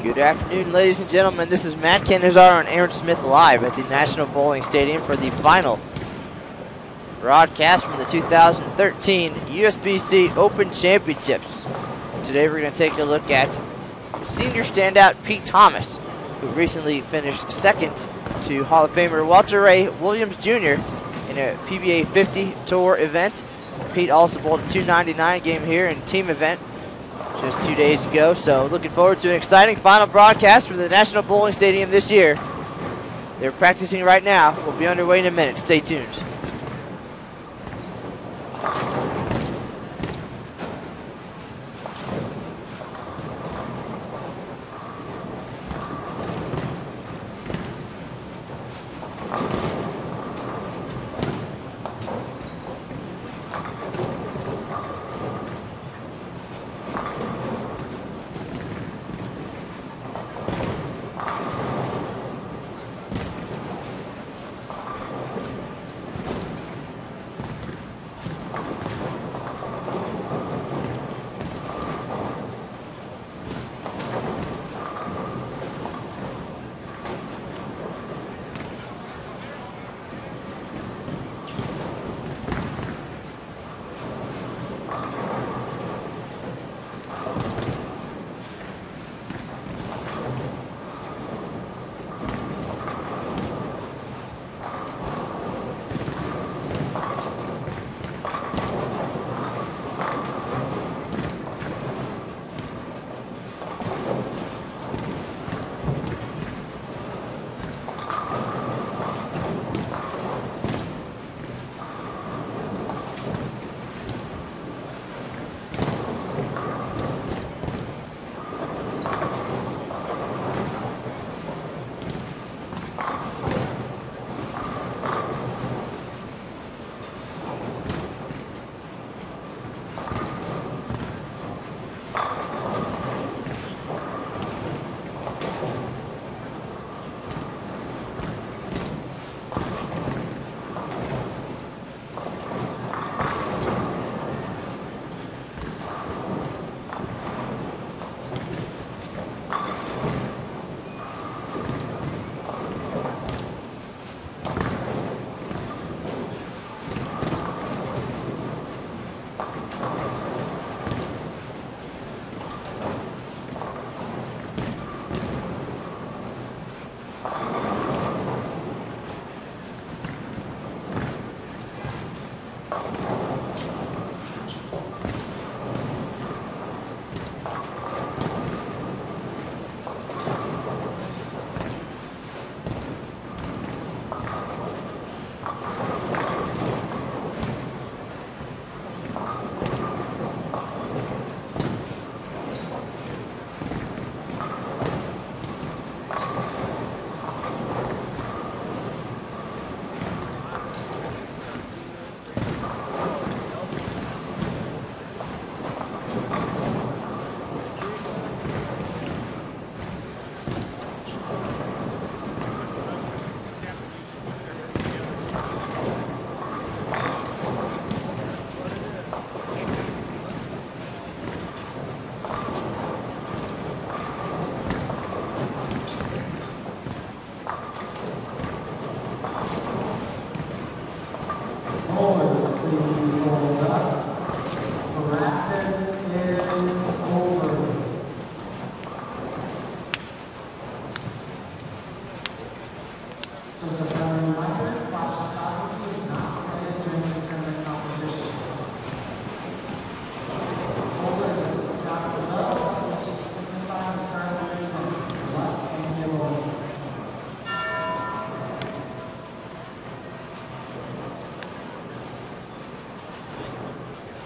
Good afternoon, ladies and gentlemen. This is Matt Canizar and Aaron Smith live at the National Bowling Stadium for the final broadcast from the 2013 USBC Open Championships. Today we're going to take a look at senior standout Pete Thomas, who recently finished second to Hall of Famer Walter Ray Williams Jr. in a PBA50 Tour event. Pete also bowled a 299 game here in team event just 2 days ago, so looking forward to an exciting final broadcast from the National Bowling Stadium this year. They're practicing right now. We'll be underway in a minute. Stay tuned.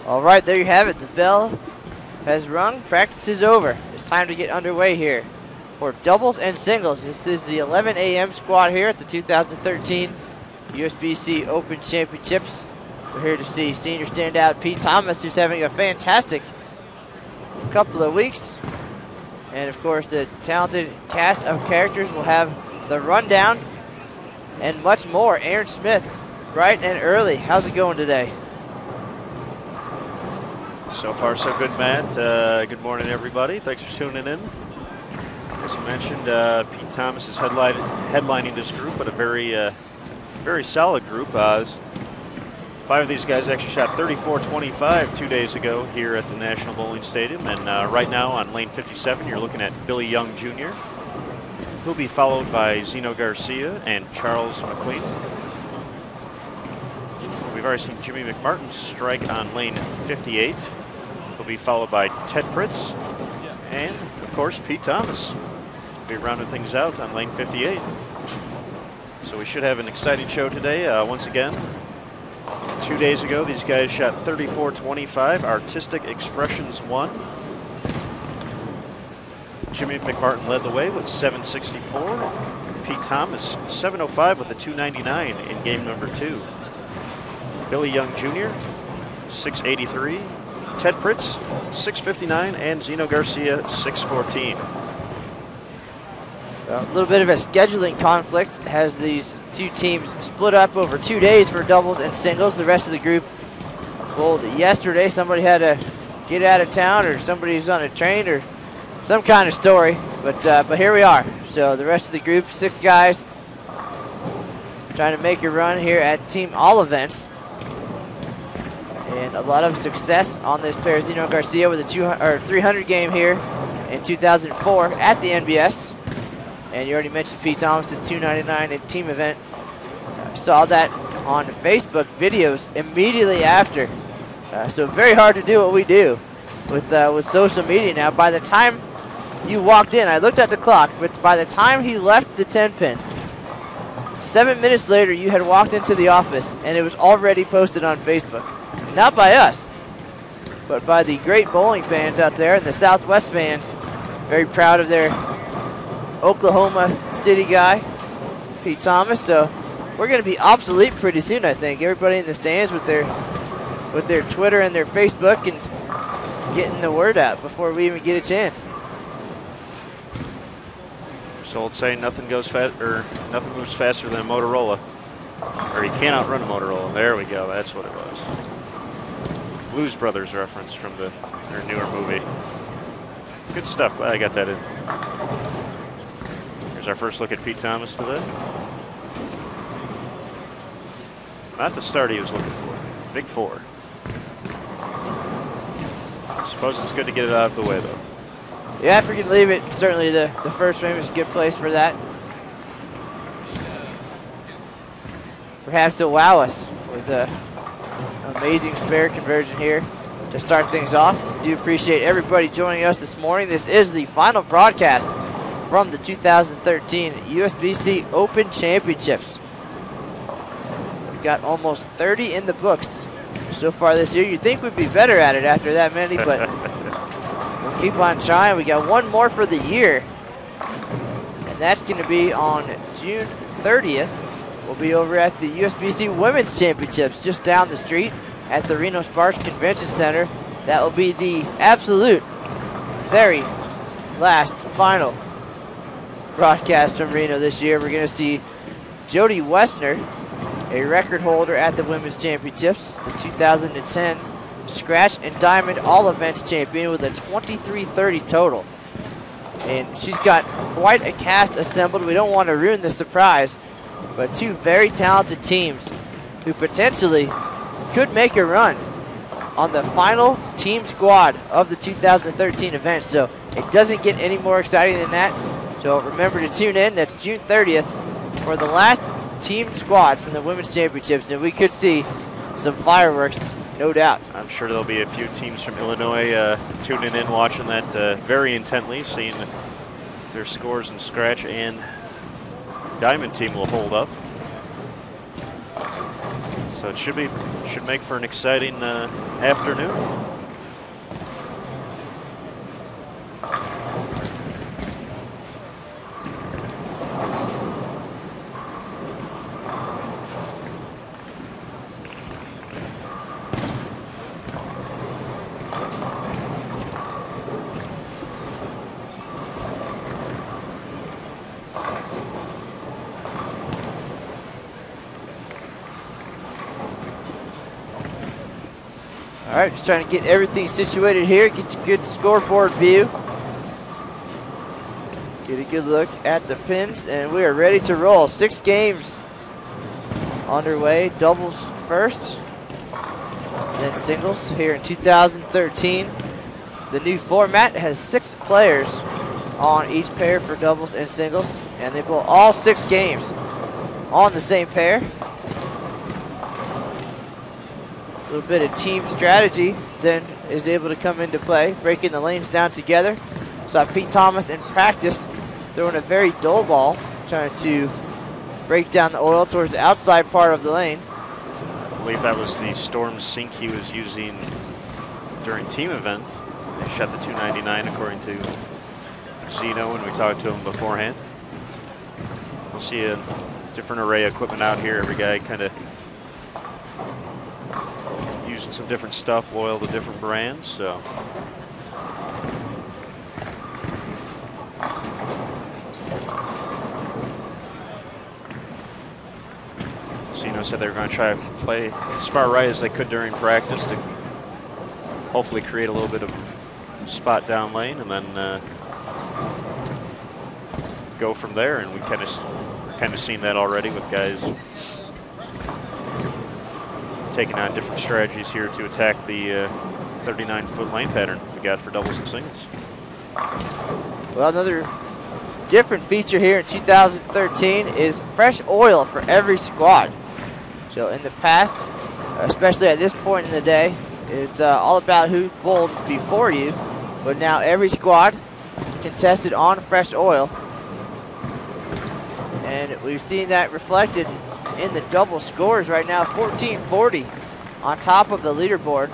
All right, there you have it. The bell has rung. Practice is over. It's time to get underway here for doubles and singles. This is the 11 a.m. squad here at the 2013 USBC Open Championships. We're here to see senior standout Pete Thomas, who's having a fantastic couple of weeks. And of course, the talented cast of characters will have the rundown and much more. Aaron Smith, bright and early. How's it going today? So far, so good, Matt. Good morning, everybody. Thanks for tuning in. As mentioned, Pete Thomas is headlining this group, but a very solid group. 5 of these guys actually shot 34-25 2 days ago here at the National Bowling Stadium. And right now on lane 57, you're looking at Billy Young Jr. He'll be followed by Zeno Garcia and Charles McLean. We've already seen Jimmy McMartin strike on lane 58. He'll be followed by Ted Pritz and, of course, Pete Thomas. We'll be rounding things out on lane 58. So we should have an exciting show today. Once again, 2 days ago, these guys shot 34-25. Artistic Expressions won. Jimmy McMartin led the way with 764. Pete Thomas, 705 with a 299 in game number 2. Billy Young Jr., 683. Ted Pritz, 659. And Zeno Garcia, 614. A little bit of a scheduling conflict has these two teams split up over 2 days for doubles and singles. The rest of the group, well, yesterday somebody had to get out of town, or somebody's on a train, or some kind of story. But here we are. So the rest of the group, 6 guys, trying to make a run here at Team All events, and a lot of success on this pair. Zeno Garcia with a 300 game here in 2004 at the NBS. And you already mentioned Pete Thomas's 299 in team event. Saw that on Facebook videos immediately after. So very hard to do what we do with social media now. By the time you walked in, I looked at the clock, but by the time he left the 10 pin, 7 minutes later you had walked into the office and it was already posted on Facebook. Not by us, but by the great bowling fans out there and the Southwest fans. Very proud of their Oklahoma City guy, Pete Thomas. So we're going to be obsolete pretty soon, I think. Everybody in the stands with their Twitter and their Facebook and getting the word out before we even get a chance. So old saying, nothing moves faster than a Motorola, or you can't outrun a Motorola. There we go. That's what it was. Blues Brothers reference from their newer movie. Good stuff. Glad I got that in. Here's our first look at Pete Thomas today. Not the start he was looking for. Big 4. Suppose it's good to get it out of the way, though. Yeah, if we can leave it, certainly the first frame is a good place for that. Perhaps to wow us with an amazing spare conversion here to start things off. We do appreciate everybody joining us this morning. This is the final broadcast from the 2013 USBC Open Championships. We've got almost 30 in the books so far this year. You'd think we'd be better at it after that many, but we'll keep on trying. We got one more for the year, and that's going to be on June 30th. We'll be over at the USBC Women's Championships just down the street at the Reno Sparks Convention Center. That will be the absolute very last final broadcast from Reno this year. We're going to see Jody Westner, a record holder at the Women's Championships, the 2010 Scratch and Diamond All Events champion with a 2330 total. And she's got quite a cast assembled. We don't want to ruin the surprise, but 2 very talented teams who potentially could make a run on the final team squad of the 2013 event. So it doesn't get any more exciting than that. So remember to tune in. That's June 30th for the last team squad from the Women's Championships, and we could see some fireworks, no doubt. I'm sure there'll be a few teams from Illinois tuning in, watching that very intently, seeing their scores in Scratch and Diamond team will hold up. So it should make for an exciting afternoon. All right, just trying to get everything situated here, get a good scoreboard view. Get a good look at the pins, and we are ready to roll. 6 games underway. Doubles first, then singles here in 2013. The new format has 6 players on each pair for doubles and singles, and they bowl all 6 games on the same pair. A little bit of team strategy then is able to come into play, breaking the lanes down together. Saw Pete Thomas in practice throwing a very dull ball, trying to break down the oil towards the outside part of the lane. I believe that was the storm sink he was using during team event. They shot the 299 according to Zeno when we talked to him beforehand. We'll see a different array of equipment out here. Every guy kind of using some different stuff, loyal to different brands. So Zeno said they were going to try to play as far right as they could during practice to hopefully create a little bit of spot down lane, and then go from there. And we kind of seen that already with guys taking on different strategies here to attack the 39-foot lane pattern we got for doubles and singles. Well, another different feature here in 2013 is fresh oil for every squad. So in the past, especially at this point in the day, it's all about who bowled before you, but now every squad contested on fresh oil. And we've seen that reflected in the double scores right now, 1440 on top of the leaderboard.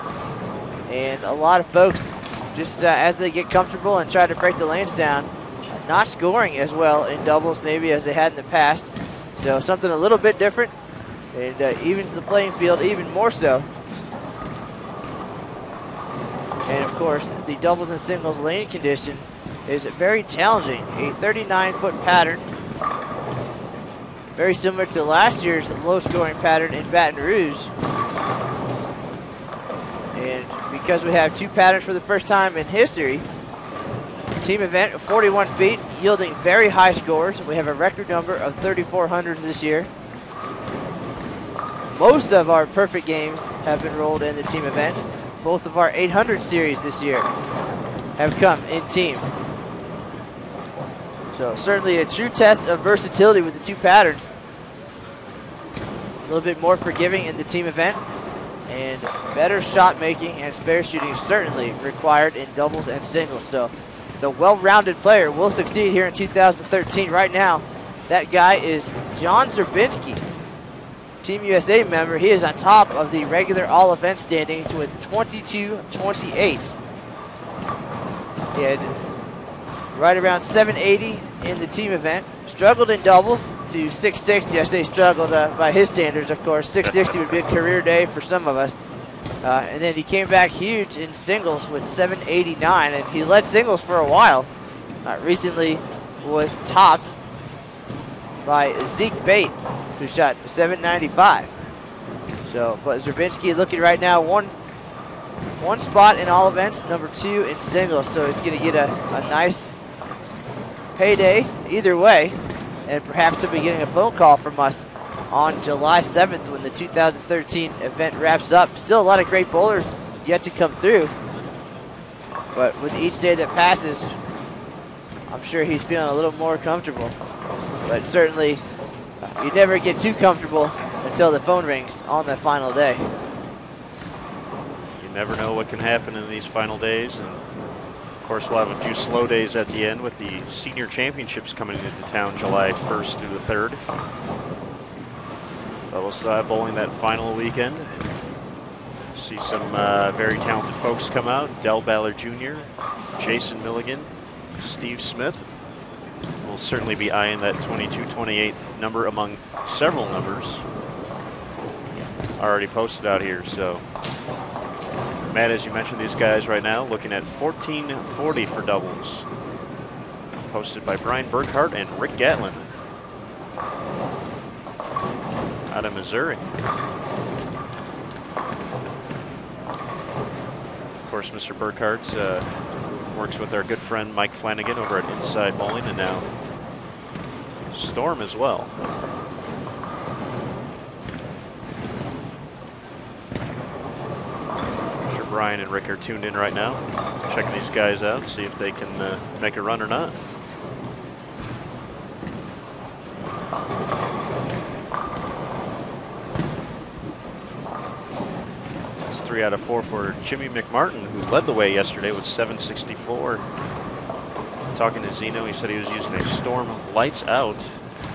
And a lot of folks, just as they get comfortable and try to break the lanes down, not scoring as well in doubles maybe as they had in the past. So something a little bit different, and evens the playing field even more so. And of course, the doubles and singles lane condition is very challenging. A 39-foot pattern, very similar to last year's low-scoring pattern in Baton Rouge. And because we have 2 patterns for the first time in history, team event of 41 feet, yielding very high scores. We have a record number of 3,400s this year. Most of our perfect games have been rolled in the team event. Both of our 800 series this year have come in team. So certainly a true test of versatility with the 2 patterns. A little bit more forgiving in the team event, and better shot making and spare shooting certainly required in doubles and singles. So the well-rounded player will succeed here in 2013. Right now, that guy is John Zerbinski, Team USA member. He is on top of the regular all-event standings with 22-28. He had right around 780 in the team event. Struggled in doubles to 660. I say struggled by his standards, of course. 660 would be a career day for some of us. And then he came back huge in singles with 789, and he led singles for a while. Recently was topped by Zeke Bate, who shot 795. So, but Zerbinski looking right now one spot in all events, number 2 in singles. So he's going to get a nice payday either way, and perhaps he'll be getting a phone call from us on July 7th when the 2013 event wraps up. Still a lot of great bowlers yet to come through, but with each day that passes, I'm sure he's feeling a little more comfortable. But certainly, you never get too comfortable until the phone rings on the final day. You never know what can happen in these final days, and of course we'll have a few slow days at the end with the senior championships coming into town July 1st through the 3rd. But we'll still have bowling that final weekend. See some very talented folks come out. Del Ballard Jr., Jason Milligan, Steve Smith. We'll certainly be eyeing that 22-28 number among several numbers already posted out here. So, Matt, as you mentioned, these guys right now looking at 1440 for doubles. Posted by Brian Burkhart and Rick Gatlin out of Missouri. Of course, Mr. Burkhart's Works with our good friend Mike Flanagan over at Inside Bowling, and now Storm as well. I'm sure Brian and Rick are tuned in right now, checking these guys out, see if they can make a run or not. That's 3 out of 4 for Jimmy McMartin, who led the way yesterday with 764. Talking to Zeno, he said he was using a Storm lights out,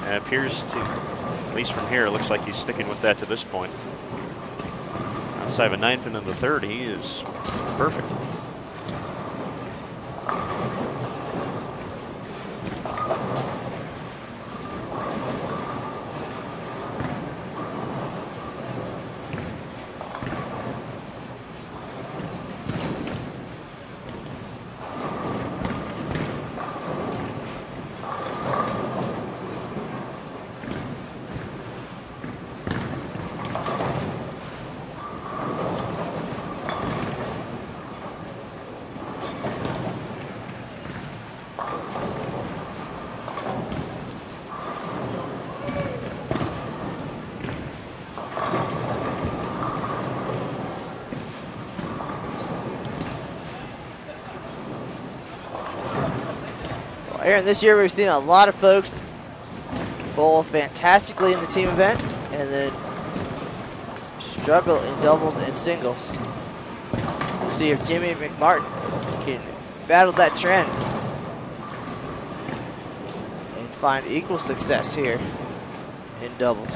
and it appears to, at least from here, it looks like he's sticking with that to this point. Outside of a 9-pin in the third, he is perfect. Aaron, this year we've seen a lot of folks bowl fantastically in the team event and then struggle in doubles and singles. We'll see if Jimmy McMartin can battle that trend and find equal success here in doubles.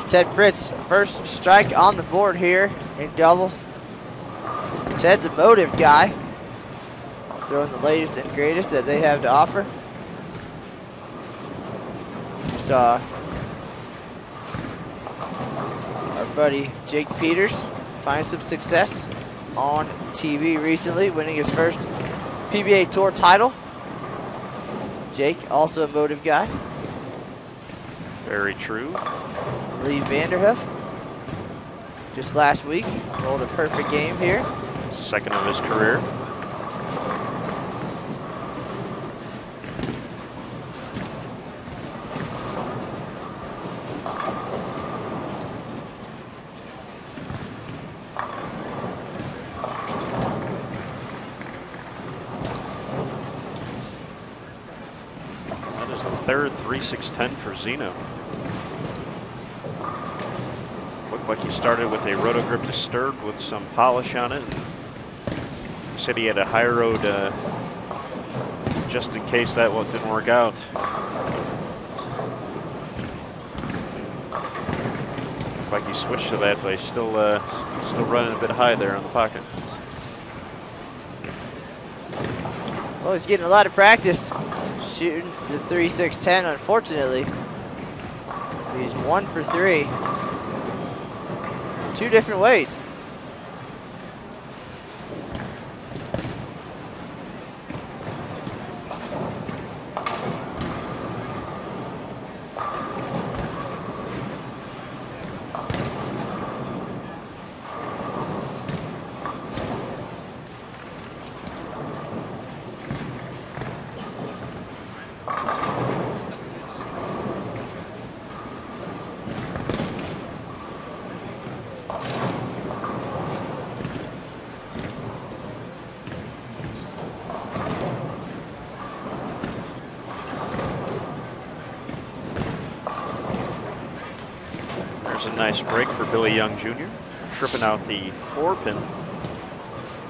Ted Fritz, first strike on the board here in doubles. Ted's a motive guy, throwing the latest and greatest that they have to offer. We saw our buddy Jake Peters find some success on TV recently, winning his first PBA Tour title. Jake, also a motive guy. Very true. Lee Vanderhoof, just last week, rolled a perfect game here. Second of his career. That is the third 3-6-10 for Zeno. Like he started with a roto grip disturbed with some polish on it. He said he had a high road just in case that one didn't work out. Looked like he switched to that, but he's still running a bit high there on the pocket. Well, he's getting a lot of practice shooting the 3-6-10. Unfortunately, he's 1 for 3. 2 different ways. A nice break for Billy Young Jr., tripping out the 4-pin.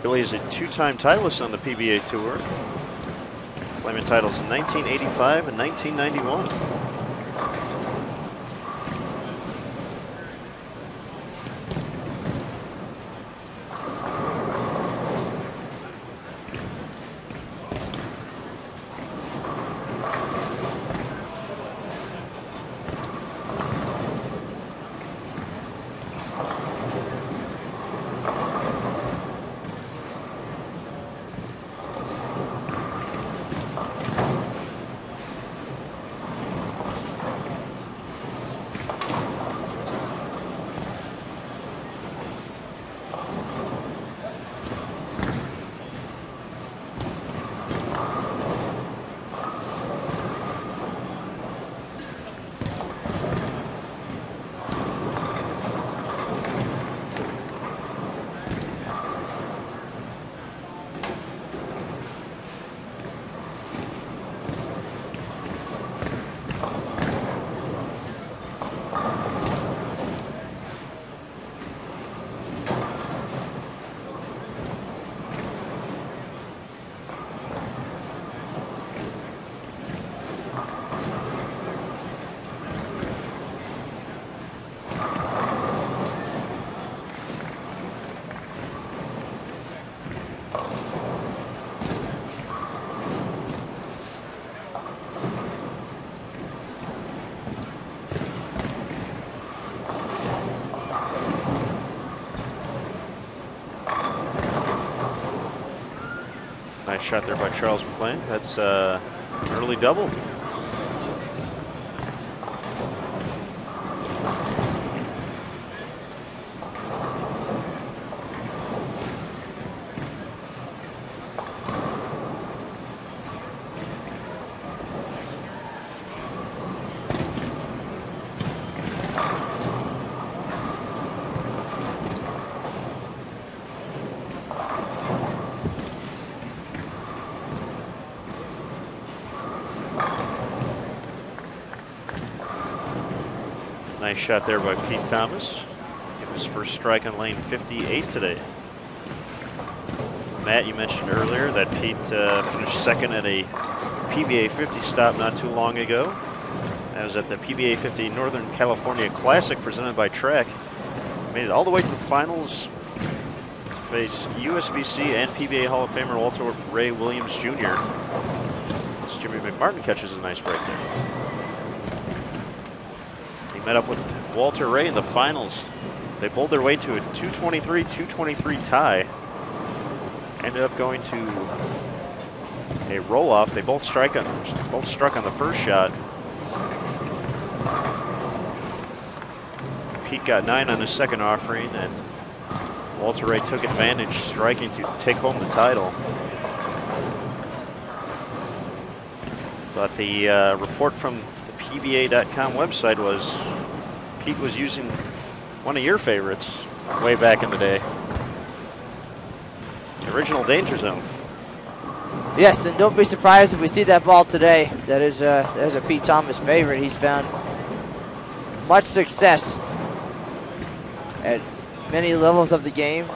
Billy is a 2-time titleist on the PBA Tour, claiming titles in 1985 and 1991. Nice shot there by Charles McLean. That's an early double. Nice shot there by Pete Thomas. Getting his first strike on lane 58 today. Matt, you mentioned earlier that Pete finished second at a PBA50 stop not too long ago. That was at the PBA50 Northern California Classic presented by Trek. Made it all the way to the finals to face USBC and PBA Hall of Famer Walter Ray Williams Jr. As Jimmy McMartin catches a nice break there. He met up with Walter Ray in the finals. They pulled their way to a 223-223 tie. Ended up going to a roll-off. They both struck on the first shot. Pete got 9 on his second offering, and Walter Ray took advantage, striking to take home the title. But the report from PBA.com website was Pete was using one of your favorites way back in the day. The original Danger Zone. Yes, and don't be surprised if we see that ball today. That is a Pete Thomas favorite. He's found much success at many levels of the game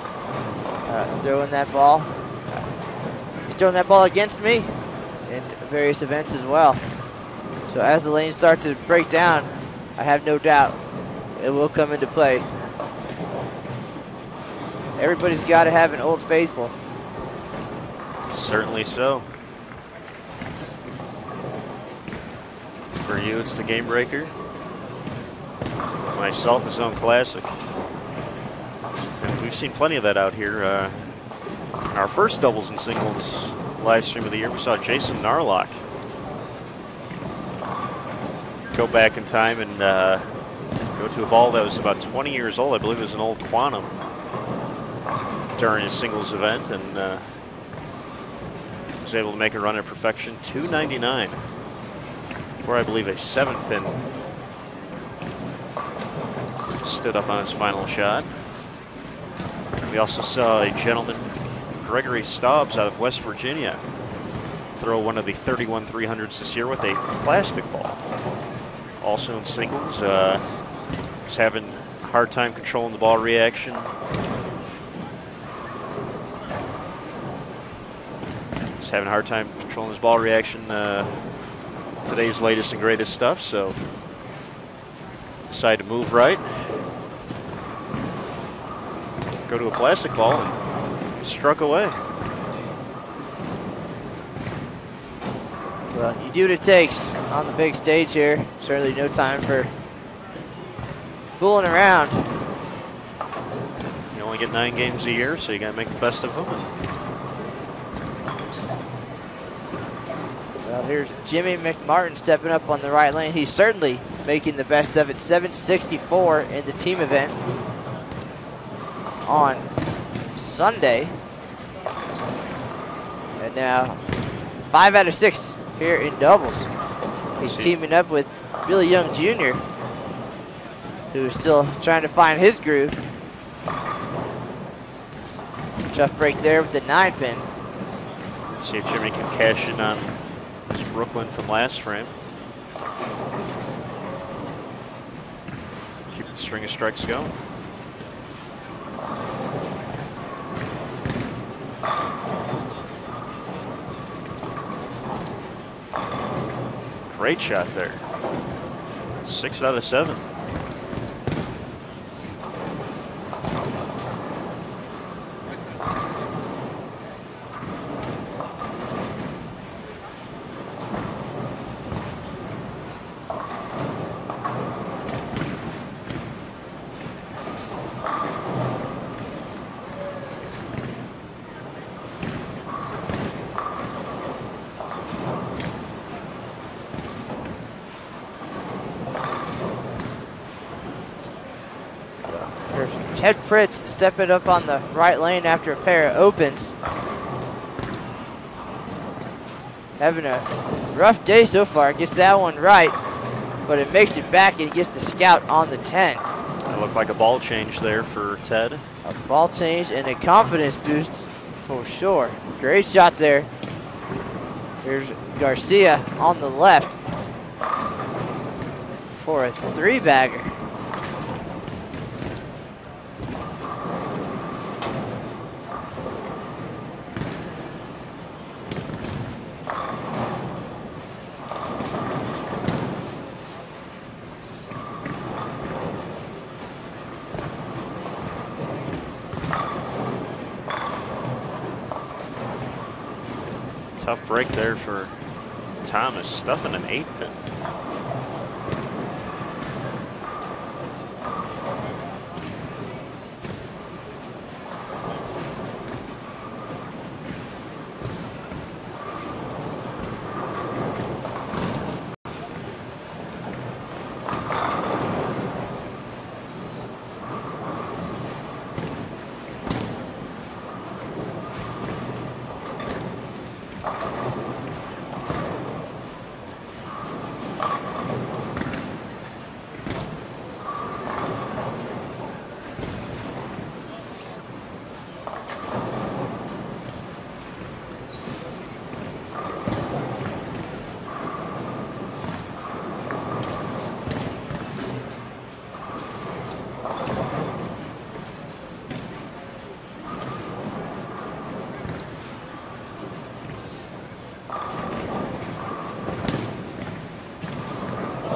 throwing that ball. He's throwing that ball against me in various events as well. So as the lanes start to break down, I have no doubt it will come into play. Everybody's got to have an Old Faithful. Certainly so. For you, it's the Game Breaker. Myself, his own classic. And we've seen plenty of that out here. Our first doubles and singles live stream of the year, we saw Jason Narlock go back in time and go to a ball that was about 20 years old. I believe it was an old Quantum during his singles event, and was able to make a run at perfection. 299 for, I believe, a 7-pin. Stood up on his final shot. We also saw a gentleman, Gregory Staubs, out of West Virginia, throw one of the 31 300s this year with a plastic ball. Also in singles, was having a hard time controlling the ball reaction. He's having a hard time controlling his ball reaction. Today's latest and greatest stuff, so decided to move right, go to a plastic ball, and struck away. Well, you do what it takes on the big stage here. Certainly no time for fooling around. You only get 9 games a year, so you got to make the best of them. Well, here's Jimmy McMartin stepping up on the right lane. He's certainly making the best of it. 764 in the team event on Sunday. And now 5 out of 6 here in doubles. He's teaming up with Billy Young Jr., who's still trying to find his groove. Tough break there with the 9-pin. See if Jimmy can cash in on his Brooklyn from last frame. Keep the string of strikes going. Great shot there. 6 out of 7. There's Ted Pritz stepping up on the right lane after a pair of opens. Having a rough day so far. Gets that one right, but it makes it back and gets the scout on the 10. It looked like a ball change there for Ted. A ball change and a confidence boost for sure. Great shot there. Here's Garcia on the left for a 3-bagger. Tough break there for Thomas, stuffing an 8-pin.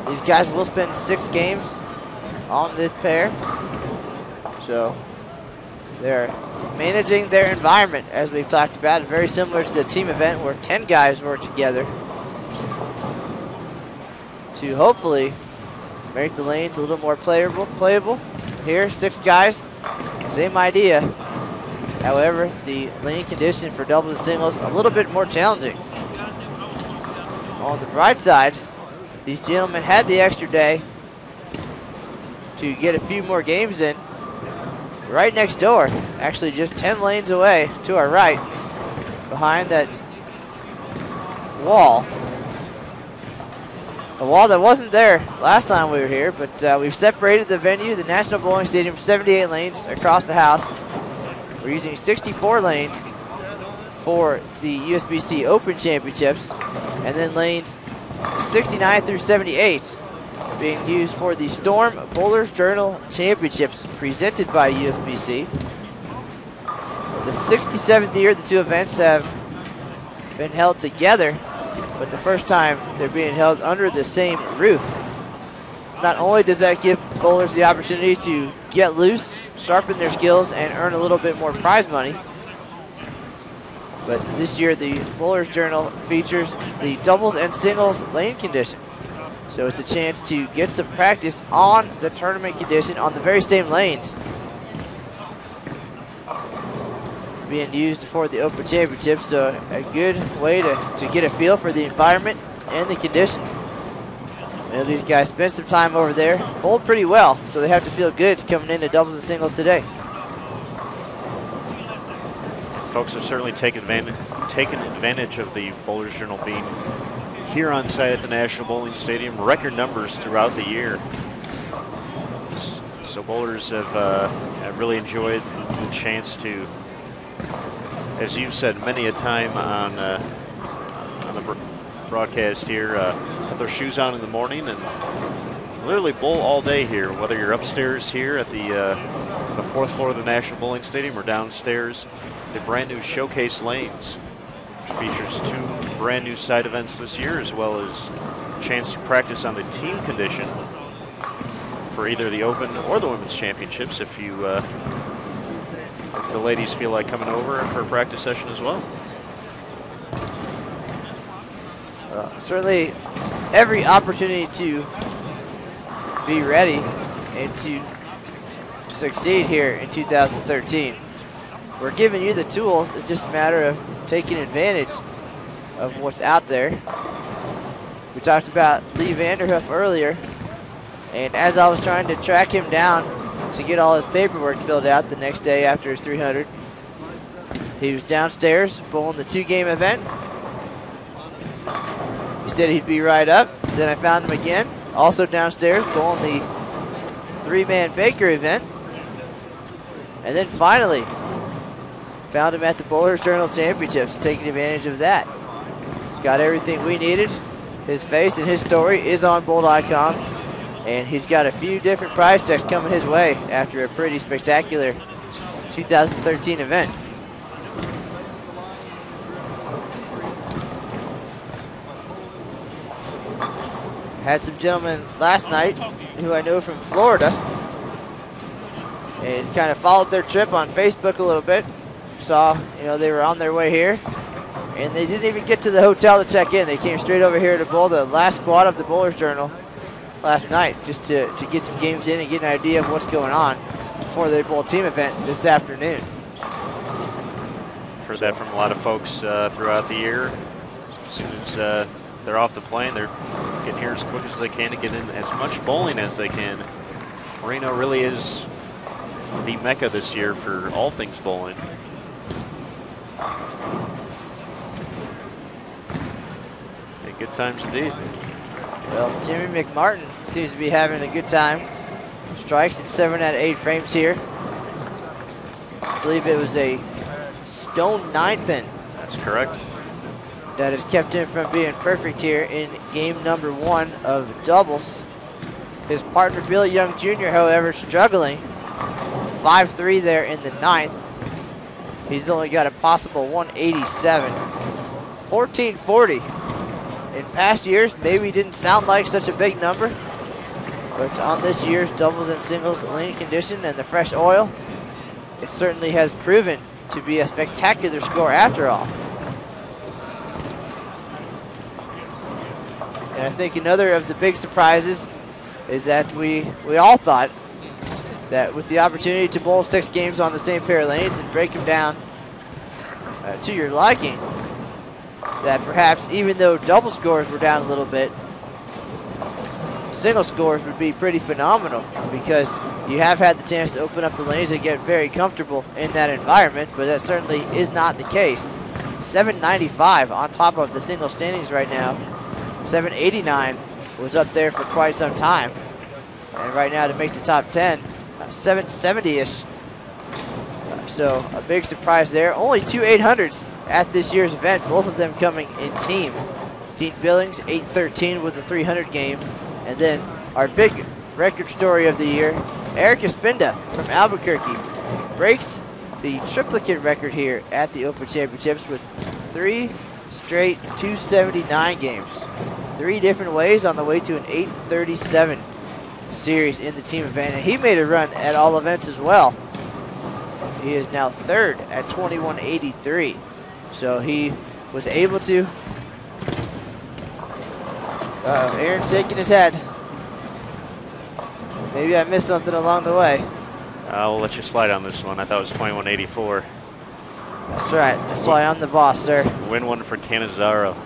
These guys will spend 6 games on this pair. So they're managing their environment, as we've talked about, very similar to the team event where 10 guys work together to hopefully make the lanes a little more playable. Here, 6 guys, same idea. However, the lane condition for doubles and singles a little bit more challenging. On the bright side, these gentlemen had the extra day to get a few more games in. Right next door, actually just 10 lanes away to our right, behind that wall. A wall that wasn't there last time we were here, but we've separated the venue, the National Bowling Stadium, 78 lanes across the house. We're using 64 lanes for the USBC Open Championships, and then lanes 69 through 78 being used for the Storm Bowlers Journal Championships presented by USBC. The 67th year the two events have been held together, but the first time they're being held under the same roof. So not only does that give bowlers the opportunity to get loose, sharpen their skills, and earn a little bit more prize money, but this year the Bowlers Journal features the doubles and singles lane condition. So it's a chance to get some practice on the tournament condition on the very same lanes being used for the Open Championships. So a good way to get a feel for the environment and the conditions. You know, these guys spent some time over there, bowled pretty well, so they have to feel good coming into doubles and singles today. Folks have certainly taken advantage of the Bowlers Journal being here on site at the National Bowling Stadium. Record numbers throughout the year. So bowlers have really enjoyed the chance to, as you've said many a time on the broadcast here, put their shoes on in the morning and literally bowl all day here, whether you're upstairs here at the 4th floor of the National Bowling Stadium or downstairs the brand new Showcase Lanes, which features 2 brand new side events this year, as well as a chance to practice on the team condition for either the Open or the Women's Championships if the ladies feel like coming over for a practice session as well. Certainly every opportunity to be ready and to succeed here in 2013. We're giving you the tools. It's just a matter of taking advantage of what's out there. We talked about Lee Vanderhoof earlier, and as I was trying to track him down to get all his paperwork filled out the next day after his 300. He was downstairs bowling the 2-game event. He said he'd be right up. Then I found him again, also downstairs bowling the 3-man Baker event. And then finally, found him at the Bowlers Journal Championships, taking advantage of that. Got everything we needed. His face and his story is on bowl.com. And he's got a few different prize checks coming his way after a pretty spectacular 2013 event. Had some gentlemen last night who I know from Florida and kind of followed their trip on Facebook a little bit. Saw, they were on their way here and they didn't even get to the hotel to check in. They came straight over here to bowl the last squad of the Bowlers Journal last night just to get some games in and get an idea of what's going on before they bowl team event this afternoon. Heard that from a lot of folks throughout the year. As soon as they're off the plane, they're getting here as quick as they can to get in as much bowling as they can. Reno really is the mecca this year for all things bowling. And good times indeed. Well, Jimmy McMartin seems to be having a good time. Strikes in 7 out of 8 frames here. I believe it was a stone 9-pin. That's correct. That has kept him from being perfect here in game number 1 of doubles. His partner, Bill Young Jr., however, struggling. 5-3 there in the 9th. He's only got a possible 187. 1440. In past years, maybe didn't sound like such a big number, but on this year's doubles and singles lane condition and the fresh oil, it certainly has proven to be a spectacular score after all. And I think another of the big surprises is that we all thought that with the opportunity to bowl 6 games on the same pair of lanes and break them down to your liking, that perhaps even though double scores were down a little bit, single scores would be pretty phenomenal because you have had the chance to open up the lanes and get very comfortable in that environment, but that certainly is not the case. 795 on top of the single standings right now. 789 was up there for quite some time. And right now to make the top 10, 770-ish. So a big surprise there. Only 2 800s at this year's event, both of them coming in team. Dean Billings, 813 with the 300 game. And then our big record story of the year, Eric Espinda from Albuquerque breaks the triplicate record here at the Open Championships with 3 straight 279 games. 3 different ways on the way to an 837 series in the team event. And he made a run at all events as well. He is now 3rd at 2183. So he was able to. Aaron's shaking his head. Maybe I missed something along the way. I'll let you slide on this one. I thought it was 2184. That's right. That's why I'm the boss, sir. Win one for Canizaro.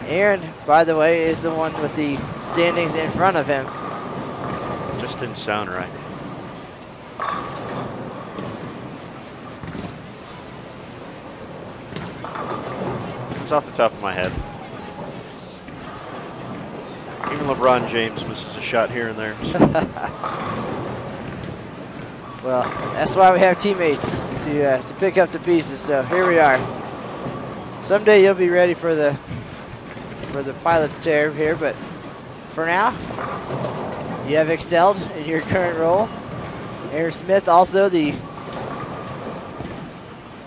Aaron, by the way, is the one with the standings in front of him. Just didn't sound right. It's off the top of my head. Even LeBron James misses a shot here and there. So. Well, that's why we have teammates to pick up the pieces. So here we are. Someday you'll be ready for the pilot's chair here, but for now, you have excelled in your current role. Aaron Smith, also the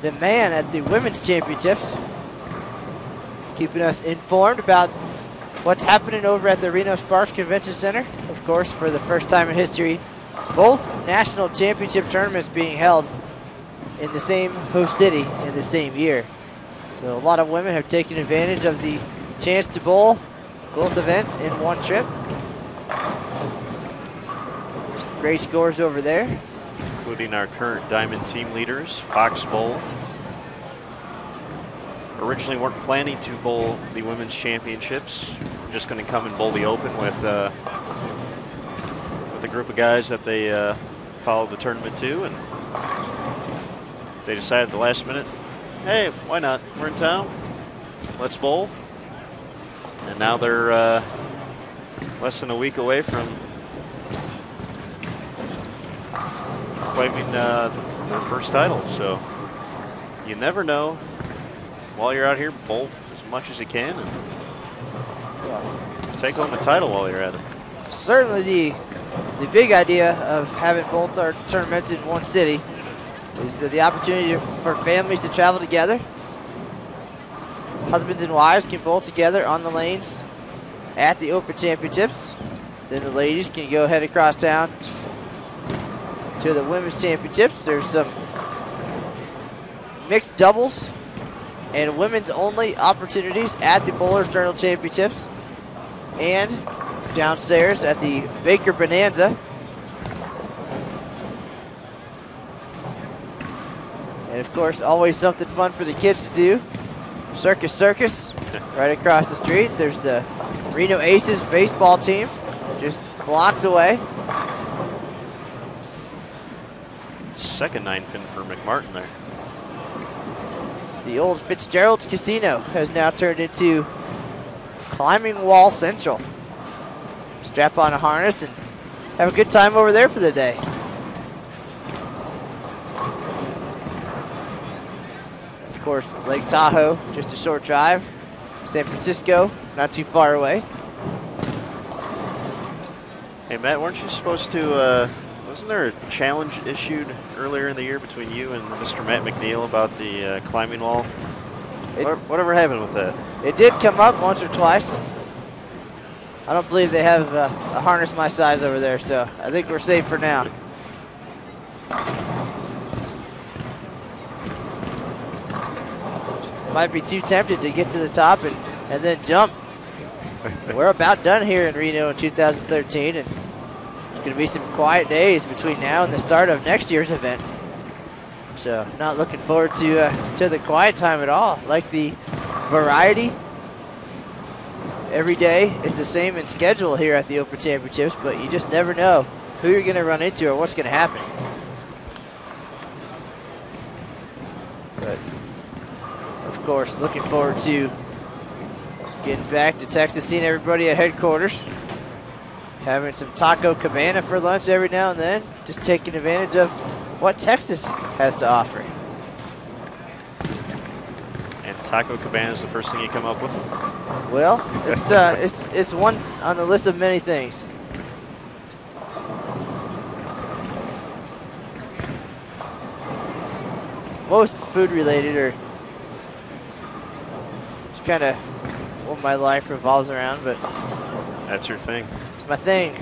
man at the Women's Championships, keeping us informed about what's happening over at the Reno Sparks Convention Center. Of course, for the first time in history, both national championship tournaments being held in the same host city in the same year. So a lot of women have taken advantage of the chance to bowl both events in one trip. Great scores over there. Including our current Diamond team leaders, Fox Bowl. Originally weren't planning to bowl the Women's Championships. We're just going to come and bowl the Open with the group of guys that they followed the tournament to, and they decided at the last minute, hey, why not? We're in town. Let's bowl. And now they're less than a week away from claiming their first title. So you never know. While you're out here, bowl as much as you can and take home the title while you're at it. Certainly the big idea of having both our tournaments in one city is the opportunity for families to travel together. Husbands and wives can bowl together on the lanes at the Open Championships. Then the ladies can go head across town to the Women's Championships. There's some mixed doubles and women's only opportunities at the Bowlers Journal Championships and downstairs at the Baker Bonanza. And of course, always something fun for the kids to do. Circus right across the street. There's the Reno Aces baseball team just blocks away. Second 9-pin for McMartin there. The old Fitzgerald's Casino has now turned into Climbing Wall Central. Strap on a harness and have a good time over there for the day. Of course, Lake Tahoe, just a short drive. San Francisco, not too far away. Hey Matt, weren't you supposed to, wasn't there a challenge issued earlier in the year between you and Mr. Matt McNeil about the climbing wall? Whatever happened with that? It did come up once or twice. I don't believe they have a harness my size over there, so I think we're safe for now. Might be too tempted to get to the top and then jump. We're about done here in Reno in 2013, and there's going to be some quiet days between now and the start of next year's event. So not looking forward to the quiet time at all. Like the variety, every day is the same in schedule here at the Open Championships, but you just never know who you're going to run into or what's going to happen. But of course, looking forward to getting back to Texas, seeing everybody at headquarters, having some taco cabana for lunch every now and then, just taking advantage of what Texas has to offer. And taco cabana is the first thing you come up with? Well, it's one on the list of many things. Most food related are kind of what my life revolves around, but that's your thing. It's my thing.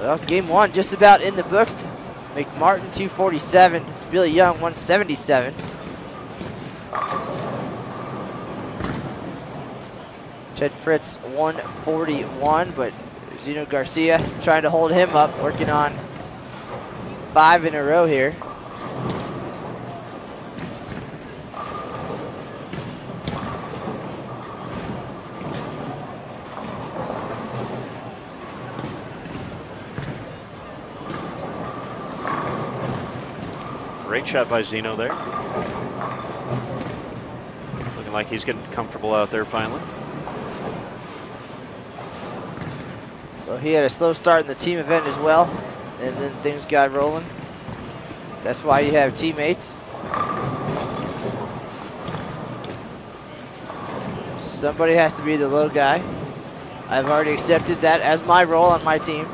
Well, game one just about in the books. McMartin 247, Billy Young 177. Ted Fritz 141, but Zeno Garcia trying to hold him up, working on 5 in a row here. Great shot by Zeno there. Looking like he's getting comfortable out there finally. Well, he had a slow start in the team event as well, and then things got rolling. That's why you have teammates. Somebody has to be the low guy. I've already accepted that as my role on my team.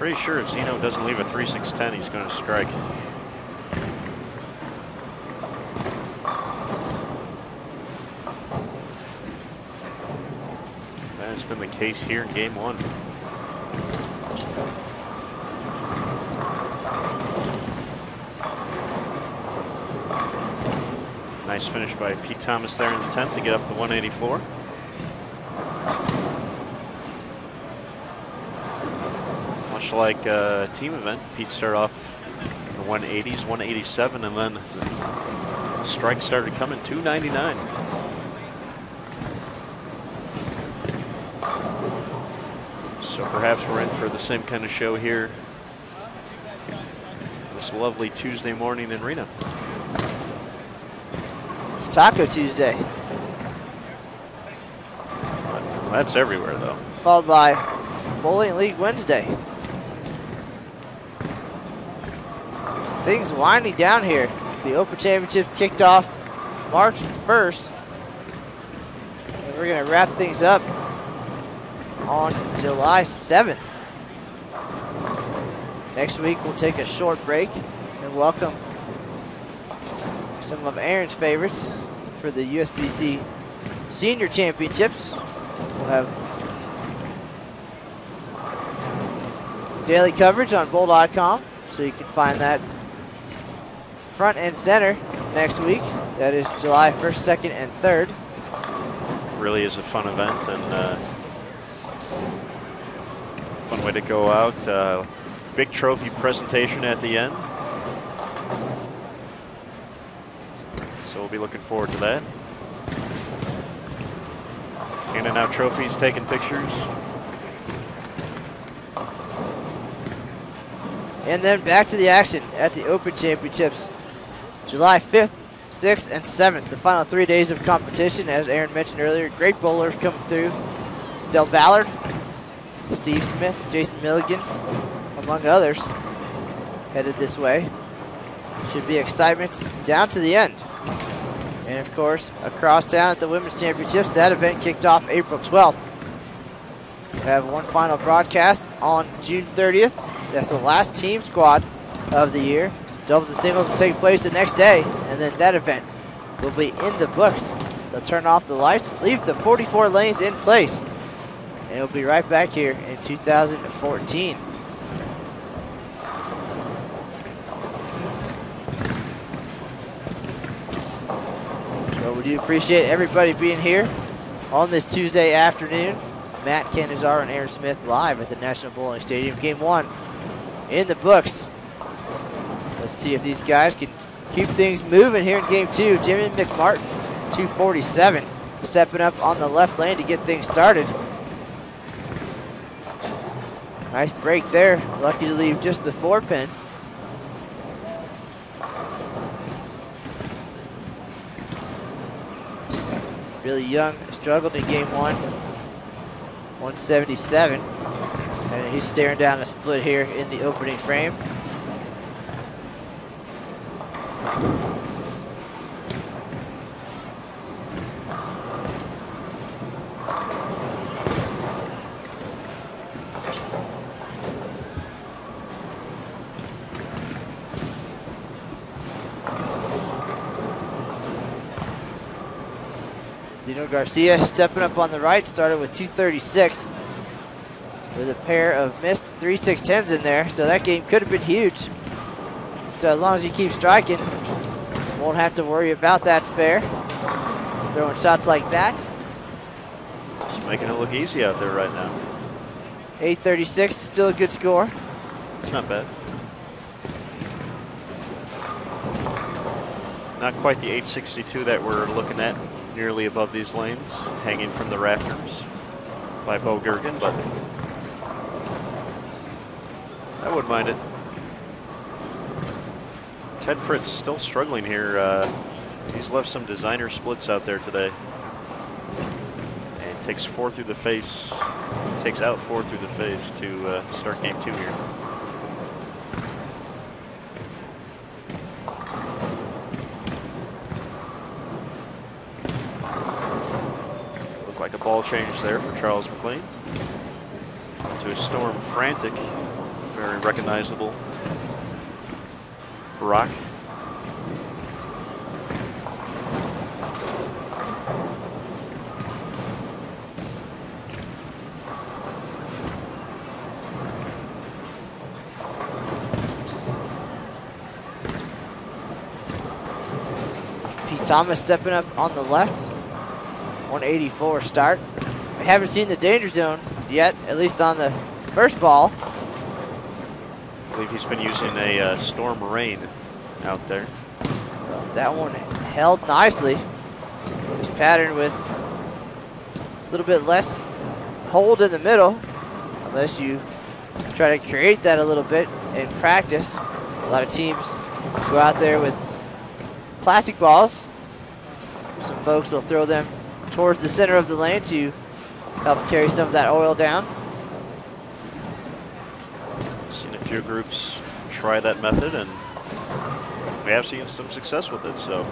Pretty sure if Zeno doesn't leave a 3-6-10, he's going to strike. That has been the case here in game 1. Nice finish by Pete Thomas there in the 10th to get up to 184. Much like a team event, Pete started off in the 180s, 187, and then the strikes started coming, 299. So perhaps we're in for the same kind of show here this lovely Tuesday morning in Reno. It's Taco Tuesday. That's everywhere, though. Followed by Bowling League Wednesday. Things winding down here. The Open Championships kicked off March 1st. And we're going to wrap things up on July 7th. Next week we'll take a short break and welcome some of Aaron's favorites for the USBC Senior Championships. We'll have daily coverage on Bowl.com, so you can find that front and center next week. That is July 1st, 2nd, and 3rd. Really is a fun event and fun way to go out. Big trophy presentation at the end. So we'll be looking forward to that. Handing out trophies, taking pictures. And then back to the action at the Open Championships. July 5th, 6th, and 7th. The final 3 days of competition. As Aaron mentioned earlier, great bowlers coming through. Del Ballard, Steve Smith, Jason Milligan, among others, headed this way. Should be excitement down to the end. And of course, across town at the Women's Championships, that event kicked off April 12th. We have one final broadcast on June 30th. That's the last team squad of the year. Doubles and singles will take place the next day, and then that event will be in the books. They'll turn off the lights, leave the 44 lanes in place, and we'll be right back here in 2014. So we do appreciate everybody being here on this Tuesday afternoon. Matt Canizar and Aaron Smith live at the National Bowling Stadium. Game 1 in the books. Let's see if these guys can keep things moving here in game 2. Jimmy McMartin, 247, stepping up on the left lane to get things started. Nice break there. Lucky to leave just the 4-pin. Really Young struggled in game 1. 177. And he's staring down a split here in the opening frame. Zeno Garcia stepping up on the right, started with 236 with a pair of missed 3-6-10s in there, so that game could have been huge. So as long as you keep striking, won't have to worry about that spare. Throwing shots like that. Just making it look easy out there right now. 836, still a good score. It's not bad. Not quite the 862 that we're looking at nearly above these lanes, hanging from the rafters by Bo Gergen, but I wouldn't mind it. Ted Fritz still struggling here. He's left some designer splits out there today. And takes 4 through the face, takes out 4 through the face to start game 2 here. Looked like a ball change there for Charles McLean. To a Storm Frantic. Very recognizable rock. Pete Thomas stepping up on the left. 184 start. We haven't seen the danger zone yet, at least on the first ball. I believe he's been using a storm rain out there. That one held nicely. This pattern with a little bit less hold in the middle, unless you try to create that a little bit in practice. A lot of teams go out there with plastic balls. Some folks will throw them towards the center of the lane to help carry some of that oil down. Seen a few groups try that method, and we have seen some success with it. So.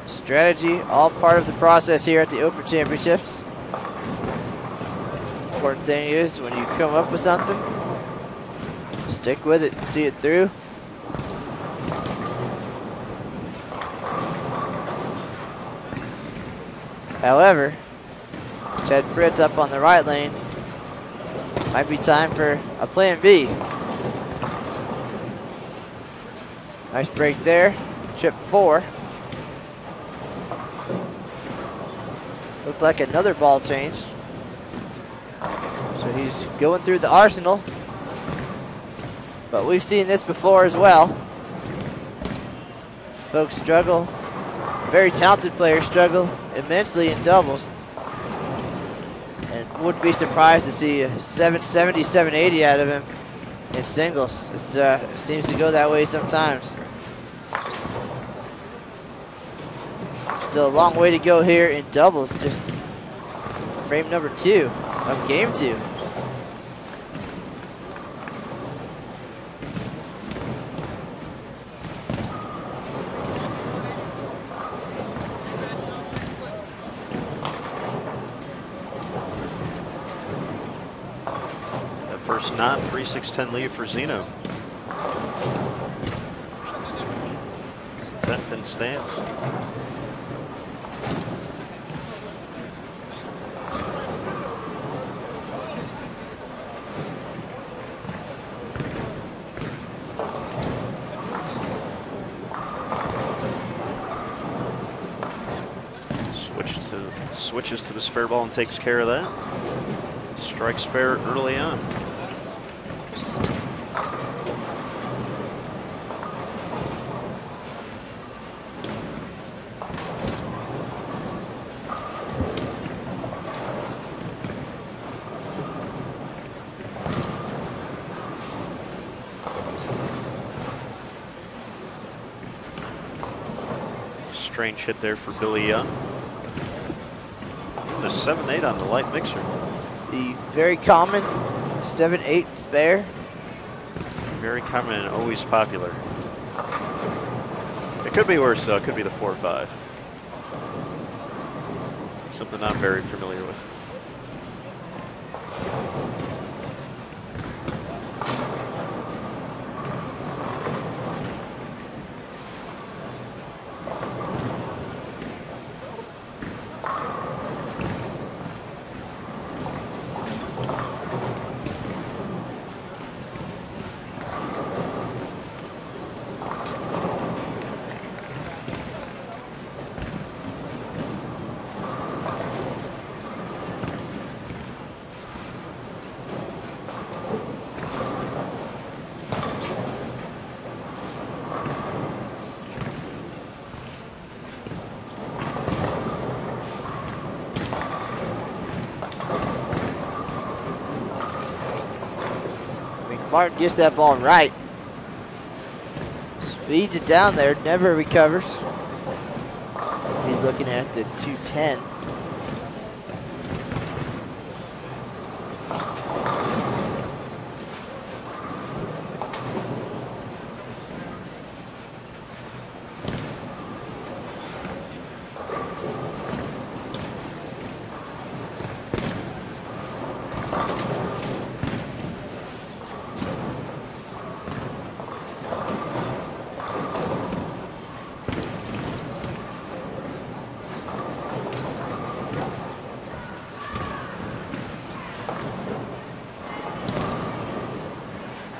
Strategy, all part of the process here at the Open Championships. Important thing is when you come up with something, stick with it, see it through. However, Ted Fritz up on the right lane. Might be time for a plan B. Nice break there, trip 4. Looked like another ball change. So he's going through the arsenal. But we've seen this before as well. Folks struggle. Very talented players struggle immensely in doubles. And wouldn't be surprised to see a 770, 780 out of him in singles. It seems to go that way sometimes. Still a long way to go here in doubles, just frame number 2 of game 2. That first knot, 3-6-10 lead for Zeno. It's the 10th in stands. Switches to the spare ball and takes care of that. Strike spare early on. Strange hit there for Billy Young. The 7-8 on the light mixer. The very common 7-8 spare. Very common and always popular. It could be worse though, it could be the 4-5. Something I'm very familiar with. Martin gets that ball right. Speeds it down there, never recovers. He's looking at the 210.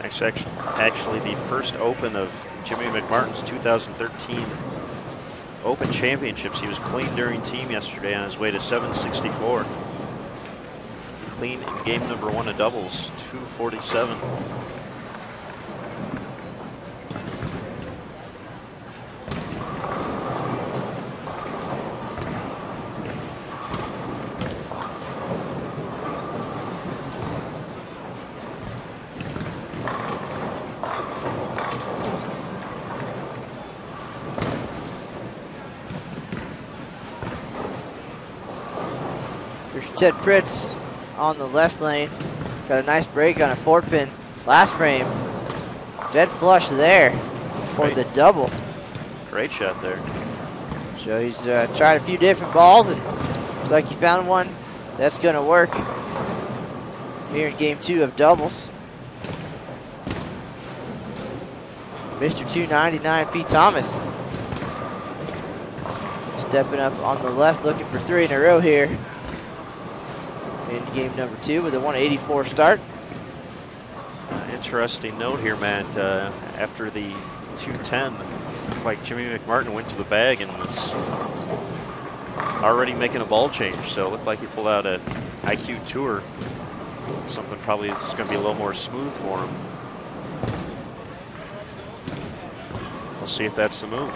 It's actually the first Open of Jimmy McMartin's 2013 Open Championships. He was clean during team yesterday on his way to 764. Clean in game number 1 of doubles, 247. Ted Pritz on the left lane. Got a nice break on a 4-pin last frame. Dead flush there for the double. Great shot there. So he's tried a few different balls, and looks like he found one that's going to work here in game 2 of doubles. Mr. 299, Pete Thomas. Stepping up on the left, looking for 3 in a row here in game number 2 with a 184 start. Interesting note here, Matt. After the 210, looked like Jimmy McMartin went to the bag and was already making a ball change. So it looked like he pulled out an IQ Tour. Something probably is going to be a little more smooth for him. We'll see if that's the move.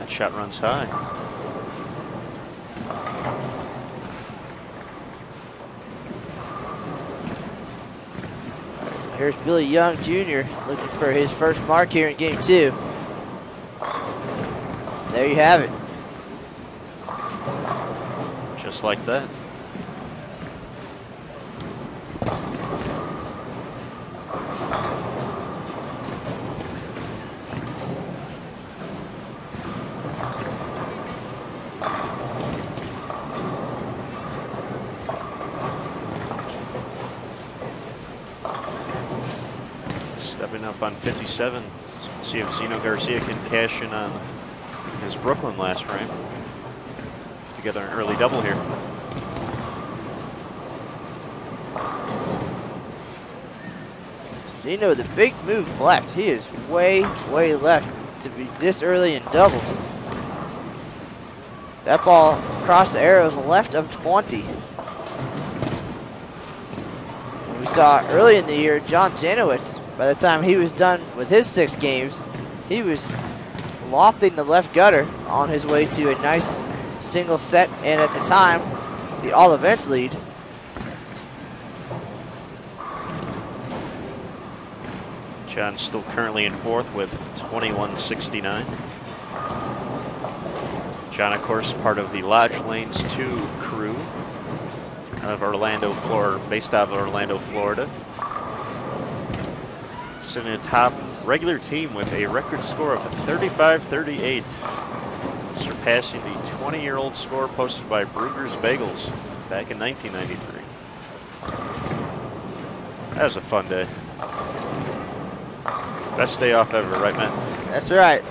Shot runs high. Here's Billy Young Jr. looking for his first mark here in game 2. There you have it. Just like that. Stepping up on 57. See if Zeno Garcia can cash in on his Brooklyn last frame. Together an early double here. Zeno with a big move left. He is way left to be this early in doubles. That ball across the arrows left of 20. We saw early in the year John Janowitz, by the time he was done with his 6 games, he was lofting the left gutter on his way to a nice single set, and at the time, the all events lead. John's still currently in 4th with 2169. John, of course, part of the Lodge Lanes 2 crew out of Orlando, Florida, based out of Orlando, Florida. Sitting atop regular team with a record score of 35-38, surpassing the 20-year-old score posted by Brugger's Bagels back in 1993. That was a fun day. Best day off ever, right, Matt? That's right.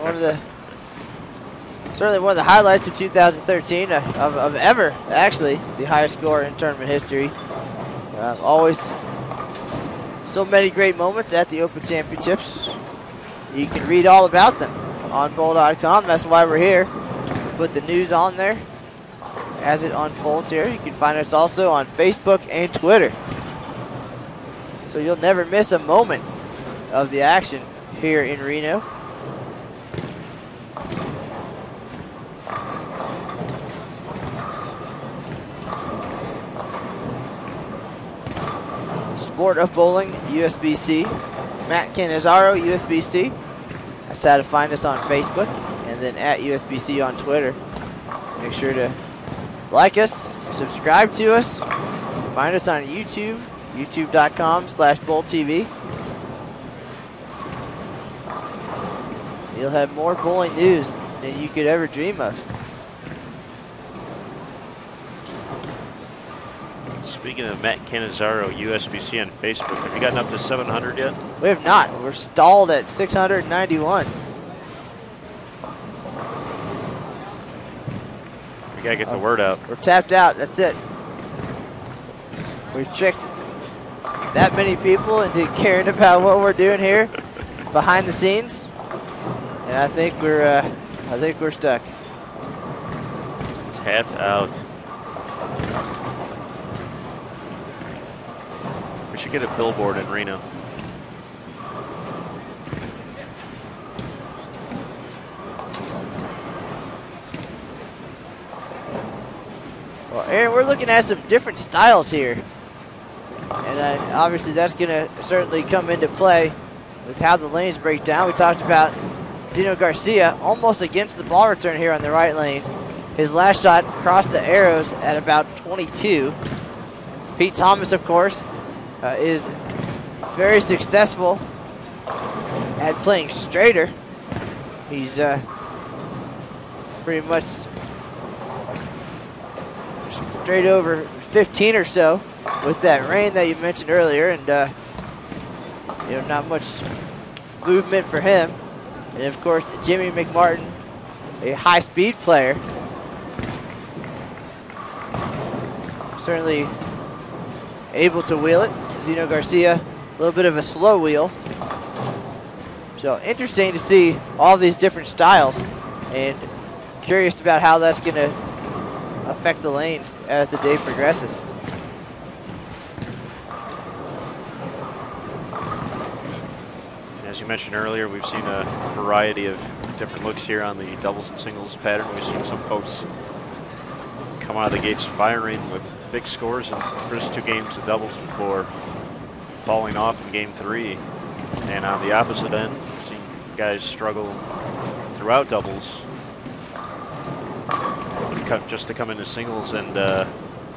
Certainly one of the highlights of 2013 of ever, actually, the highest score in tournament history. Always so many great moments at the Open Championships. You can read all about them on bowl.com. That's why we're here. Put the news on there as it unfolds here. You can find us also on Facebook and Twitter. So you'll never miss a moment of the action here in Reno. Sport of Bowling, USBC. Matt Cannizzaro, USBC. That's how to find us on Facebook, and then at USBC on Twitter. Make sure to like us, subscribe to us, find us on YouTube, youtube.com/bowltv. You'll have more bowling news than you could ever dream of. Speaking of Matt Cannizzaro, USBC on Facebook, have you gotten up to 700 yet? We have not. We're stalled at 691. gotta get the word out. We're tapped out. That's it. We've tricked that many people into caring about what we're doing here behind the scenes, and I think we're stuck. Tapped out. We should get a billboard in Reno. Well, Aaron, we're looking at some different styles here. And obviously that's going to certainly come into play with how the lanes break down. We talked about Zeno Garcia almost against the ball return here on the right lane. His last shot crossed the arrows at about 22. Pete Thomas, of course, is very successful at playing straighter. He's pretty much straight over 15 or so with that rain that you mentioned earlier, and you know, not much movement for him. And of course, Jimmy McMartin, a high-speed player, certainly able to wheel it. Zeno Garcia, a little bit of a slow wheel. So interesting to see all these different styles, and curious about how that's going to affect the lanes as the day progresses. As you mentioned earlier, we've seen a variety of different looks here on the doubles and singles pattern. We've seen some folks come out of the gates firing with big scores in the first two games of doubles before falling off in game 3. And on the opposite end, we've seen guys struggle throughout doubles just to come into singles and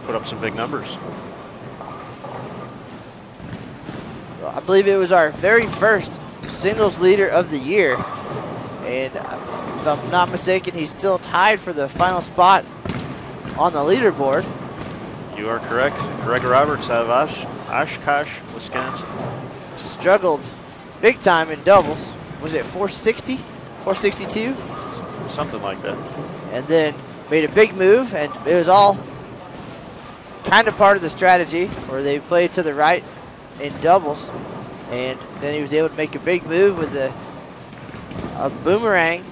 put up some big numbers. Well, I believe it was our very first singles leader of the year, and if I'm not mistaken, he's still tied for the final spot on the leaderboard. You are correct. Greg Roberts out of Oshkosh, Wisconsin. Struggled big time in doubles. Was it 460? 462? Something like that. And then made a big move, and it was all kind of part of the strategy where they played to the right in doubles, and then he was able to make a big move with a boomerang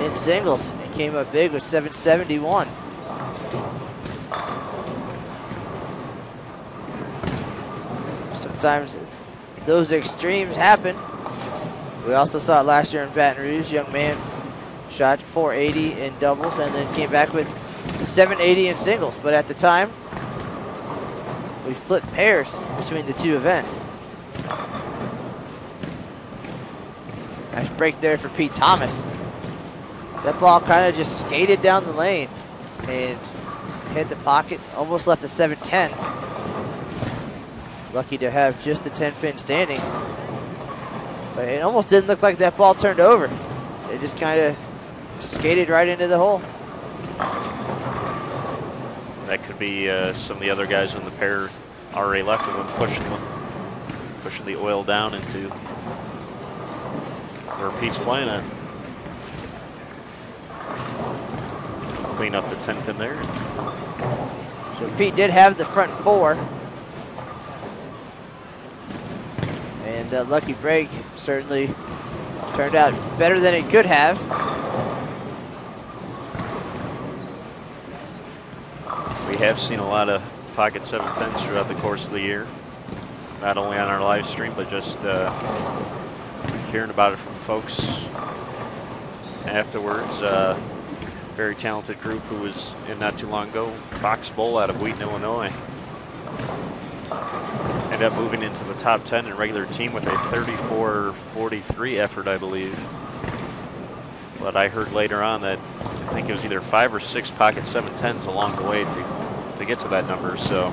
in singles. It came up big with 771. Sometimes those extremes happen. We also saw it last year in Baton Rouge. Young man shot 480 in doubles and then came back with 780 in singles. But at the time, we flipped pairs between the two events. Nice break there for Pete Thomas. That ball kind of just skated down the lane and hit the pocket, almost left the 710. Lucky to have just the 10-pin standing. But it almost didn't look like that ball turned over. It just kind of skated right into the hole. That could be some of the other guys in the pair already left of them pushing the oil down into where Pete's playing at. Clean up the 10-pin there. So Pete did have the front 4. And a lucky break certainly turned out better than it could have. We have seen a lot of pocket 710s throughout the course of the year, not only on our live stream, but just hearing about it from folks afterwards. Very talented group who was in not too long ago, Fox Bowl out of Wheaton, Illinois. Ended up moving into the top 10 in regular team with a 34-43 effort, I believe. But I heard later on that I think it was either 5 or 6 pocket 710s along the way to get to that number. So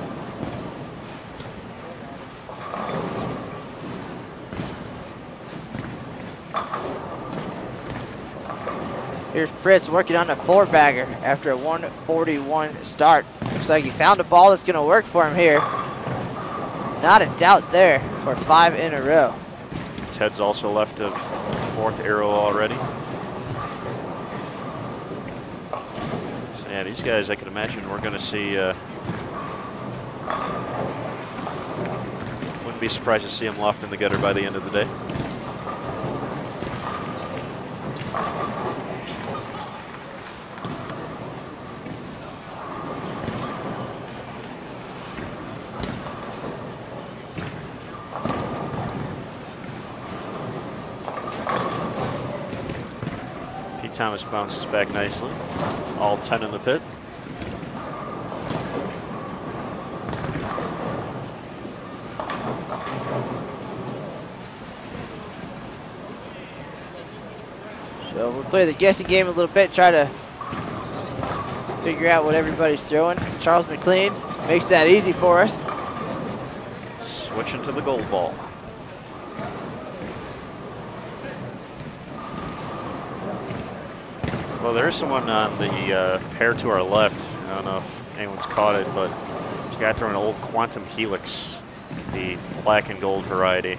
here's Pritz working on a 4-bagger after a 141 start. Looks like he found a ball that's going to work for him here. Not a doubt there for 5 in a row. Ted's also left of 4th arrow already. Yeah, these guys, I can imagine we're going to see. Wouldn't be surprised to see them loft in the gutter by the end of the day. Thomas bounces back nicely. All 10 in the pit. So we'll play the guessing game a little bit, try to figure out what everybody's throwing. Charles McLean makes that easy for us. Switching to the gold ball. Well, there's someone on the pair to our left. I don't know if anyone's caught it, but there's a guy throwing an old Quantum Helix, the black and gold variety.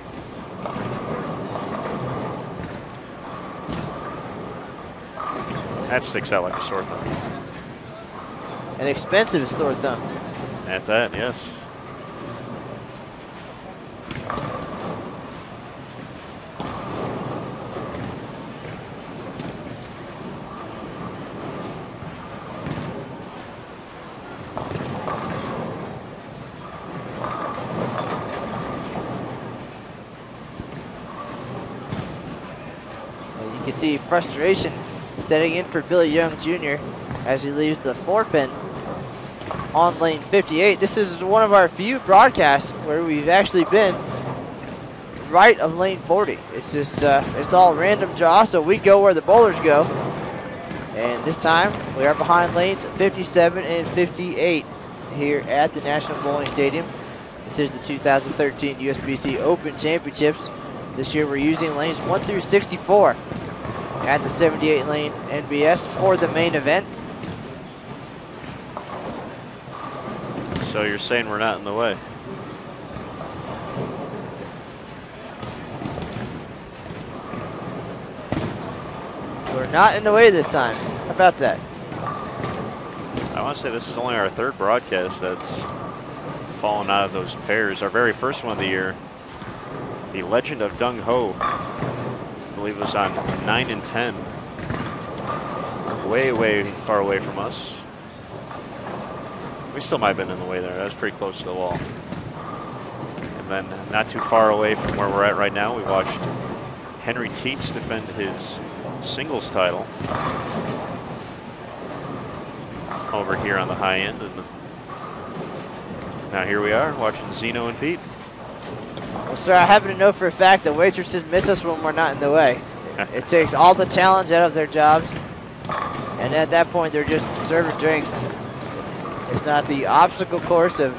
That sticks out like a sore thumb. An expensive sore thumb. At that, yes. You can see frustration setting in for Billy Young Jr. as he leaves the 4-pin on lane 58. This is one of our few broadcasts where we've actually been right of lane 40. It's just, it's all random draw, so we go where the bowlers go. And this time, we are behind lanes 57 and 58 here at the National Bowling Stadium. This is the 2013 USBC Open Championships. This year we're using lanes 1 through 64 at the 78 lane NBS for the main event. So you're saying we're not in the way? We're not in the way this time. How about that? I want to say this is only our third broadcast that's fallen out of those pairs. Our very first one of the year, the Legend of Dung Ho, I believe it was on 9 and 10. Way, way far away from us. We still might have been in the way there. That was pretty close to the wall. And then not too far away from where we're at right now, we watched Henry Teets defend his singles title over here on the high end. And now here we are watching Zeno and Pete. Well, sir, I happen to know for a fact that waitresses miss us when we're not in the way. It takes all the challenge out of their jobs, and at that point they're just serving drinks. It's not the obstacle course of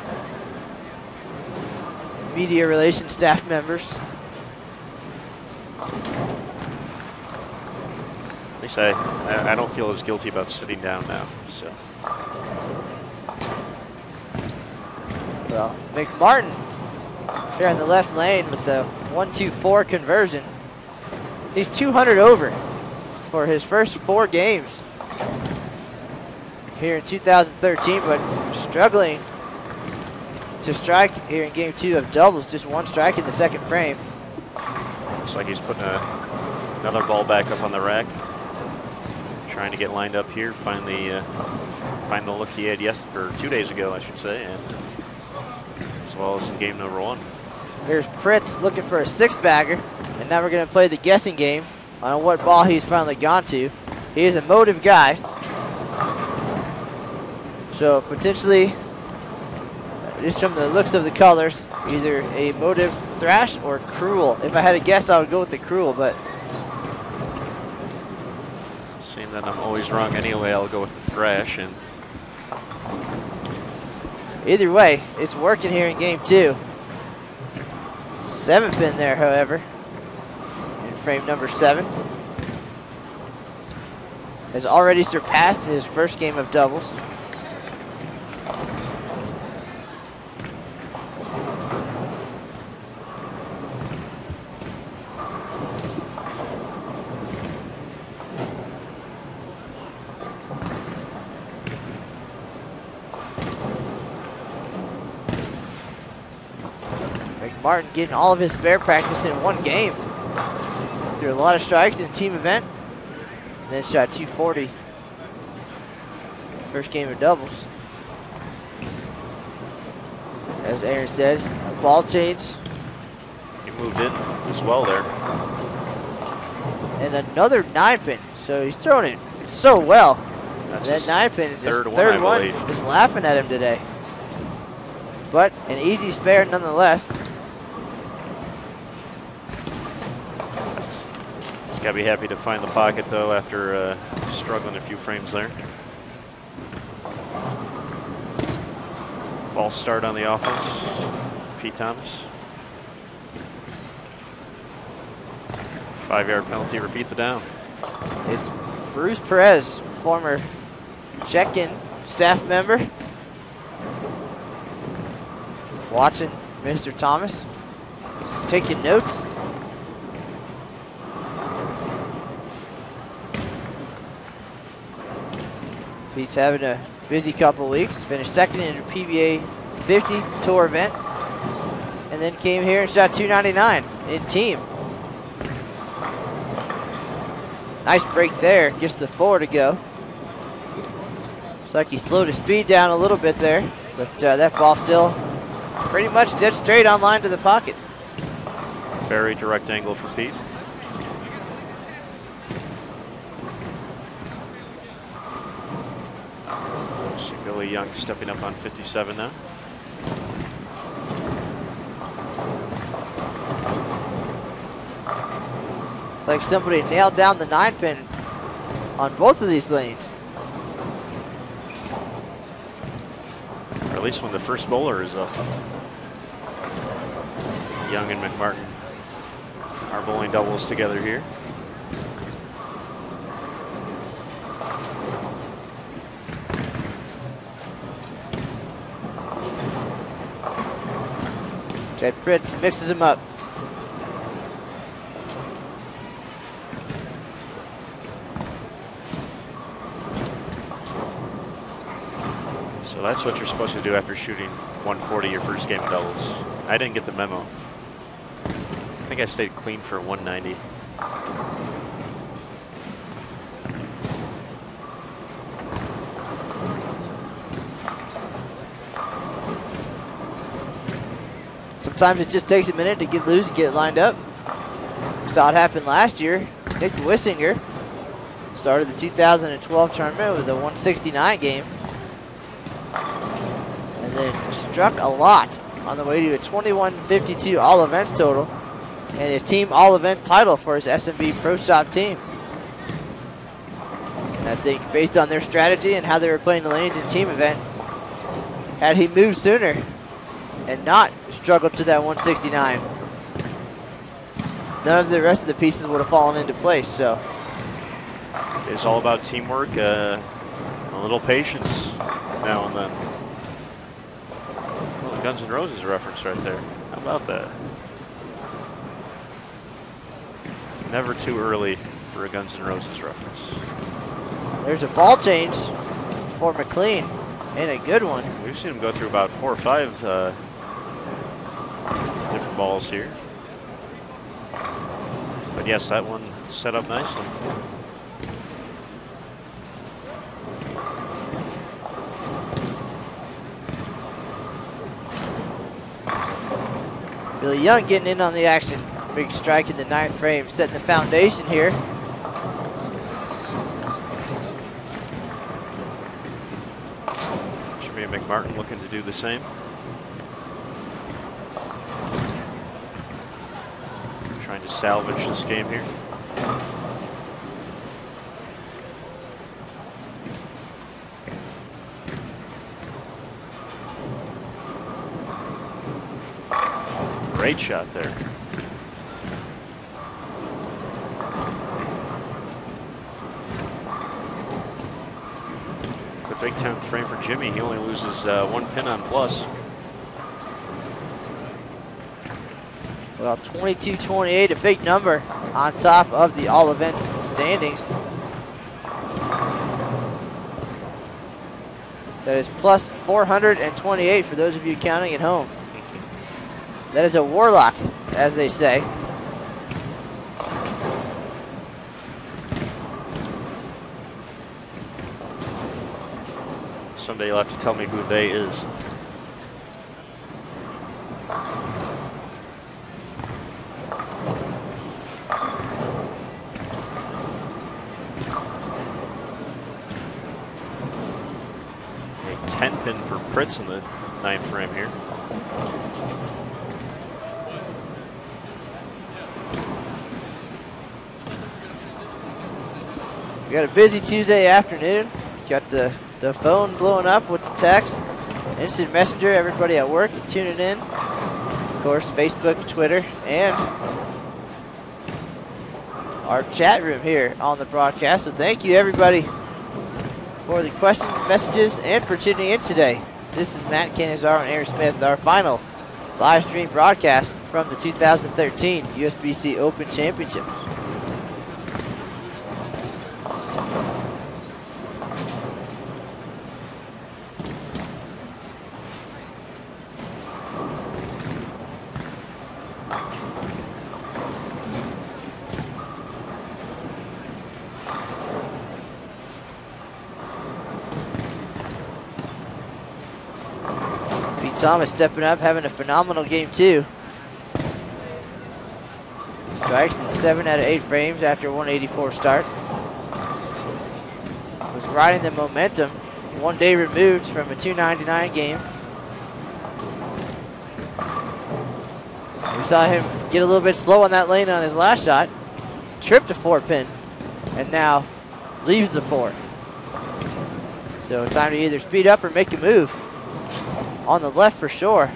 media relations staff members. At least I don't feel as guilty about sitting down now. So. Well, McMartin here in the left lane with the 1-2-4 conversion. He's 200 over for his first 4 games here in 2013, but struggling to strike here in game 2 of doubles. Just 1 strike in the second frame. Looks like he's putting another ball back up on the rack. Trying to get lined up here, find the look he had 2 days ago, I should say, and as well as in game number 1. Here's Pritz looking for a 6-bagger, and now we're going to play the guessing game on what ball he's finally gone to. He is a motive guy, so potentially, just from the looks of the colors, either a motive thrash or cruel. If I had to guess, I would go with the cruel, but seeing that I'm always wrong anyway, I'll go with the thrash. And either way, it's working here in game 2. 7-pin there, however, in frame number 7. Has already surpassed his first game of doubles. McMartin getting all of his spare practice in one game. Threw a lot of strikes in a team event. And then shot 240. First game of doubles. As Aaron said, a ball change. He moved in as well there. And another 9-pin. So he's throwing it so well. That's that 9-pin is just third one, just laughing at him today. But an easy spare nonetheless. He's got to be happy to find the pocket though after struggling a few frames there. False start on the offense, Pete Thomas. 5-yard penalty, repeat the down. It's Bruce Perez, former check-in staff member. Watching Mr. Thomas, taking notes. Pete's having a busy couple weeks. Finished second in a PBA50 Tour event. And then came here and shot 299 in team. Nice break there, gets the 4 to go. Looks like he slowed his speed down a little bit there, but that ball still pretty much dead straight on line to the pocket. Very direct angle for Pete. See Billy Young stepping up on 57 now. It's like somebody nailed down the 9-pin on both of these lanes. Or at least when the first bowler is up. Young and McMartin are bowling doubles together here. Ted Pritz mixes him up. So that's what you're supposed to do after shooting 140 your first game of doubles. I didn't get the memo. I think I stayed clean for 190. Sometimes it just takes a minute to get loose and get lined up. We saw it happen last year. Nick Wissinger started the 2012 tournament with a 169 game. And then struck a lot on the way to a 2152 all events total and his team all events title for his SMB Pro Shop team. And I think based on their strategy and how they were playing the lanes in team event, had he moved sooner and not struggled to that 169, none of the rest of the pieces would have fallen into place. So it's all about teamwork, a little patience now and then. Well, Guns N' Roses reference right there. How about that? It's never too early for a Guns N' Roses reference. There's a ball change for McLean, and a good one. We've seen him go through about 4 or 5 different balls here. But yes, that one set up nicely. Billy Young getting in on the action. Big strike in the 9th frame, setting the foundation here. Jimmy McMartin looking to do the same. Trying to salvage this game here. Great shot there. The big 10th frame for Jimmy. He only loses 1 pin on plus. Well, 22-28, a big number on top of the all events standings. That is plus 428 for those of you counting at home. That is a warlock, as they say. Someday you'll have to tell me who they is. A 10 pin for Pritz in the 9th frame here. We got a busy Tuesday afternoon. Got the phone blowing up with the text, instant messenger, everybody at work tuning in. Of course, Facebook, Twitter, and our chat room here on the broadcast. So thank you everybody for the questions, messages, and for tuning in today. This is Matt Canizaro and Aaron Smith, our final live stream broadcast from the 2013 USBC Open Championships. Thomas stepping up, having a phenomenal game too. Strikes in 7 out of 8 frames after 184 start. Was riding the momentum, 1 day removed from a 299 game. We saw him get a little bit slow on that lane on his last shot, tripped a 4-pin, and now leaves the 4. So it's time to either speed up or make a move. On the left for sure.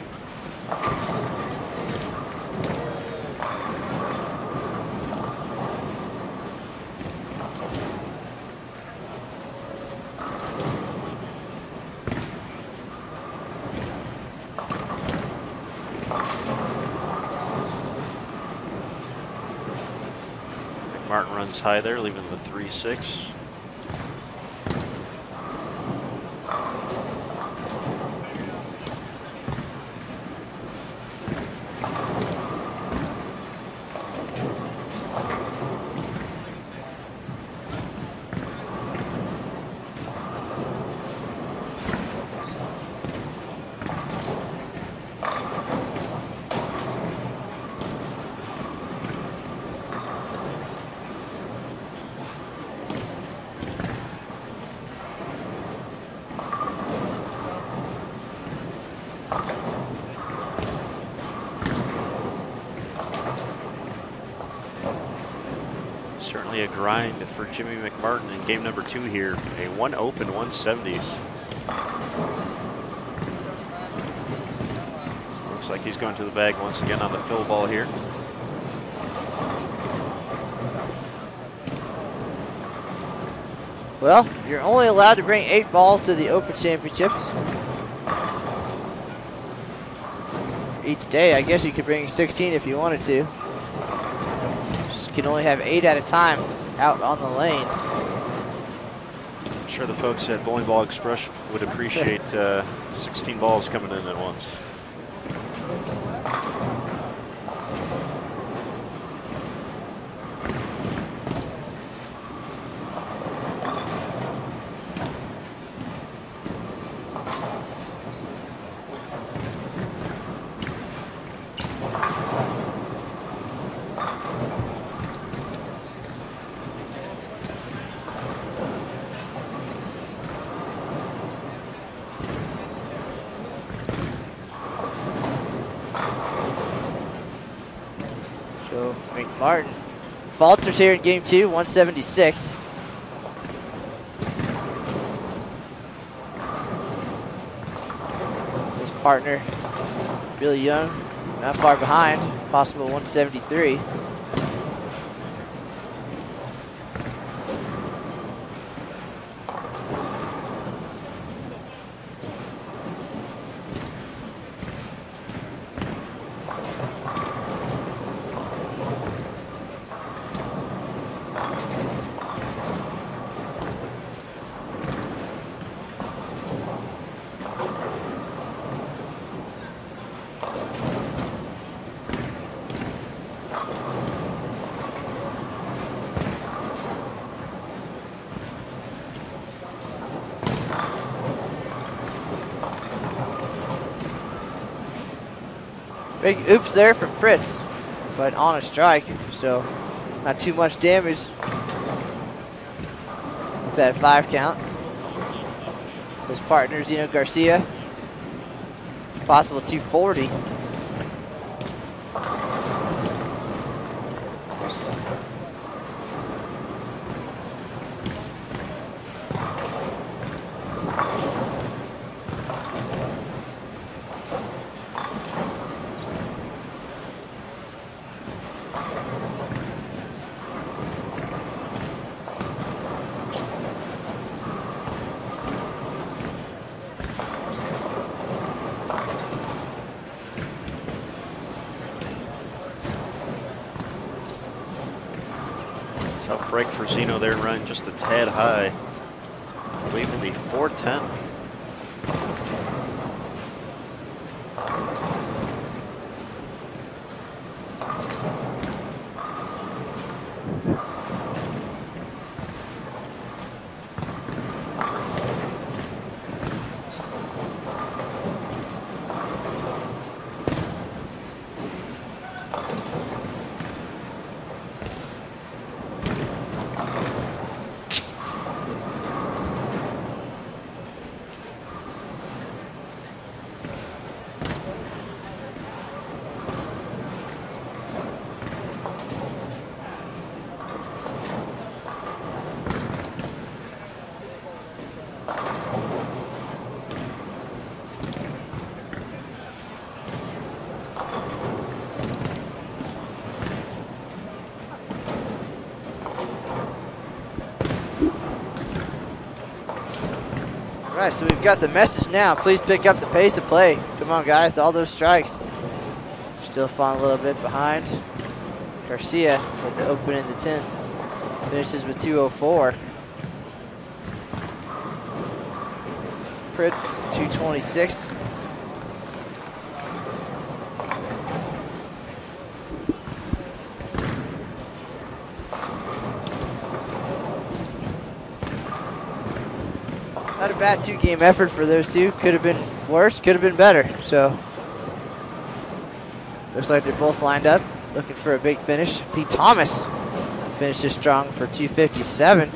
Martin runs high there, leaving the 3-6. Certainly a grind for Jimmy McMartin in game number 2 here. A 1 open 170s. Looks like he's going to the bag once again on the fill ball here. Well, you're only allowed to bring 8 balls to the Open Championships. Each day, I guess you could bring 16 if you wanted to. Just can only have 8 at a time out on the lanes. I'm sure the folks at Bowling Ball Express would appreciate 16 balls coming in at once. Martin falters here in game 2, 176. His partner, Billy Young, not far behind, possible 173. Big oops there from Fritz, but on a strike, so not too much damage with that 5 count. His partner, Zeno Garcia, possible 240. Tough break for Zeno there, running just a tad high. I believe in the 410. All right, so we've got the message now. Please pick up the pace of play. Come on, guys, all those strikes. Still falling a little bit behind. Garcia with the open in the 10th. Finishes with 204. Pritz, 226. Not a bad 2-game effort for those two. Could have been worse, could have been better. So, looks like they're both lined up, looking for a big finish. Pete Thomas finishes strong for 257.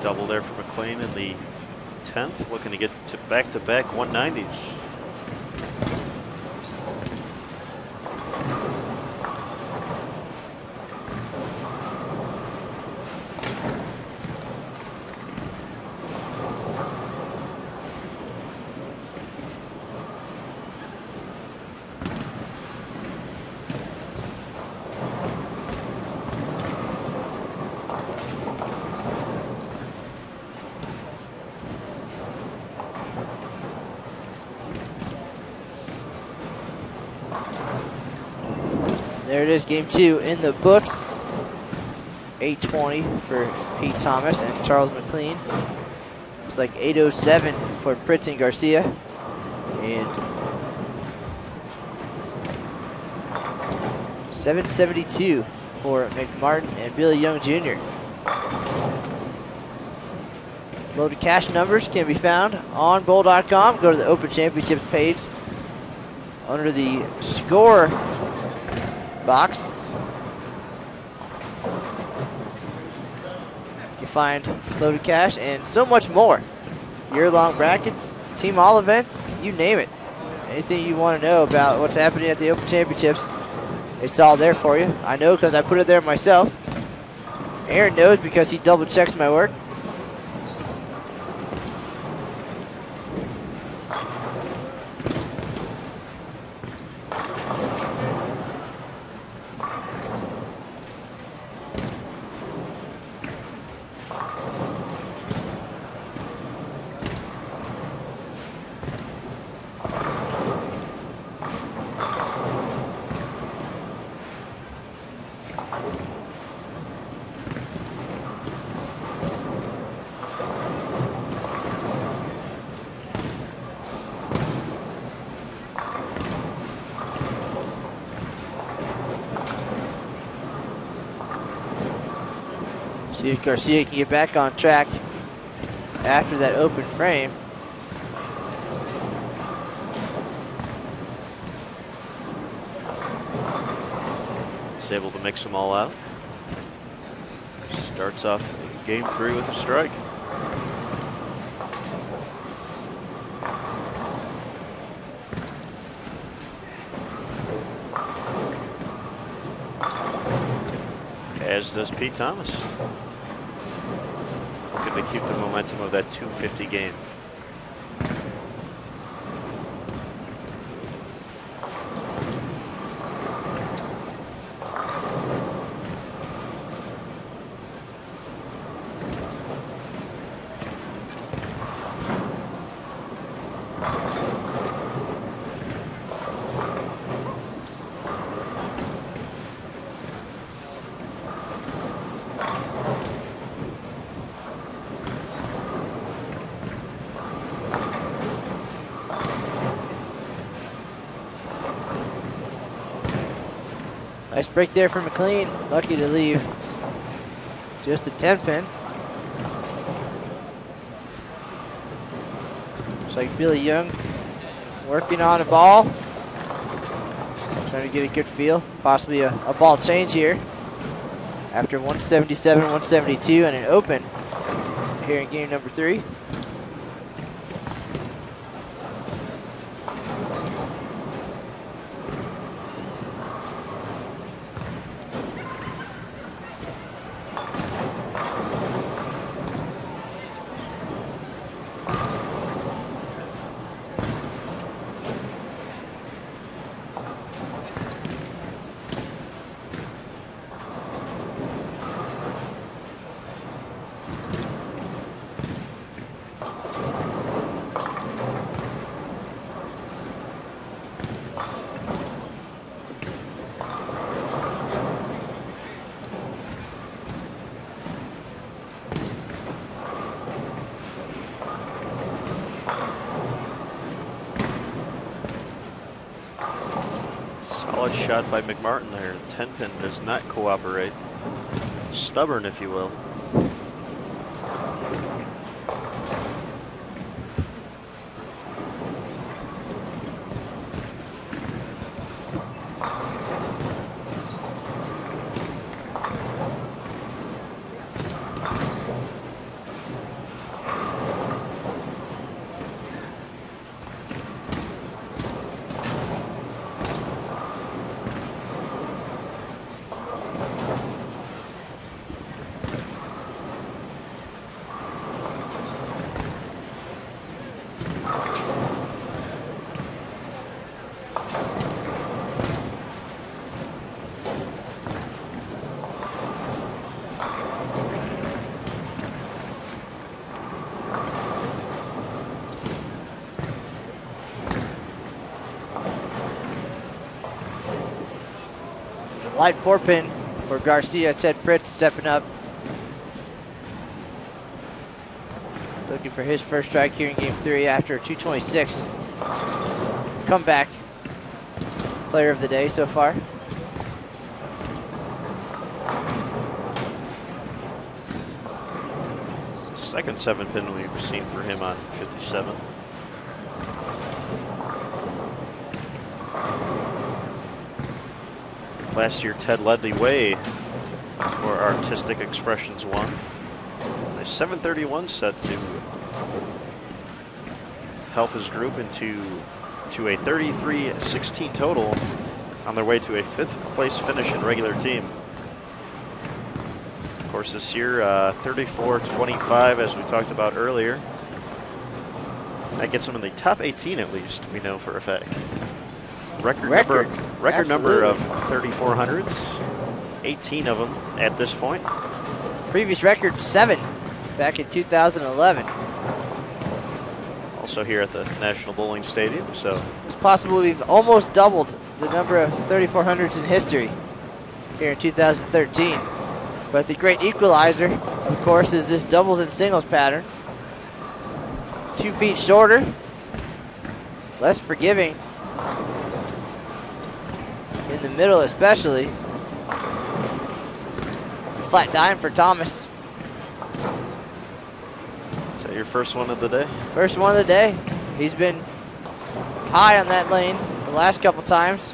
Double there for McLean in the 10th, looking to get to back-to-back 190s. There it is, game 2 in the books. 820 for Pete Thomas and Charles McLean. It's like 807 for Pritz and Garcia. And 772 for McMartin and Billy Young Jr. Loaded cash numbers can be found on bowl.com. Go to the Open Championships page under the score box. You find loaded cash and so much more. Year-long brackets, team all events, you name it. Anything you want to know about what's happening at the Open Championships, it's all there for you. I know because I put it there myself. Aaron knows because he double checks my work. See if Garcia can get back on track after that open frame. He's able to mix them all out. Starts off game 3 with a strike. As does Pete Thomas. Looking to keep the momentum of that 250 game. Nice break there for McLean. Lucky to leave just a 10 pin. Looks like Billy Young working on a ball. Trying to get a good feel. Possibly a ball change here. After 177, 172 and an open here in game number 3. Solid shot by McMartin there. 10 pin does not cooperate. Stubborn, if you will. Light 4 pin for Garcia. Ted Pritz stepping up. Looking for his first strike here in game 3 after 226. Comeback. Player of the day so far. It's the second 7 pin we've seen for him on 57. Last year, Ted led the way for Artistic Expressions 1. A 731 set to help his group into a 33-16 total on their way to a 5th place finish in regular team. Of course, this year, 34-25, as we talked about earlier. That gets him in the top 18 at least, we know for a fact. Record number of 3400s, 18 of them at this point. Previous record 7 back in 2011. Also here at the National Bowling Stadium, so It's possible we've almost doubled the number of 3400s in history here in 2013. But the great equalizer, of course, is this doubles and singles pattern. 2 feet shorter, less forgiving. In the middle especially. Flat dime for Thomas. Your first one of the day? First one of the day. He's been high on that lane the last couple times.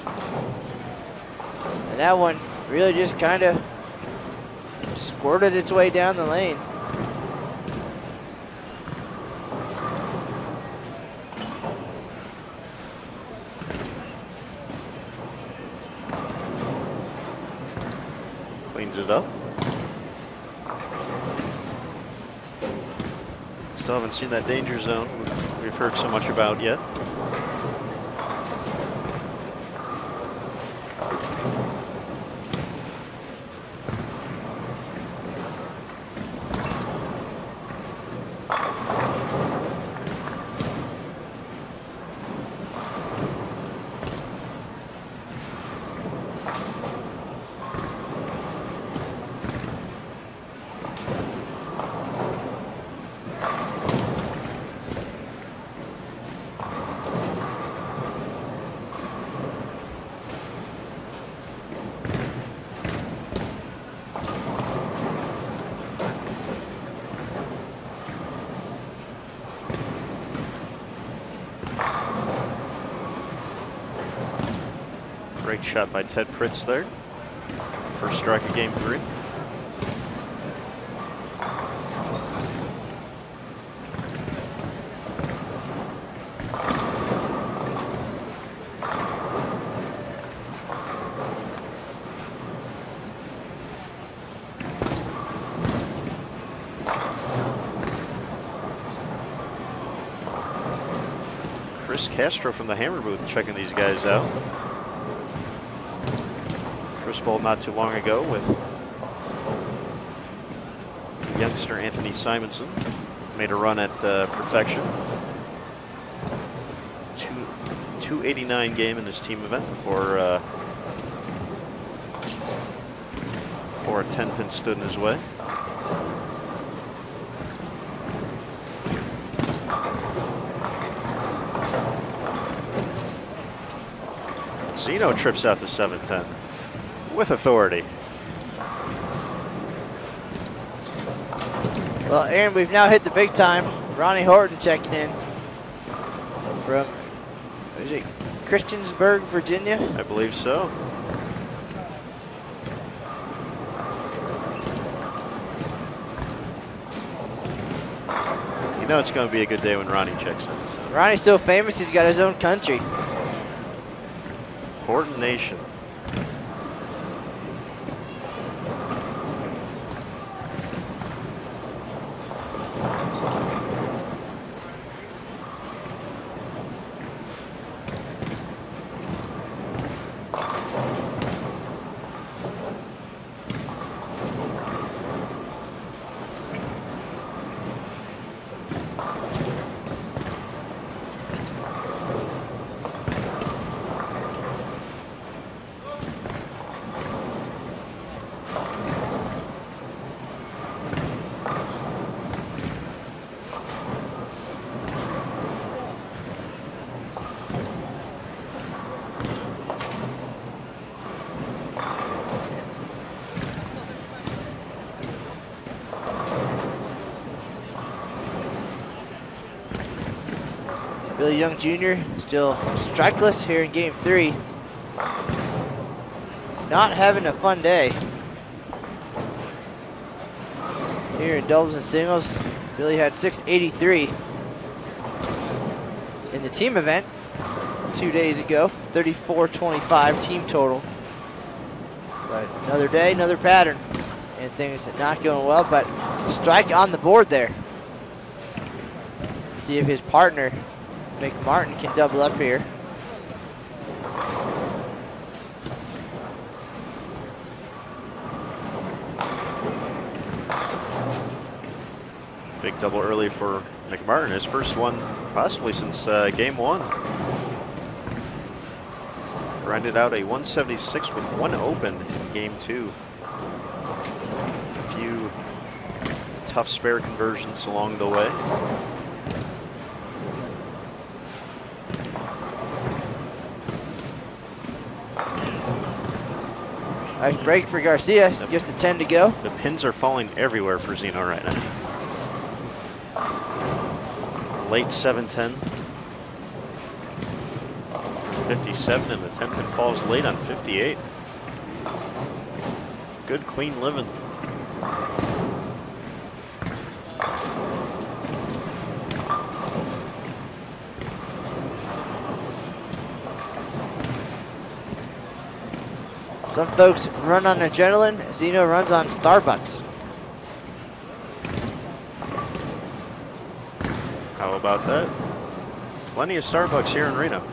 And that one really just kind of squirted its way down the lane. Cleans it up. Still haven't seen that danger zone we've heard so much about yet. Great shot by Ted Pritz there. First strike of game 3. Chris Castro from the Hammer booth checking these guys out. Chris bowled not too long ago with youngster Anthony Simonson. Made a run at perfection. 289 game in this team event before a 10-pin stood in his way. Zeno trips out to 7-10 with authority. Well, Aaron, we've now hit the big time. Ronnie Horton checking in from, what is it, Christiansburg, Virginia? I believe so. You know it's going to be a good day when Ronnie checks in. So. Ronnie's so famous, he's got his own country. Horton Nation. Billy Young Jr. still strikeless here in game 3. Not having a fun day. Here in doubles and singles, Billy had 683 in the team event 2 days ago, 34-25 team total. But another day, another pattern, and things not going well, but strike on the board there. See if his partner, McMartin, can double up here. Big double early for McMartin, his first one possibly since game 1. Grinded out a 176 with 1 open in game 2. A few tough spare conversions along the way. Nice break for Garcia, gets the 10 to go. The pins are falling everywhere for Zeno right now. late 7-10. 57, and the 10-pin falls late on 58. Good, clean living. Some folks run on adrenaline. Zeno runs on Starbucks. How about that? Plenty of Starbucks here in Reno.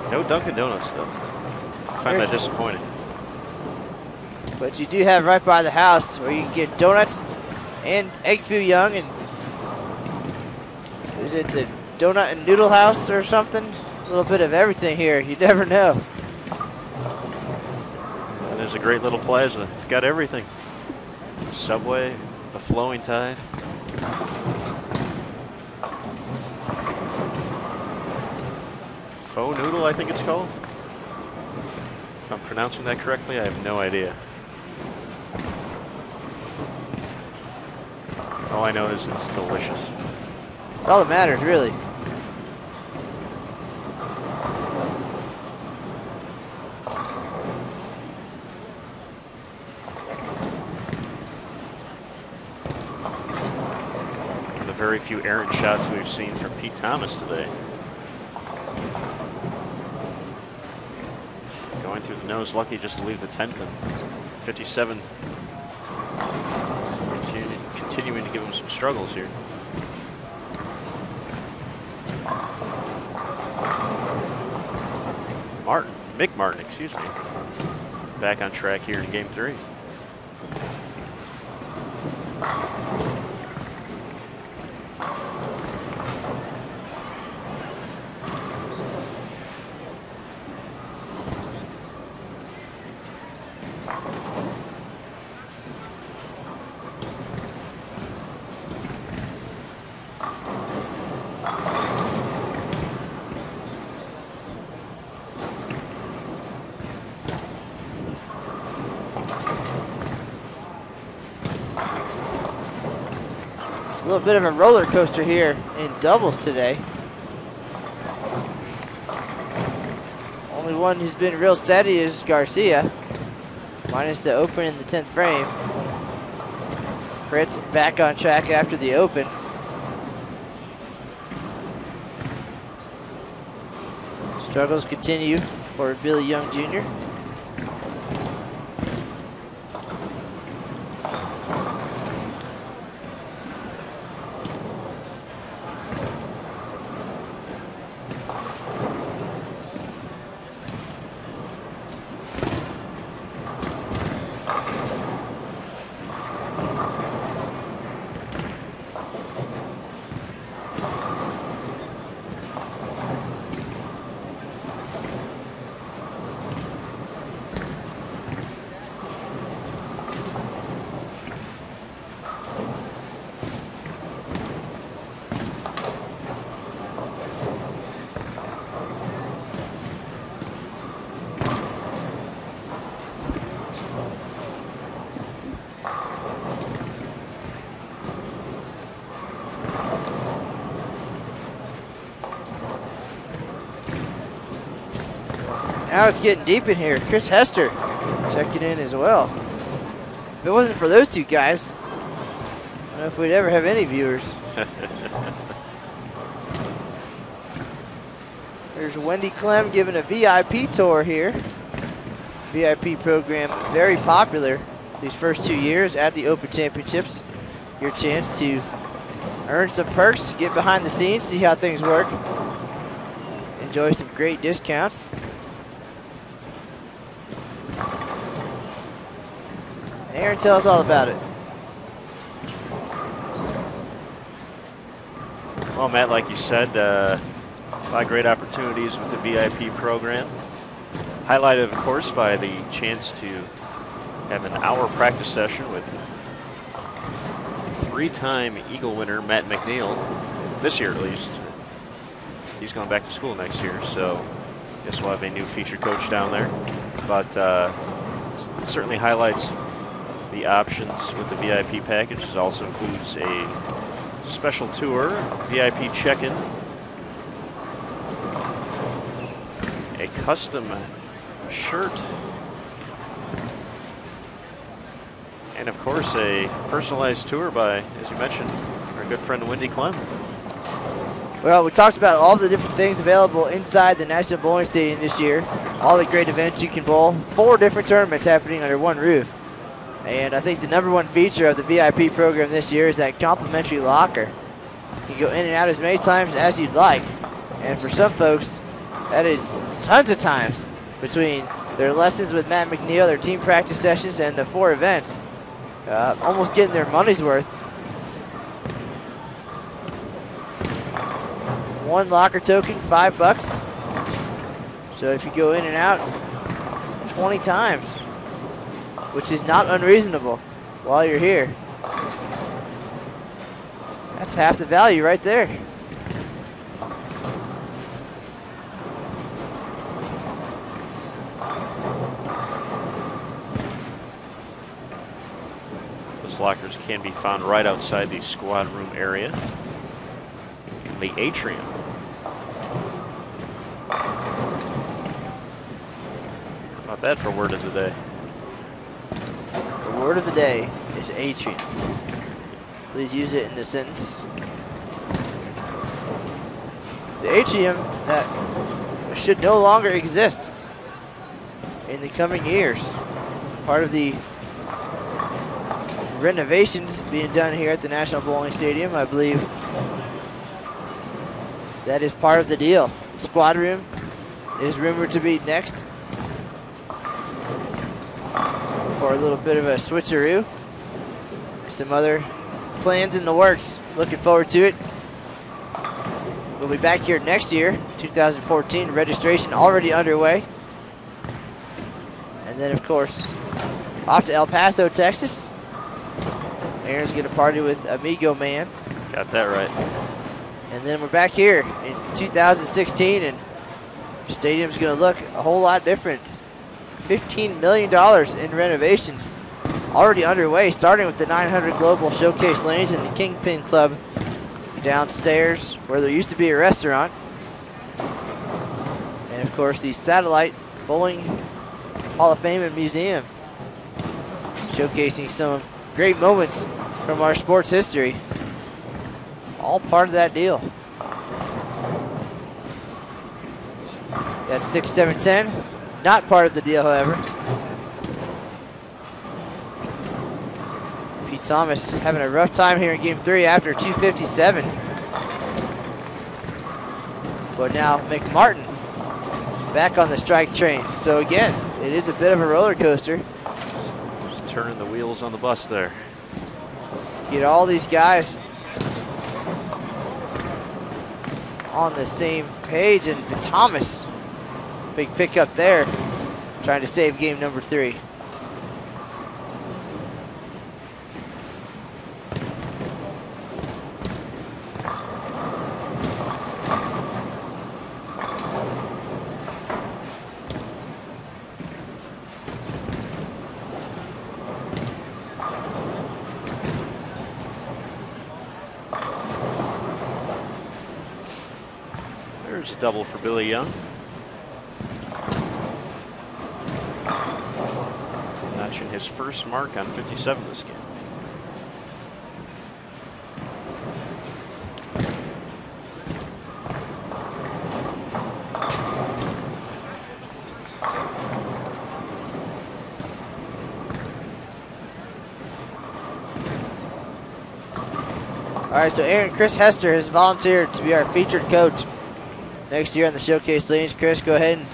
No Dunkin' Donuts, though. I find that disappointing. But you do have right by the house where you can get donuts and egg foo young, and is it the Donut and Noodle House or something? A little bit of everything here. You never know. And there's a great little plaza. It's got everything. Subway, the Flowing Tide. Faux Noodle, I think it's called. If I'm pronouncing that correctly, I have no idea. All I know is it's delicious. That's all that matters, really. One of the very few errant shots we've seen from Pete Thomas today. Going through the nose, lucky just to leave the 10-pin. 57. Continuing to give him some struggles here. Mick Martin, excuse me. Back on track here in game 3. A little bit of a roller coaster here in doubles today. Only one who's been real steady is Garcia, minus the open in the 10th frame. Fritz back on track after the open. Struggles continue for Billy Young Jr. Now it's getting deep in here. Chris Hester checking in as well. If it wasn't for those two guys, I don't know if we'd ever have any viewers. There's Wendy Clem giving a VIP tour here. VIP program very popular these first 2 years at the Open Championships. Your chance to earn some perks, get behind the scenes, see how things work. Enjoy some great discounts. Aaron, tell us all about it. Well, Matt, like you said, a lot of great opportunities with the VIP program. Highlighted, of course, by the chance to have an hour practice session with 3-time Eagle winner Matt McNeil, this year at least. He's going back to school next year, so I guess we'll have a new featured coach down there. But it certainly highlights the options with the VIP package also includes a special tour, VIP check-in, a custom shirt, and of course a personalized tour by, as you mentioned, our good friend Wendy Clem. Well, we talked about all the different things available inside the National Bowling Stadium this year. All the great events you can bowl. 4 different tournaments happening under one roof. And I think the #1 feature of the VIP program this year is that complimentary locker. You can go in and out as many times as you'd like. And for some folks, that is tons of times between their lessons with Matt McNeil, their team practice sessions, and the 4 events. Almost getting their money's worth. 1 locker token, $5. So if you go in and out 20 times, which is not unreasonable while you're here, that's half the value right there. Those lockers can be found right outside the squad room area in the atrium. How about that for word of the day? The word of the day is atrium. Please use it in the sentence. The atrium that should no longer exist in the coming years. Part of the renovations being done here at the National Bowling Stadium, I believe that is part of the deal. The squad room is rumored to be next for a little bit of a switcheroo. Some other plans in the works. Looking forward to it. We'll be back here next year, 2014. Registration already underway. And then, of course, off to El Paso, Texas. Aaron's going to party with Amigo Man. Got that right. And then we're back here in 2016, and the stadium's going to look a whole lot different. $15 million in renovations already underway, starting with the 900 Global Showcase Lanes and the Kingpin Club downstairs where there used to be a restaurant. And of course the Satellite Bowling Hall of Fame and Museum, showcasing some great moments from our sports history. All part of that deal. That's 6, 7, 10. Not part of the deal, however. Pete Thomas having a rough time here in game 3 after 257. But now McMartin back on the strike train. So again, it is a bit of a roller coaster. Just turning the wheels on the bus there. Get all these guys on the same page, and Thomas, big pickup there, trying to save game number 3. There's a double for Billy Young. Notching his first mark on 57 this game. All right, so Chris Hester has volunteered to be our featured coach next year on the Showcase Lanes. Chris, go ahead and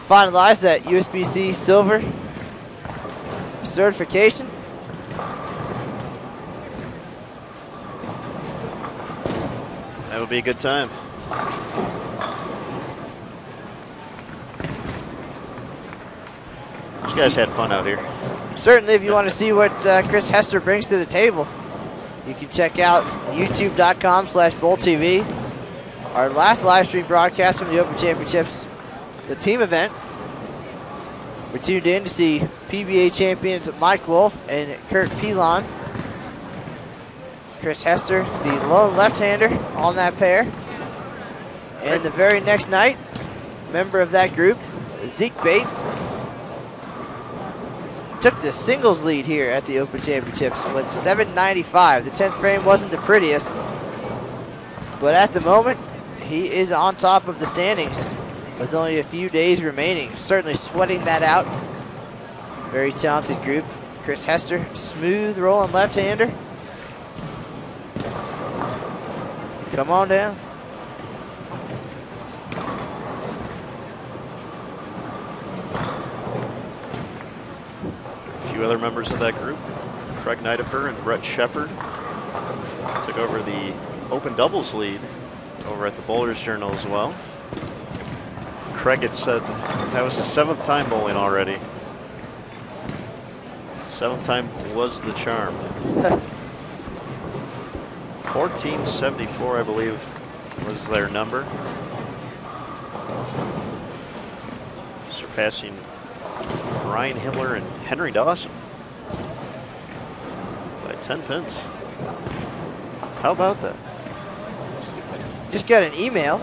finalize that USBC Silver certification. That would be a good time. You guys had fun out here. Certainly, if you want to see what Chris Hester brings to the table, you can check out youtube.com/BowlTV. Our last live stream broadcast from the Open Championships, the team event. We tuned in to see PBA champions Mike Wolf and Kurt Pilon. Chris Hester, the lone left-hander on that pair. And the very next night, member of that group, Zeke Bate, took the singles lead here at the Open Championships with 795. The 10th frame wasn't the prettiest, but at the moment, he is on top of the standings with only a few days remaining. Certainly sweating that out. Very talented group. Chris Hester, smooth rolling left-hander. Come on down. A few other members of that group, Craig Nidifer and Brett Shepard, took over the open doubles lead over at the Bowlers Journal as well. Craig had said that was his 7th time bowling already. 7th time was the charm. 1474, I believe, was their number, surpassing Ryan Himmler and Henry Dawson by 10 pins. How about that? Just got an email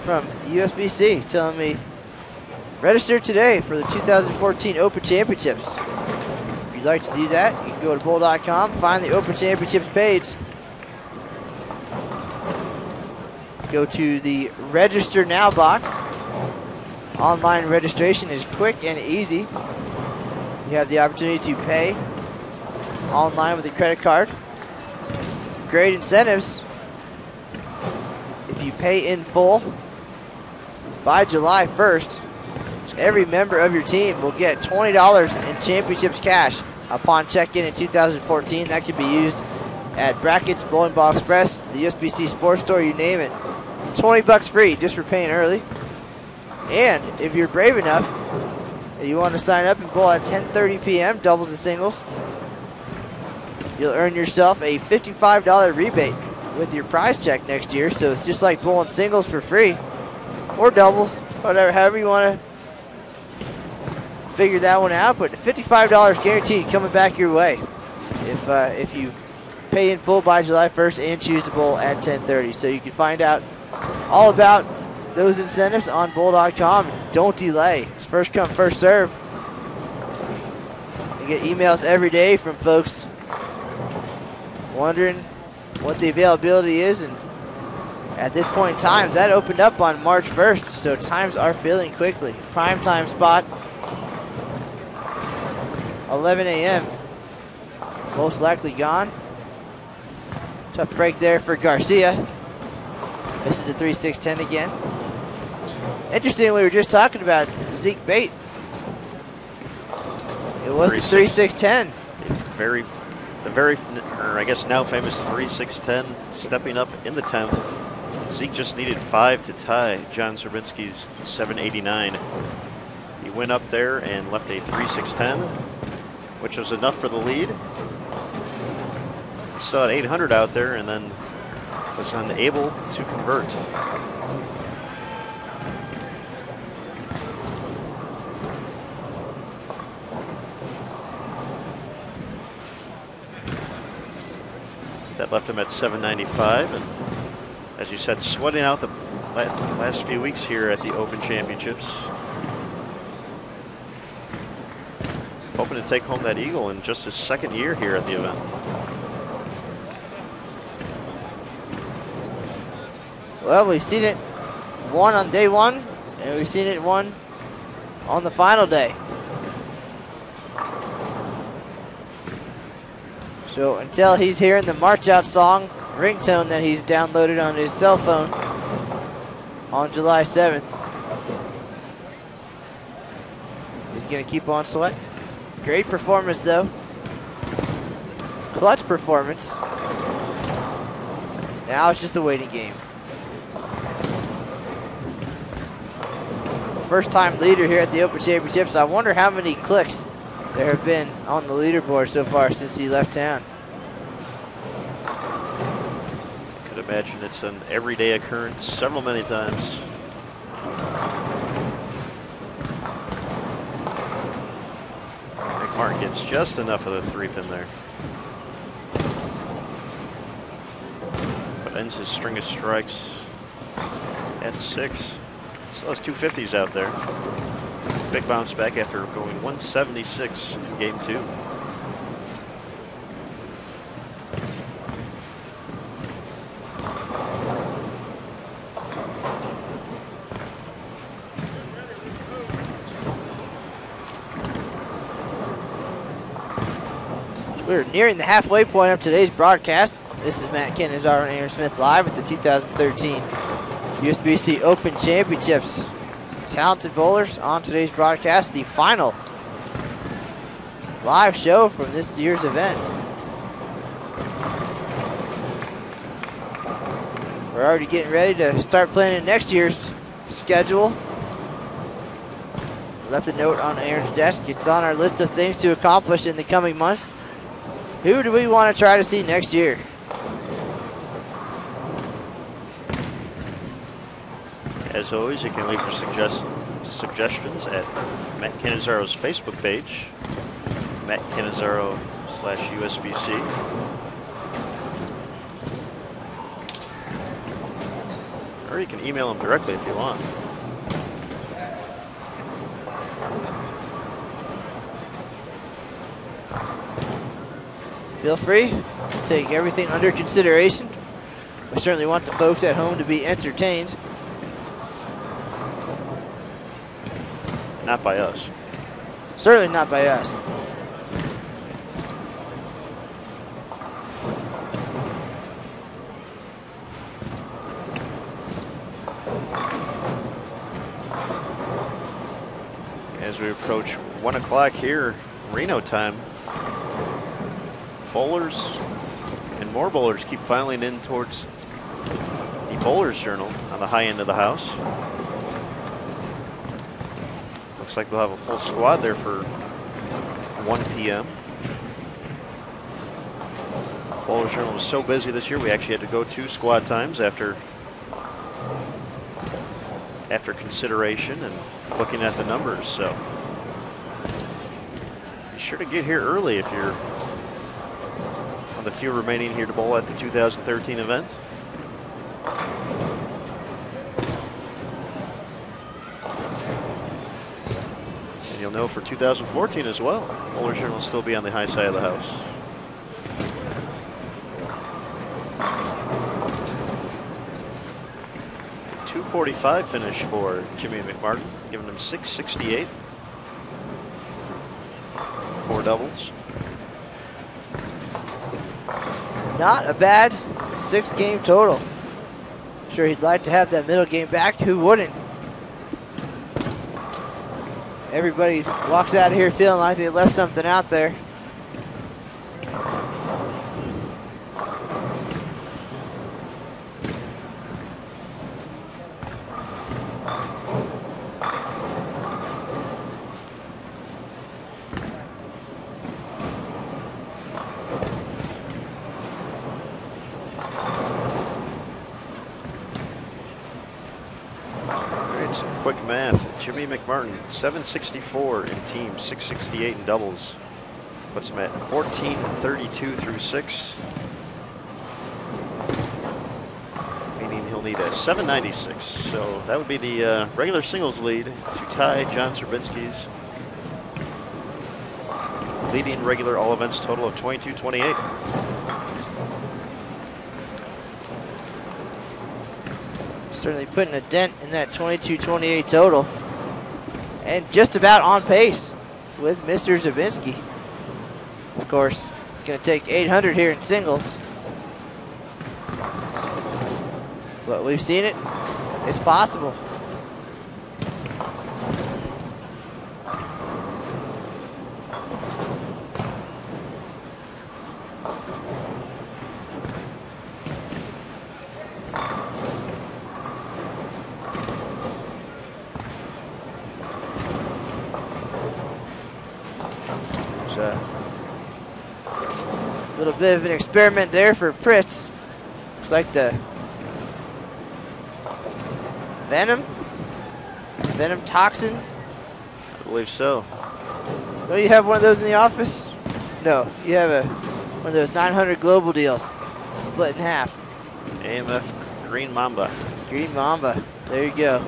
from USBC telling me, register today for the 2014 Open Championships. If you'd like to do that, you can go to bowl.com, find the Open Championships page, go to the Register Now box. Online registration is quick and easy. You have the opportunity to pay online with a credit card. Some great incentives. If you pay in full by July 1st, every member of your team will get $20 in championships cash upon check-in in 2014. That can be used at Brackets, Bowling Ball Express, the USBC Sports Store, you name it. 20 bucks free just for paying early. And if you're brave enough and you want to sign up and bowl at 10:30 p.m., doubles and singles, you'll earn yourself a $55 rebate with your prize check next year. So it's just like bowling singles for free, or doubles, whatever, however you want to figure that one out. But $55 guaranteed coming back your way if you pay in full by July 1st and choose to bowl at 10:30. So you can find out all about those incentives on bowl.com. Don't delay. It's first come, first serve. You get emails every day from folks wondering what the availability is, and at this point in time, that opened up on March 1st, so times are filling quickly. Prime time spot, 11 a.m. Most likely gone. Tough break there for Garcia. This is the 3-6-10 again. Interesting, we were just talking about Zeke Bate. It was the 3-6-10. The very, or I guess now famous 3-6-10, stepping up in the 10th. Zeke just needed 5 to tie John Zerbinski's 789. He went up there and left a 3-6-10, which was enough for the lead. Still had 800 out there and then was unable to convert. That left him at 795, and as you said, sweating out the last few weeks here at the Open Championships. Hoping to take home that eagle in just his 2nd year here at the event. Well, we've seen it won on day 1, and we've seen it won on the final day. So until he's hearing the March Out song ringtone that he's downloaded on his cell phone on July 7th, he's going to keep on sweating. Great performance, though. Clutch performance. Now it's just a waiting game. First-time leader here at the Open Championships. I wonder how many clicks there have been on the leaderboard so far since he left town. Could imagine it's an everyday occurrence several many times. Martin gets just enough of the 3-pin there. But ends his string of strikes at 6. Still has 250s out there. Big bounce back after going 176 in game 2. We're nearing the halfway point of today's broadcast. This is Matt Canizaro and Aaron Smith live at the 2013 USBC Open Championships. Talented bowlers on today's broadcast, the final live show from this year's event. We're already getting ready to start planning next year's schedule. Left a note on Aaron's desk. It's on our list of things to accomplish in the coming months. Who do we want to try to see next year? As always, you can leave your suggestions at Matt Canizaro's Facebook page, Matt Canizaro/USBC. Or you can email him directly if you want. Feel free to take everything under consideration. We certainly want the folks at home to be entertained. Not by us. Certainly not by us. As we approach 1 o'clock here, Reno time, bowlers and more bowlers keep filing in towards the Bowlers Journal on the high end of the house. Looks like they'll have a full squad there for 1 p.m. Bowlers Journal was so busy this year, we actually had to go 2 squad times after consideration and looking at the numbers. So be sure to get here early if you're one of the few remaining here to bowl at the 2013 event. And you'll know for 2014 as well, Bowlers Journal will still be on the high side of the house. .245 finish for Jimmy McMartin, giving him 668. 4 doubles. Not a bad 6-game total. I'm sure he'd like to have that middle game back. Who wouldn't? Everybody walks out of here feeling like they left something out there. Quick math, Jimmy McMartin, 764 in teams, 668 in doubles. Puts him at 14-32 through 6. Meaning he'll need a 796. So that would be the regular singles lead to tie John Serbinski's leading regular all events total of 22-28. Certainly putting a dent in that 22-28 total. And just about on pace with Mr. Zabinski. Of course, it's going to take 800 here in singles. But we've seen it. It's possible. A little bit of an experiment there for Pritz. Looks like the venom toxin. I believe so. Don't you have one of those in the office? No, you have one of those 900 global deals, split in half. AMF Green Mamba. Green Mamba. There you go.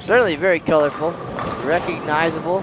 Certainly very colorful, recognizable.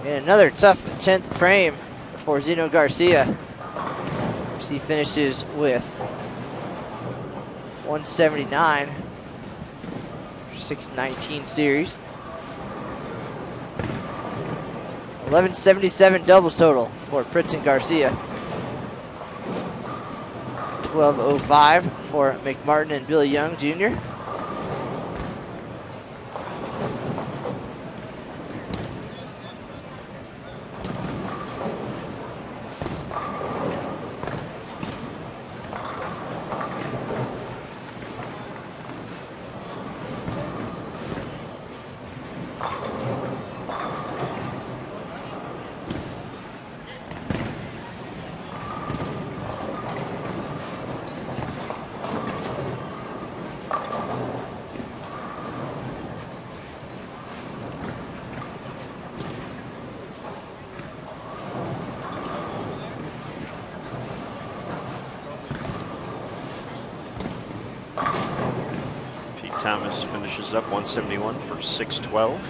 And another tough 10th frame for Zeno Garcia. He finishes with 179, 619 series. 1177 doubles total for Pritz and Garcia. 1205 for McMartin and Billy Young Jr. Thomas finishes up 171 for 612.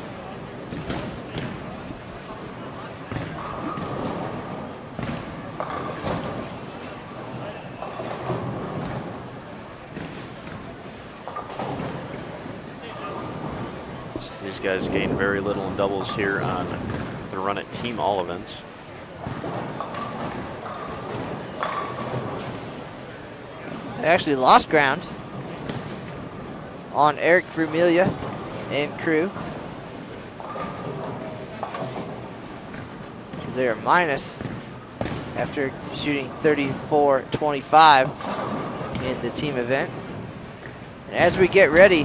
So these guys gain very little in doubles here on the run at team all events. They actually lost ground on Eric Vermelia and crew. They're minus after shooting 34-25 in the team event. And as we get ready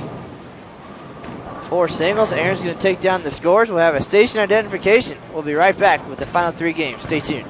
for singles, Aaron's going to take down the scores. We'll have a station identification. We'll be right back with the final 3 games. Stay tuned.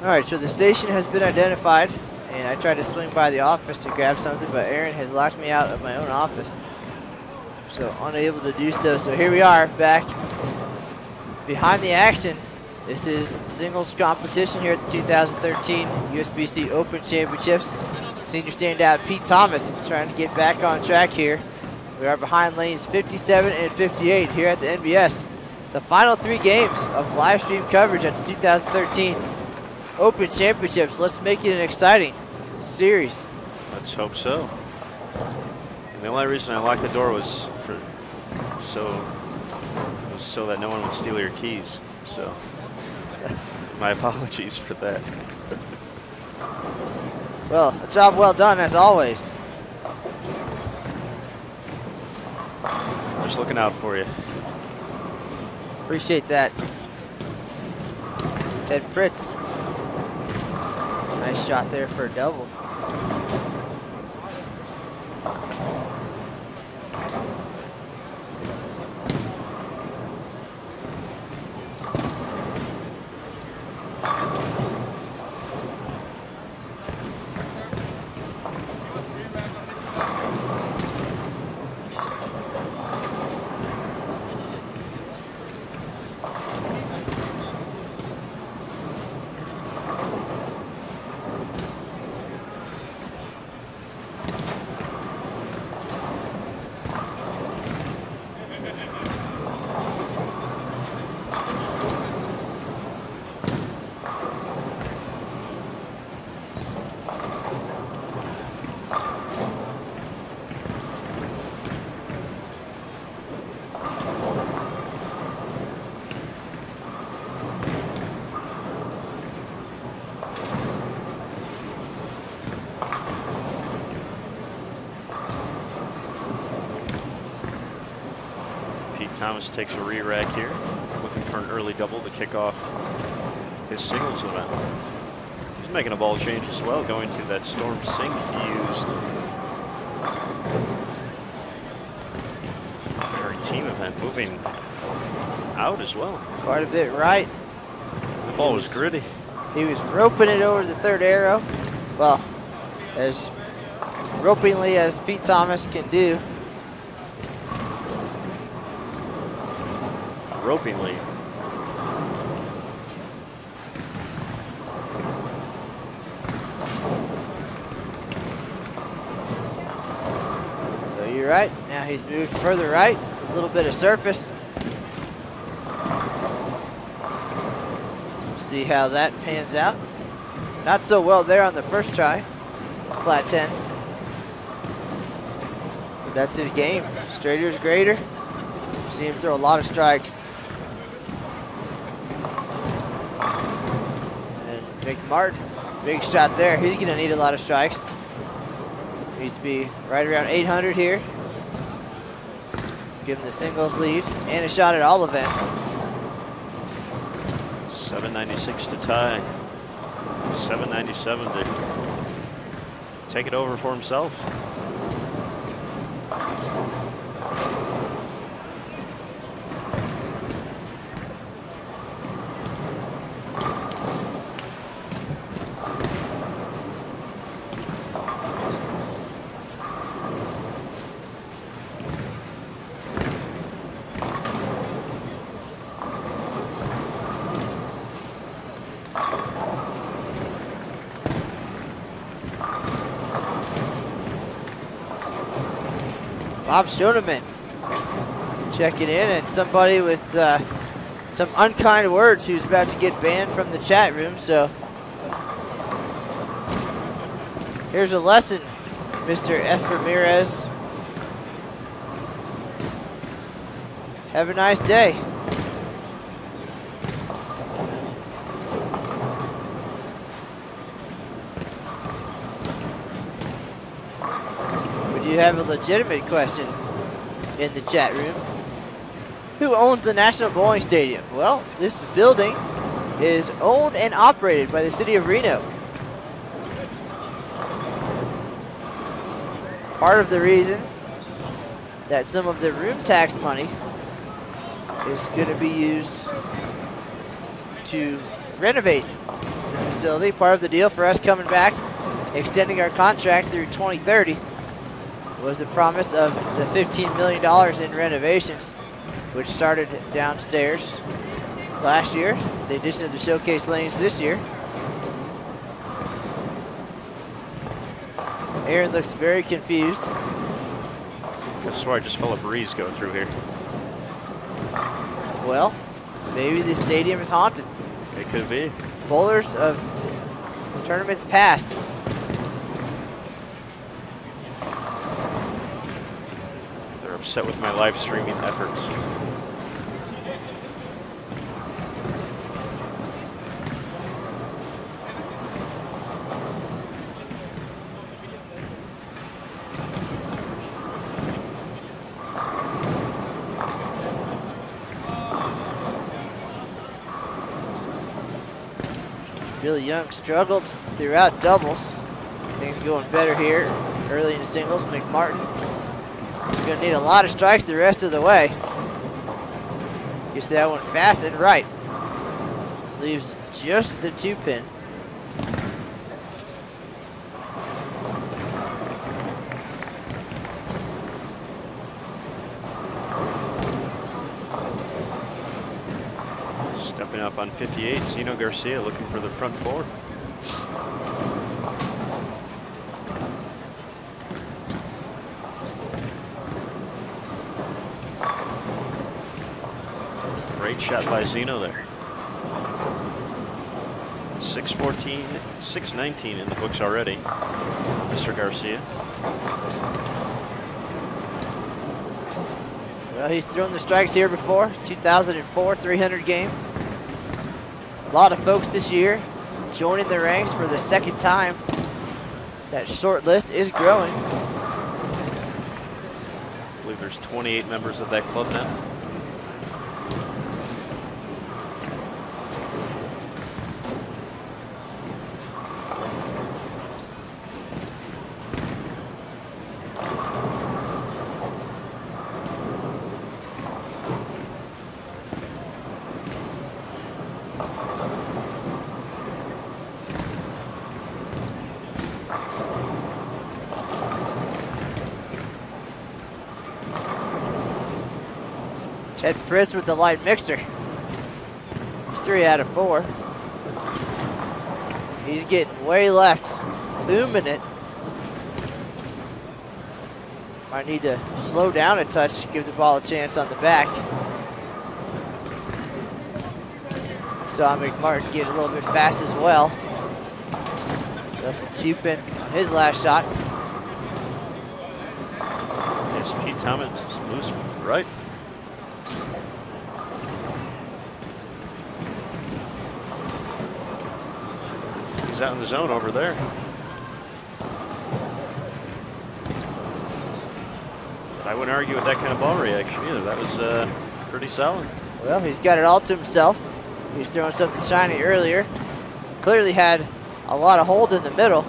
All right, so the station has been identified, and I tried to swing by the office to grab something, but Aaron has locked me out of my own office, so unable to do so. So here we are, back behind the action. This is singles competition here at the 2013 USBC Open Championships. Senior standout Pete Thomas trying to get back on track here. We are behind lanes 57 and 58 here at the NBS. The final 3 games of live stream coverage at the 2013 Open Championships. Let's make it an exciting series. Let's hope so. And the only reason I locked the door was so that no one would steal your keys. So my apologies for that. Well, a job well done as always. Just looking out for you. Appreciate that. Ted Fritz. Nice shot there for a double. Thomas takes a re-rack here, looking for an early double to kick off his singles event. He's making a ball change as well, going to that storm sink he used during team event, moving out as well. Quite a bit right. The ball was gritty. He was roping it over the third arrow. Well, as ropingly as Pete Thomas can do. Ropingly. So you're right. Now he's moved further right. A little bit of surface. See how that pans out. Not so well there on the first try. Flat 10. But that's his game. Straighter is greater. See him throw a lot of strikes. And McMartin, big shot there. He's gonna need a lot of strikes. Needs to be right around 800 here. Give him the singles lead and a shot at all events. 796 to tie. 797 to take it over for himself. Bob Schoeneman checking in, and somebody with some unkind words who's about to get banned from the chat room. So here's a lesson, Mr. F. Ramirez. Have a nice day. have a legitimate question in the chat room. Who owns the National Bowling Stadium? Well, this building is owned and operated by the city of Reno. Part of the reason that some of the room tax money is going to be used to renovate the facility. Part of the deal for us coming back, extending our contract through 2030, was the promise of the $15 million in renovations, which started downstairs last year, the addition of the showcase lanes this year. Aaron looks very confused. I swear I just felt a breeze go through here. Well, maybe the stadium is haunted. It could be. Bowlers of tournaments past. They're upset with my live streaming efforts. Billy Young struggled throughout doubles. Things going better here early in the singles. McMartin is going to need a lot of strikes the rest of the way. Gets that one fast and right. Leaves just the 2-pin. Stepping up on 58, Zeno Garcia looking for the front four. Great shot by Zeno there. 614, 619 in the books already, Mr. Garcia. Well, he's thrown the strikes here before. 2004 300 game. A lot of folks this year joining the ranks for the second time. That short list is growing. I believe there's 28 members of that club now. Ted Pritz with the light mixer. He's 3 out of 4. He's getting way left, booming it. Might need to slow down a touch, give the ball a chance on the back. Saw McMartin get a little bit fast as well. Left the 2-pin on his last shot. Yes, Pete Thomas loose right. He's out in the zone over there. I wouldn't argue with that kind of ball reaction either. That was pretty solid. Well, he's got it all to himself. He was throwing something shiny earlier. Clearly had a lot of hold in the middle.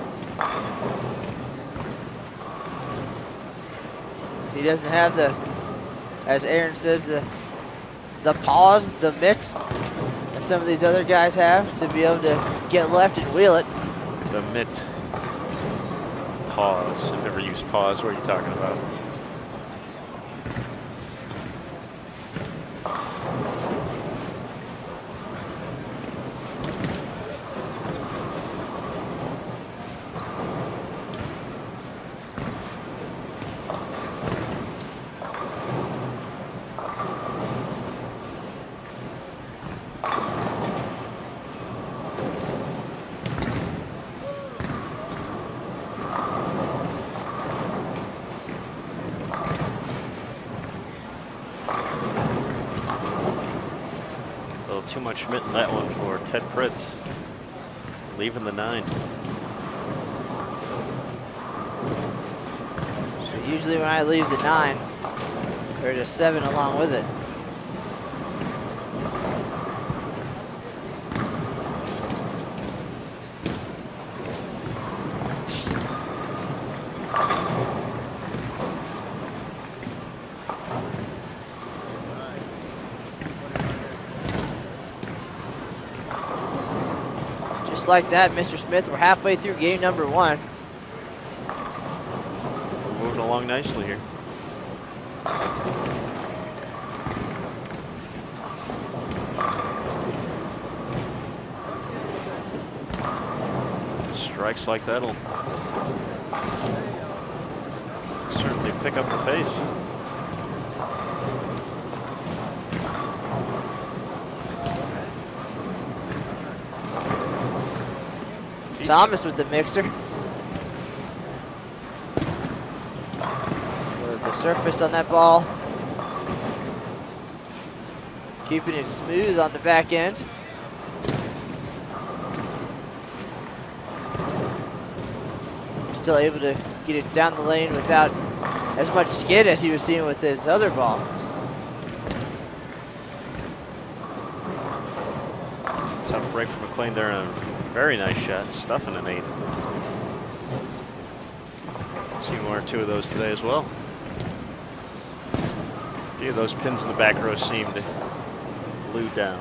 He doesn't have the, as Aaron says, the pause, the mitts that some of these other guys have to be able to get left and wheel it. The mitt. Pause. I've never used pause. What are you talking about? Too much mitt in that one for Ted Pritz. Leaving the 9. So Usually when I leave the 9, there's a 7 along with it. Just like that, Mr. Smith, we're halfway through game number 1. We're moving along nicely here. Strikes like that'll certainly pick up the pace. Thomas with the mixer. The surface on that ball. Keeping it smooth on the back end. Still able to get it down the lane without as much skid as he was seeing with his other ball. Tough break from McLean there, and a very nice shot, stuffing an 8. Seen 1 or 2 of those today as well. A few of those pins in the back row seemed glued down.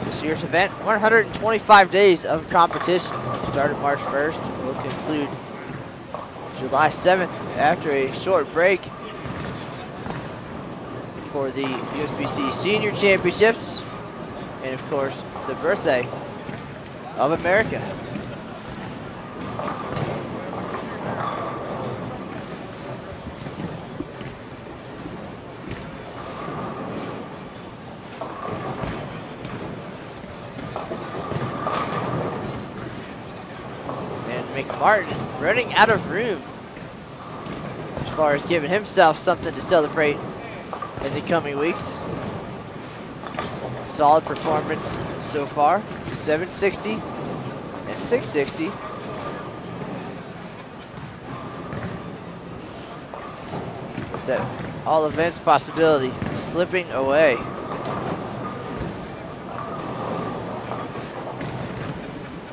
This year's event, 125 days of competition. Started March 1st, will conclude July 7th after a short break for the USBC Senior Championships and of course the birthday of America. Martin running out of room as far as giving himself something to celebrate in the coming weeks. Solid performance so far, 760 and 660. That all events possibility slipping away.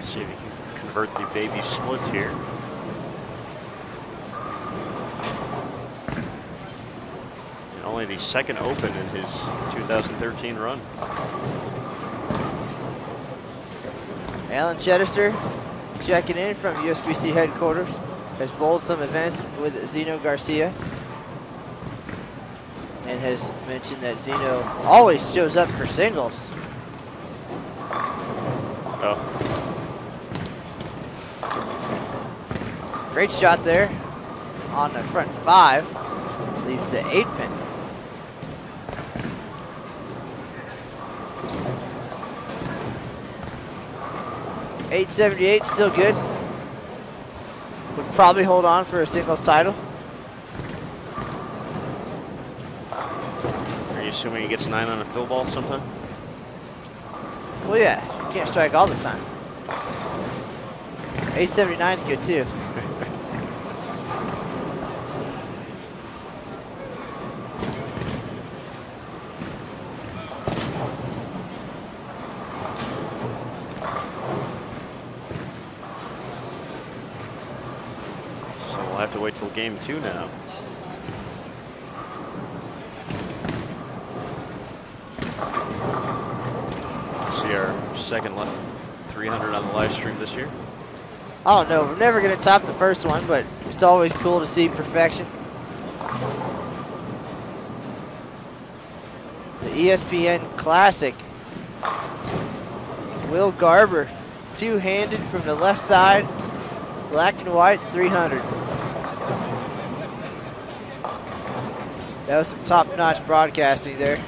See if he can convert the baby split here. And only the second Open in his 2013 run. Alan Chedester checking in from USBC headquarters. Has bowled some events with Zeno Garcia. And has mentioned that Zeno always shows up for singles. Oh. Great shot there on the front 5. Leaves the 8 pin. .878, still good. Would probably hold on for a singles title. Are you assuming he gets 9 on a fill ball sometime? Well, yeah, you can't strike all the time. .879 is good too. We'll have to wait till game 2 now. See our second 300 on the live stream this year. I don't know, we're never going to top the first one, but it's always cool to see perfection. The ESPN Classic. Will Garber, two-handed from the left side, black and white 300. That was some top-notch broadcasting there.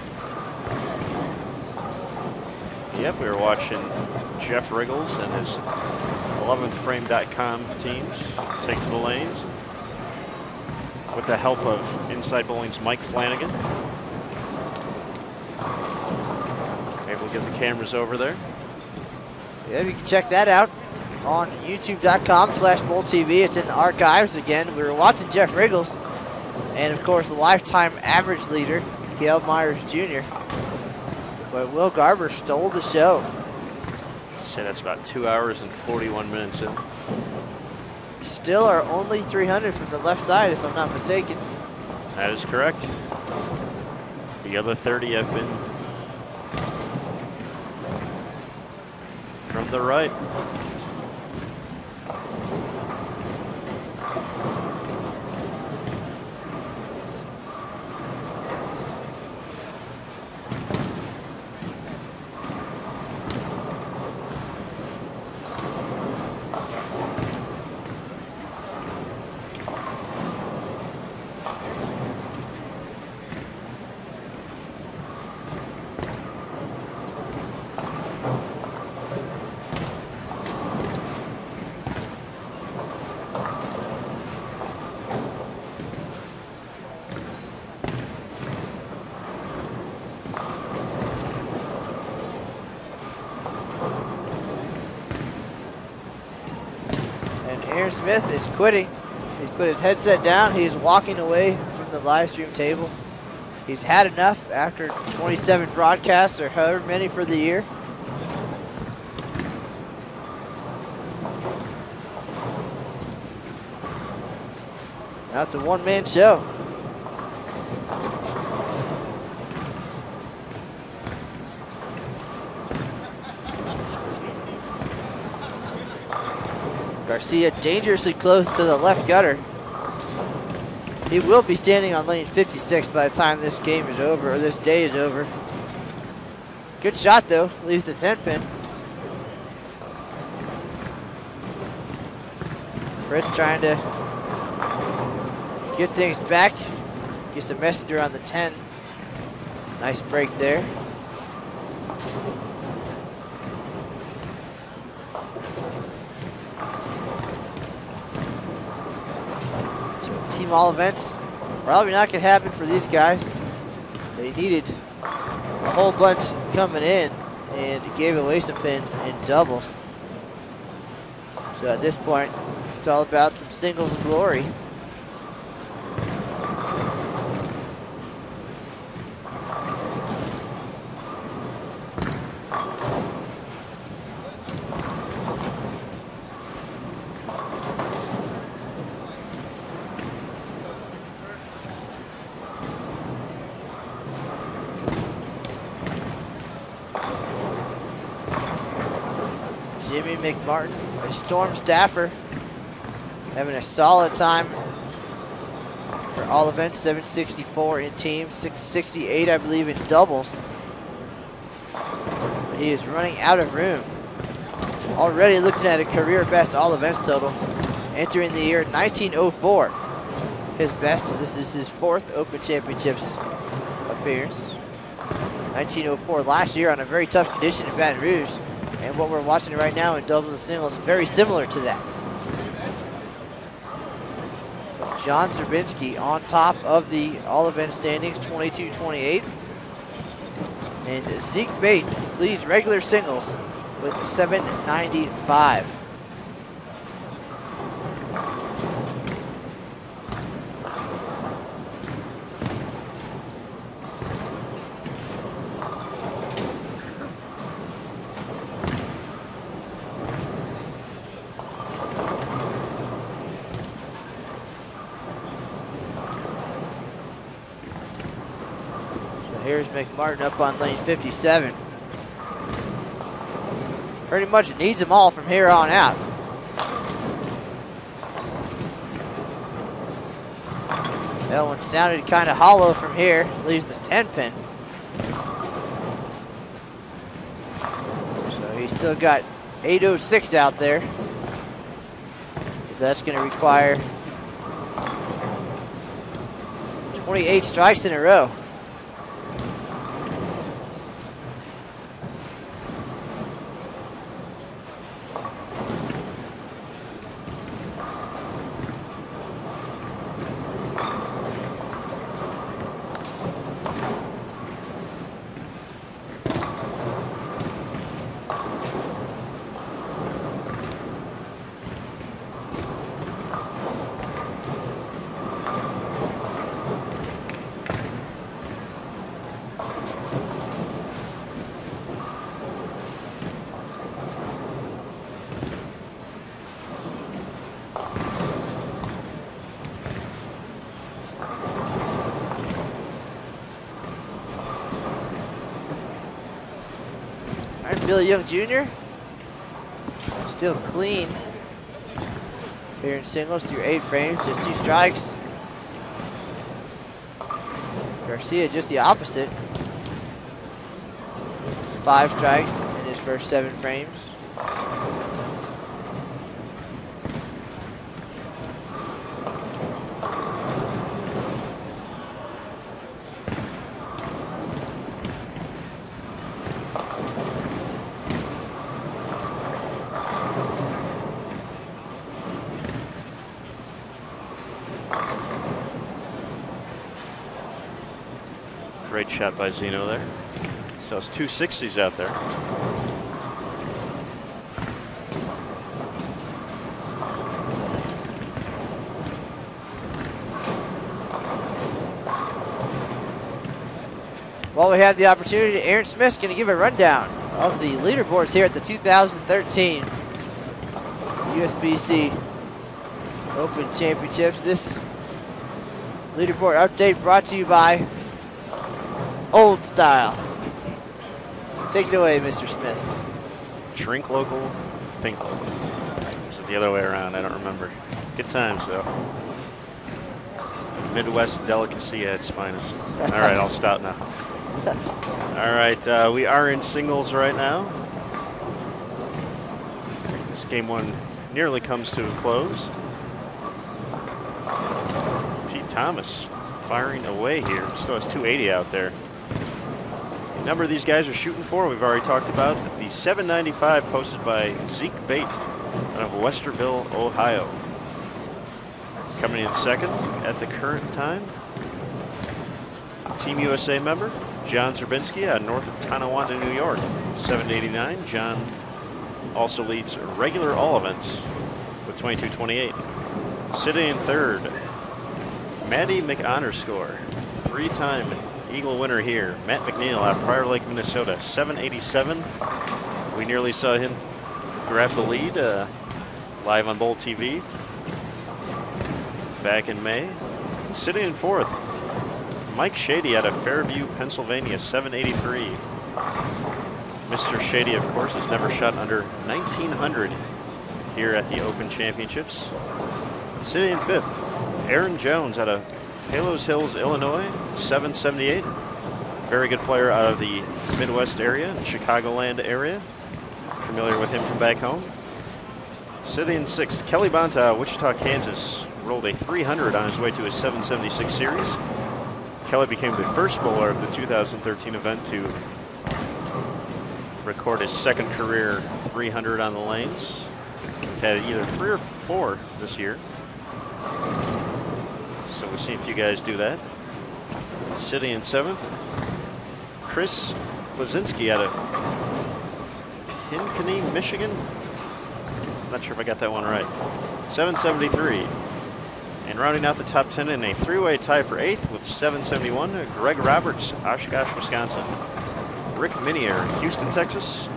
Yep, we were watching Jeff Riggles and his 11thframe.com teams take to the lanes with the help of Inside Bowling's Mike Flanagan. We'll get the cameras over there. Yeah, you can check that out on youtube.com/BowlTV. It's in the archives again. We were watching Jeff Riggles and, of course, the lifetime average leader, Gail Myers Jr. But Will Garber stole the show. I'd say that's about 2 hours and 41 minutes in. Still are only 300 from the left side, if I'm not mistaken. That is correct. The other 30 have been from the right. Smith is quitting. He's put his headset down. He's walking away from the live stream table. He's had enough after 27 broadcasts or however many for the year. Now it's a one-man show. Garcia dangerously close to the left gutter. He will be standing on lane 56 by the time this game is over, or this day is over. Good shot though, leaves the 10 pin. Fritz trying to get things back. Gets a messenger on the 10. Nice break there. Team all events probably not going to happen for these guys. They needed a whole bunch coming in and gave away some pins in doubles. So at this point, it's all about some singles glory. Jimmy McMartin, a Storm staffer, having a solid time for all events. 764 in teams, 668 I believe in doubles. But he is running out of room. Already looking at a career best all events total, entering the year 1904. His best, this is his 4th Open Championships appearance. 1904 last year on a very tough condition in Baton Rouge. And what we're watching right now in doubles and singles, very similar to that. John Zerbinski on top of the all-event standings, 22-28. And Zeke Bate leads regular singles with 795. Here's McMartin up on lane 57. Pretty much needs them all from here on out. That one sounded kind of hollow from here. Leaves the 10 pin. So he's still got 806 out there. That's going to require 28 strikes in a row. Billy Young Jr. Still clean here in singles through 8 frames, just 2 strikes. Garcia just the opposite. 5 strikes in his first 7 frames. Great shot by Zeno there. So it's 260s out there. While we have the opportunity, Aaron Smith's going to give a rundown of the leaderboards here at the 2013 USBC Open Championships. This leaderboard update brought to you by Old Style. Take it away, Mr. Smith. Drink local, think local. Is it the other way around? I don't remember. Good times, though. Midwest delicacy at its finest. All right, I'll stop now. All right, we are in singles right now. This game one nearly comes to a close. Pete Thomas firing away here. Still has 280 out there. The number these guys are shooting for, we've already talked about. The 795 posted by Zeke Bate out of Westerville, Ohio. Coming in second at the current time. Team USA member, John Zerbinski out north of Tonawanda, New York, 789. John also leads regular all events with 2228. Sitting in third, Maddie McHonorscore, 3-time Eagle winner here. Matt McNeil out of Prior Lake, Minnesota, 787. We nearly saw him grab the lead live on Bowl TV back in May. Sitting in fourth, Mike Shady out of Fairview, Pennsylvania, 783. Mr. Shady, of course, has never shot under 1900 here at the Open Championships. Sitting in fifth, Aaron Jones out of Palos Hills, Illinois, 778. Very good player out of the Midwest area, Chicagoland area. Familiar with him from back home. Sitting in sixth, Kelly Bonta, Wichita, Kansas, rolled a 300 on his way to his 776 series. Kelly became the first bowler of the 2013 event to record his second career 300 on the lanes. We've had either 3 or 4 this year. So we've seen a few guys do that. Sitting in seventh, Chris Klaczynski out of Pinckney, Michigan. Not sure if I got that one right. 773. And rounding out the top 10 in a 3-way tie for 8th with 771, Greg Roberts, Oshkosh, Wisconsin. Rick Minier, Houston, Texas.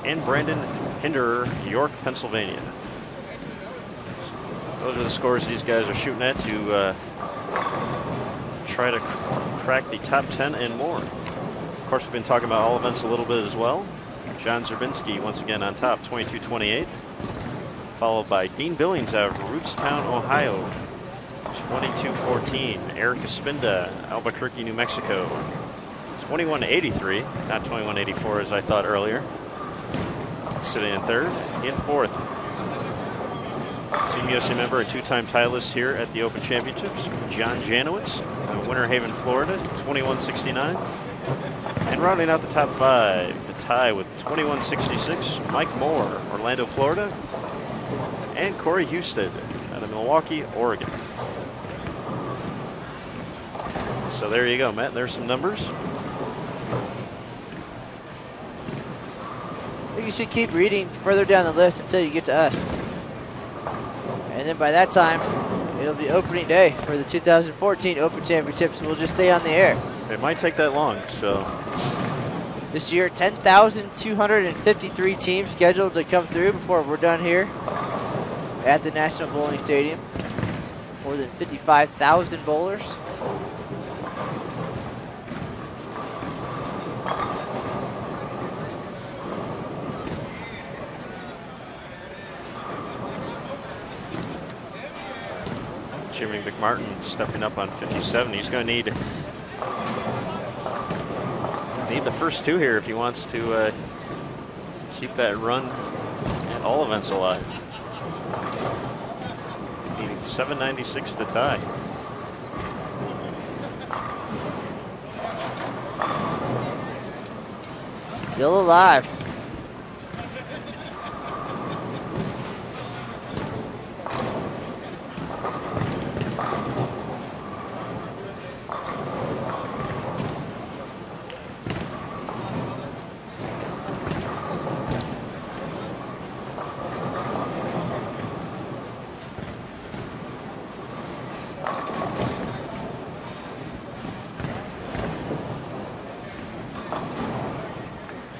And Brandon Hinderer, York, Pennsylvania. Those are the scores these guys are shooting at to try to crack the top 10 and more. Of course, we've been talking about all events a little bit as well. John Zerbinski once again on top, 2228. Followed by Dean Billings out of Rootstown, Ohio, 2214. Eric Espinda, Albuquerque, New Mexico, 2183. Not 2184 as I thought earlier. Sitting in third. In fourth, Team USA member and 2-time titleist here at the Open Championships, John Janowitz, Winter Haven, Florida, 2169. And rounding out the top 5, the tie with 2166, Mike Moore, Orlando, Florida, and Corey Husted out of Milwaukee, Oregon. So there you go, Matt. There's some numbers. I think you should keep reading further down the list until you get to us. And then by that time, it'll be opening day for the 2014 Open Championships. We'll just stay on the air. It might take that long, so. This year, 10,253 teams scheduled to come through before we're done here at the National Bowling Stadium. More than 55,000 bowlers. Jimmy McMartin stepping up on 57. He's going to need the first two here if he wants to keep that run at all events alive. Needing 796 to tie. Still alive.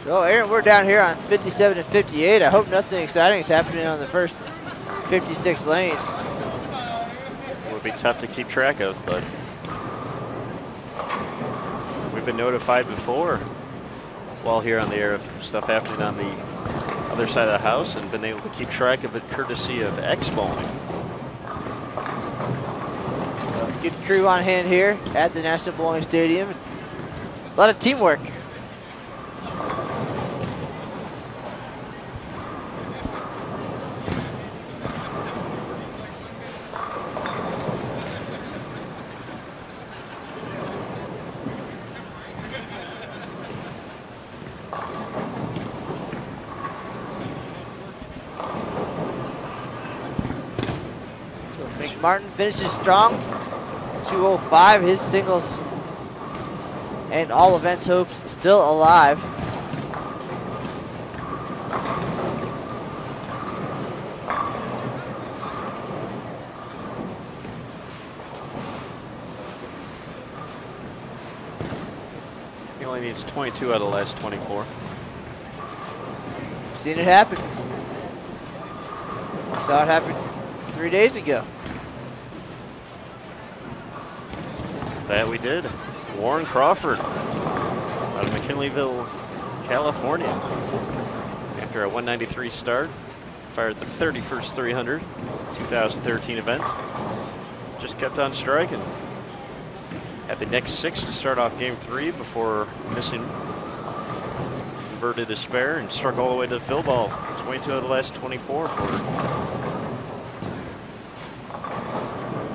So Aaron, we're down here on 57 and 58. I hope nothing exciting is happening on the first 56 lanes. It would be tough to keep track of, but we've been notified before while here on the air of stuff happening on the other side of the house and been able to keep track of it courtesy of X Bowling. Good crew on hand here at the National Bowling Stadium. A lot of teamwork. Martin finishes strong, 205. His singles and all events hopes still alive. He only needs 22 out of the last 24. Seen it happen. Saw it happen 3 days ago. That we did. Warren Crawford out of McKinleyville, California. After a 193 start, fired the 31st 300, 2013 event. Just kept on striking. Had the next 6 to start off game 3 before missing. Converted a spare and struck all the way to the fill ball. 22 out of the last 24 for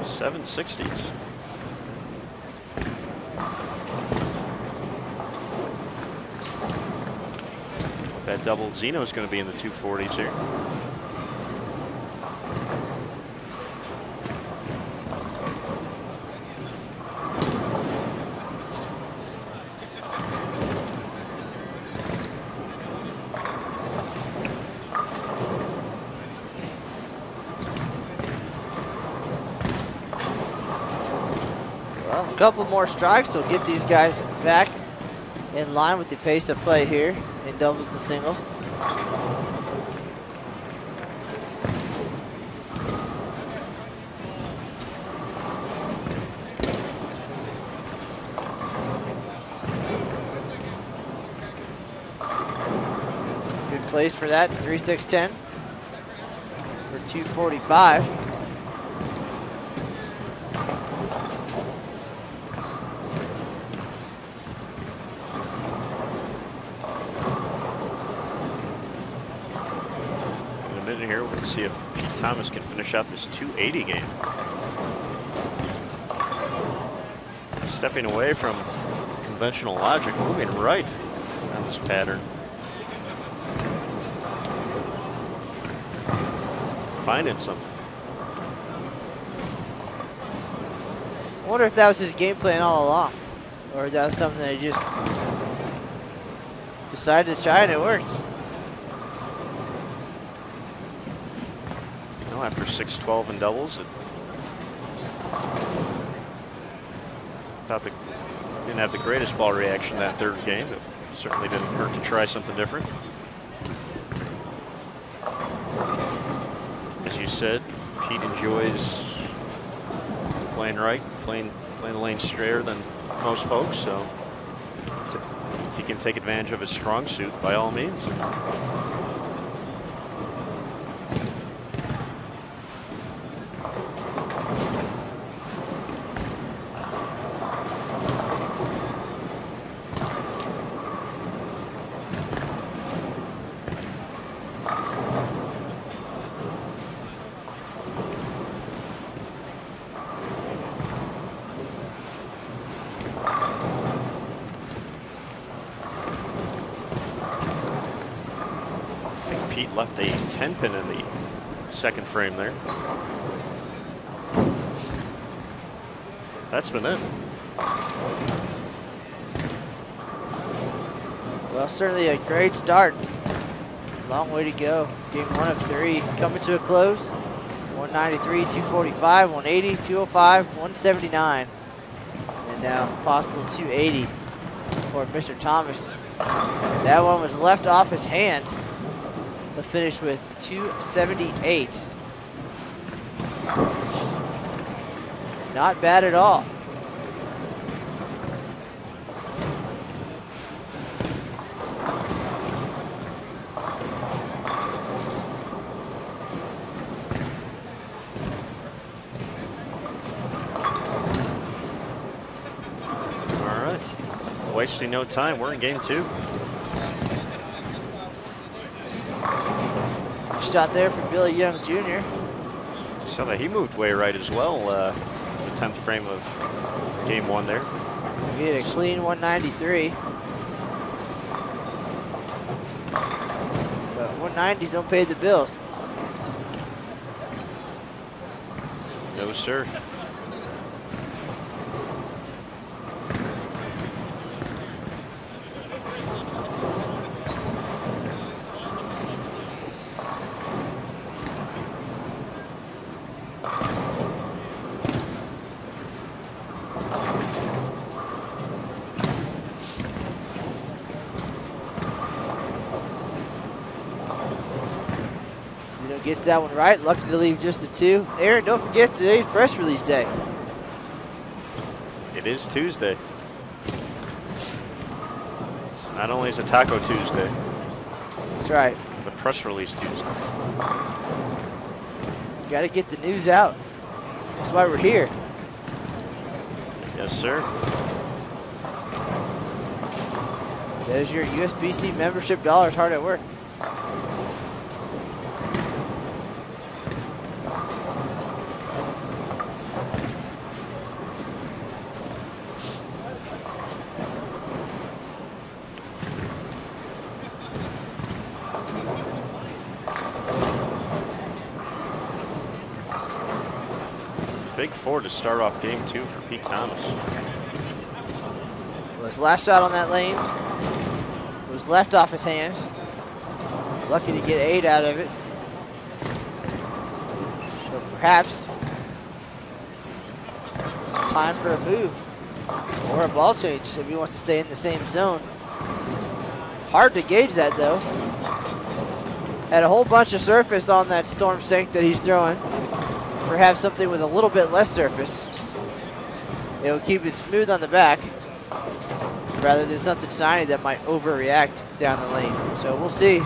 760s. That double Zeno is going to be in the 240s here. Well, a couple more strikes will get these guys back in line with the pace of play here in doubles and singles. Good place for that, 3-6-10 for 245. Here, we'll see if Pete Thomas can finish out this 280 game. Stepping away from conventional logic, moving right on this pattern. Finding something. I wonder if that was his game plan all along, or if that was something that he just decided to try and it worked. After 6-12 in doubles, thought they didn't have the greatest ball reaction that third game. It certainly didn't hurt to try something different. As you said, Pete enjoys playing right, playing the lane straighter than most folks. So if he can take advantage of his strong suit, by all means. left a 10 pin in the second frame there. That's been it. Well, certainly a great start. Long way to go. Game 1 of 3 coming to a close. 193, 245, 180, 205, 179. And now possible 280 for Mr. Thomas. That one was left off his hand, but finished with 278. Not bad at all. Wasting no time, we're in game 2. Shot there for Billy Young Jr. So that he moved way right as well, the 10th frame of game 1 there. He hit a clean 193. But 190s don't pay the bills. No, sir. Gets that one right, lucky to leave just the 2. Aaron, don't forget today's press release day. It is Tuesday. Not only is it Taco Tuesday. That's right. But press release Tuesday. Got to get the news out. That's why we're here. Yes, sir. There's your USBC membership dollars hard at work. Big 4 to start off game 2 for Pete Thomas. Well, his last shot on that lane was left off his hand. Lucky to get 8 out of it. But perhaps it's time for a move or a ball change if he wants to stay in the same zone. Hard to gauge that though. Had a whole bunch of surface on that storm sink that he's throwing. Perhaps something with a little bit less surface. It will keep it smooth on the back rather than something shiny that might overreact down the lane. So we'll see.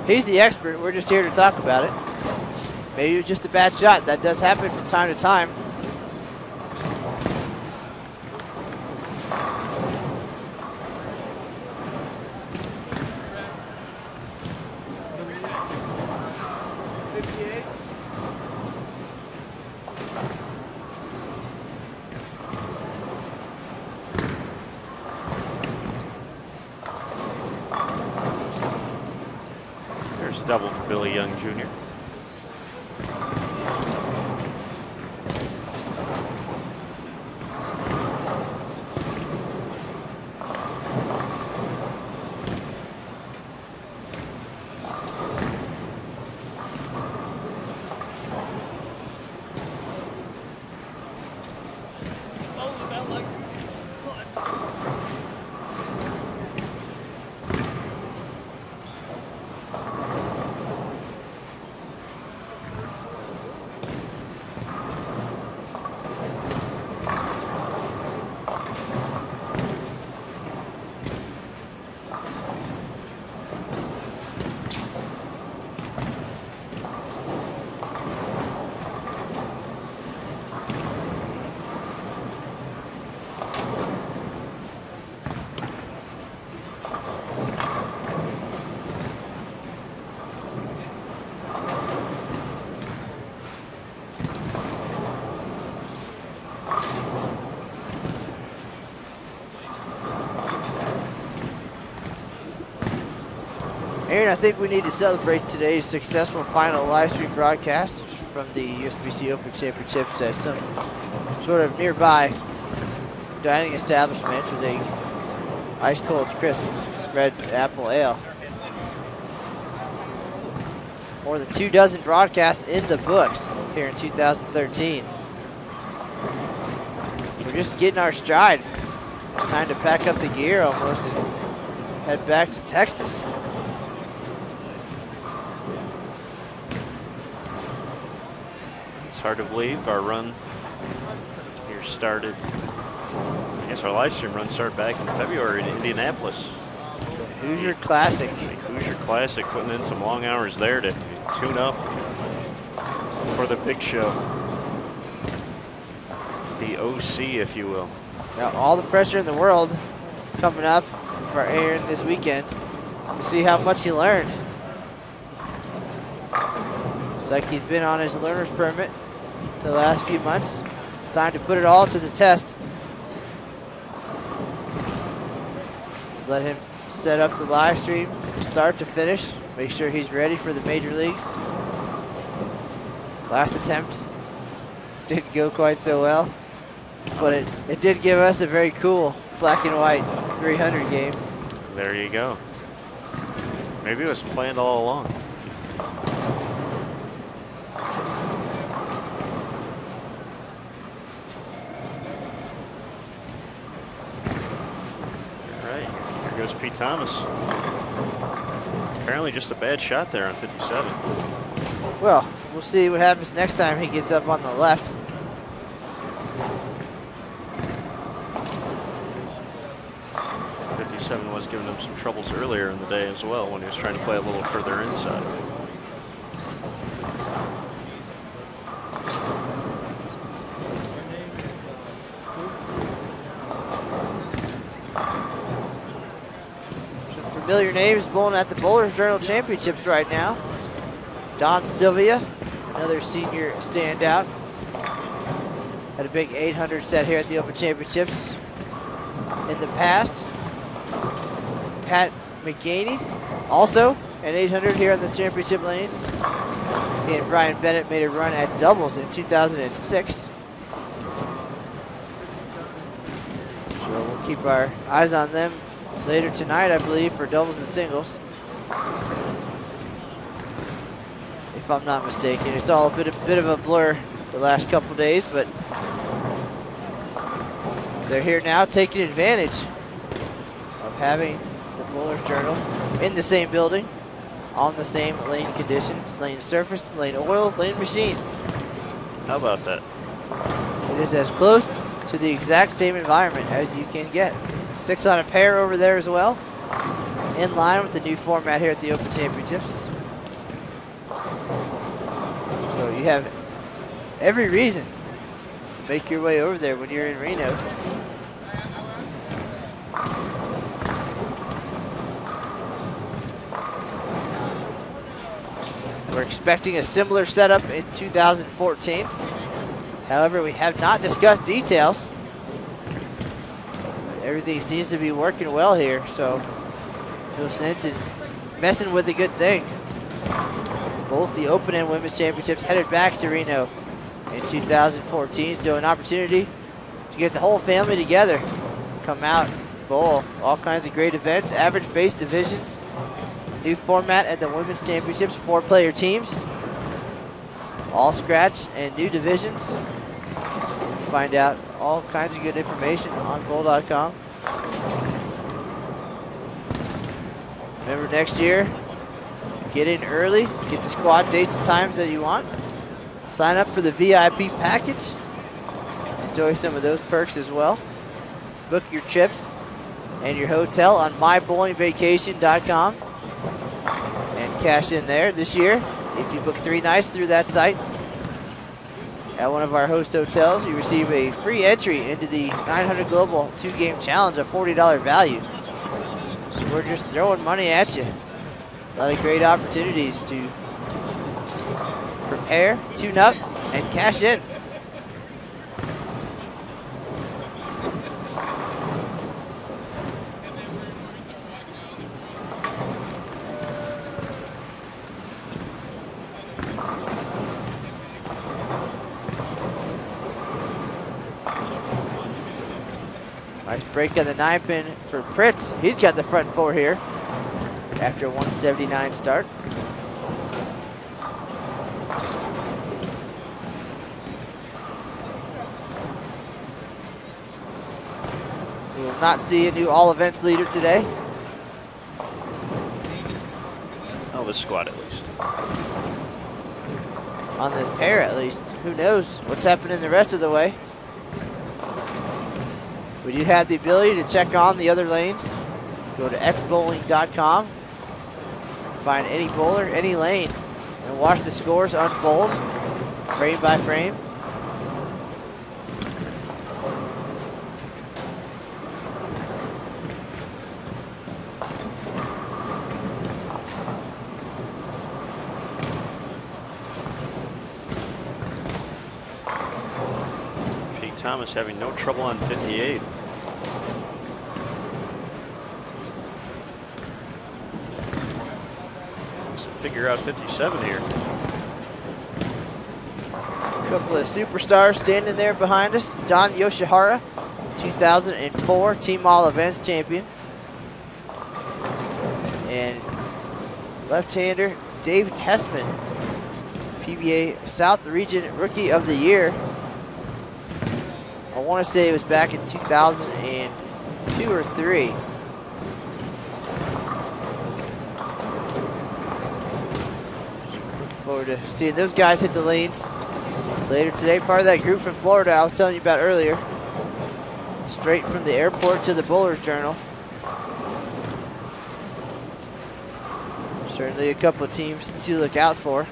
He's the expert. We're just here to talk about it. Maybe it was just a bad shot. That does happen from time to time. Double for Billy Young Jr. Aaron, I think we need to celebrate today's successful final live stream broadcast from the USBC Open Championships at some sort of nearby dining establishment with a ice cold crisp Red's Apple Ale. More than 24 broadcasts in the books here in 2013. We're just getting our stride. It's time to pack up the gear almost and head back to Texas. It's hard to believe our run here started. I guess our live stream run started back in February in Indianapolis. Hoosier Classic. Hoosier Classic, putting in some long hours there to tune up for the big show. The OC, if you will. Now all the pressure in the world coming up for Aaron this weekend to see how much he learned. It's like he's been on his learner's permit the last few months. It's time to put it all to the test. Let him set up the live stream, start to finish, make sure he's ready for the major leagues. Last attempt didn't go quite so well, but it did give us a very cool black and white 300 game. There you go. Maybe it was planned all along. All right, here goes Pete Thomas. Apparently just a bad shot there on 57. Well, we'll see what happens next time he gets up on the left. Was giving him some troubles earlier in the day as well when he was trying to play a little further inside. Some familiar names bowling at the Bowlers Journal Championships right now. Don Sylvia, another senior standout. Had a big 800 set here at the Open Championships in the past. Pat McGaney, also an 800 here on the championship lanes. He and Brian Bennett made a run at doubles in 2006. So we'll keep our eyes on them later tonight, I believe, for doubles and singles. If I'm not mistaken. It's all a bit of a blur the last couple days, but they're here now taking advantage of having the Bowlers Journal in the same building, on the same lane conditions, lane surface, lane oil, lane machine. How about that? It is as close to the exact same environment as you can get. 6 on a pair over there as well, in line with the new format here at the Open Championships. So you have every reason to make your way over there when you're in Reno. We're expecting a similar setup in 2014. However, we have not discussed details. Everything seems to be working well here, so no sense in messing with a good thing. Both the Open and Women's Championships headed back to Reno in 2014, so an opportunity to get the whole family together, come out, bowl, all kinds of great events, average base divisions. New format at the Women's Championships, 4-player teams, all scratch and new divisions. Find out all kinds of good information on bowl.com. Remember, next year, get in early, get the squad dates and times that you want. Sign up for the VIP package. Enjoy some of those perks as well. Book your trips and your hotel on mybowlingvacation.com. Cash in there this year. If you book 3 nights through that site at one of our host hotels, you receive a free entry into the 900 Global 2-game challenge, a $40 value. So we're just throwing money at you. A lot of great opportunities to prepare, tune up, and cash in. Nice break on the 9-pin for Pritz. He's got the front four here after a 179 start. We will not see a new all events leader today. Oh, the squad at least. On this pair at least. Who knows what's happening the rest of the way. We do have the ability to check on the other lanes. Go to xbowling.com, find any bowler, any lane, and watch the scores unfold frame by frame. Thomas having no trouble on 58. Let's figure out 57 here. A couple of superstars standing there behind us. Don Yoshihara, 2004 Team All Events champion. And left-hander Dave Tessman, PBA South Region Rookie of the Year. I want to say it was back in 2002 or 3. Looking forward to seeing those guys hit the lanes later today. Part of that group from Florida I was telling you about earlier. Straight from the airport to the Bowler's Journal. Certainly a couple of teams to look out for.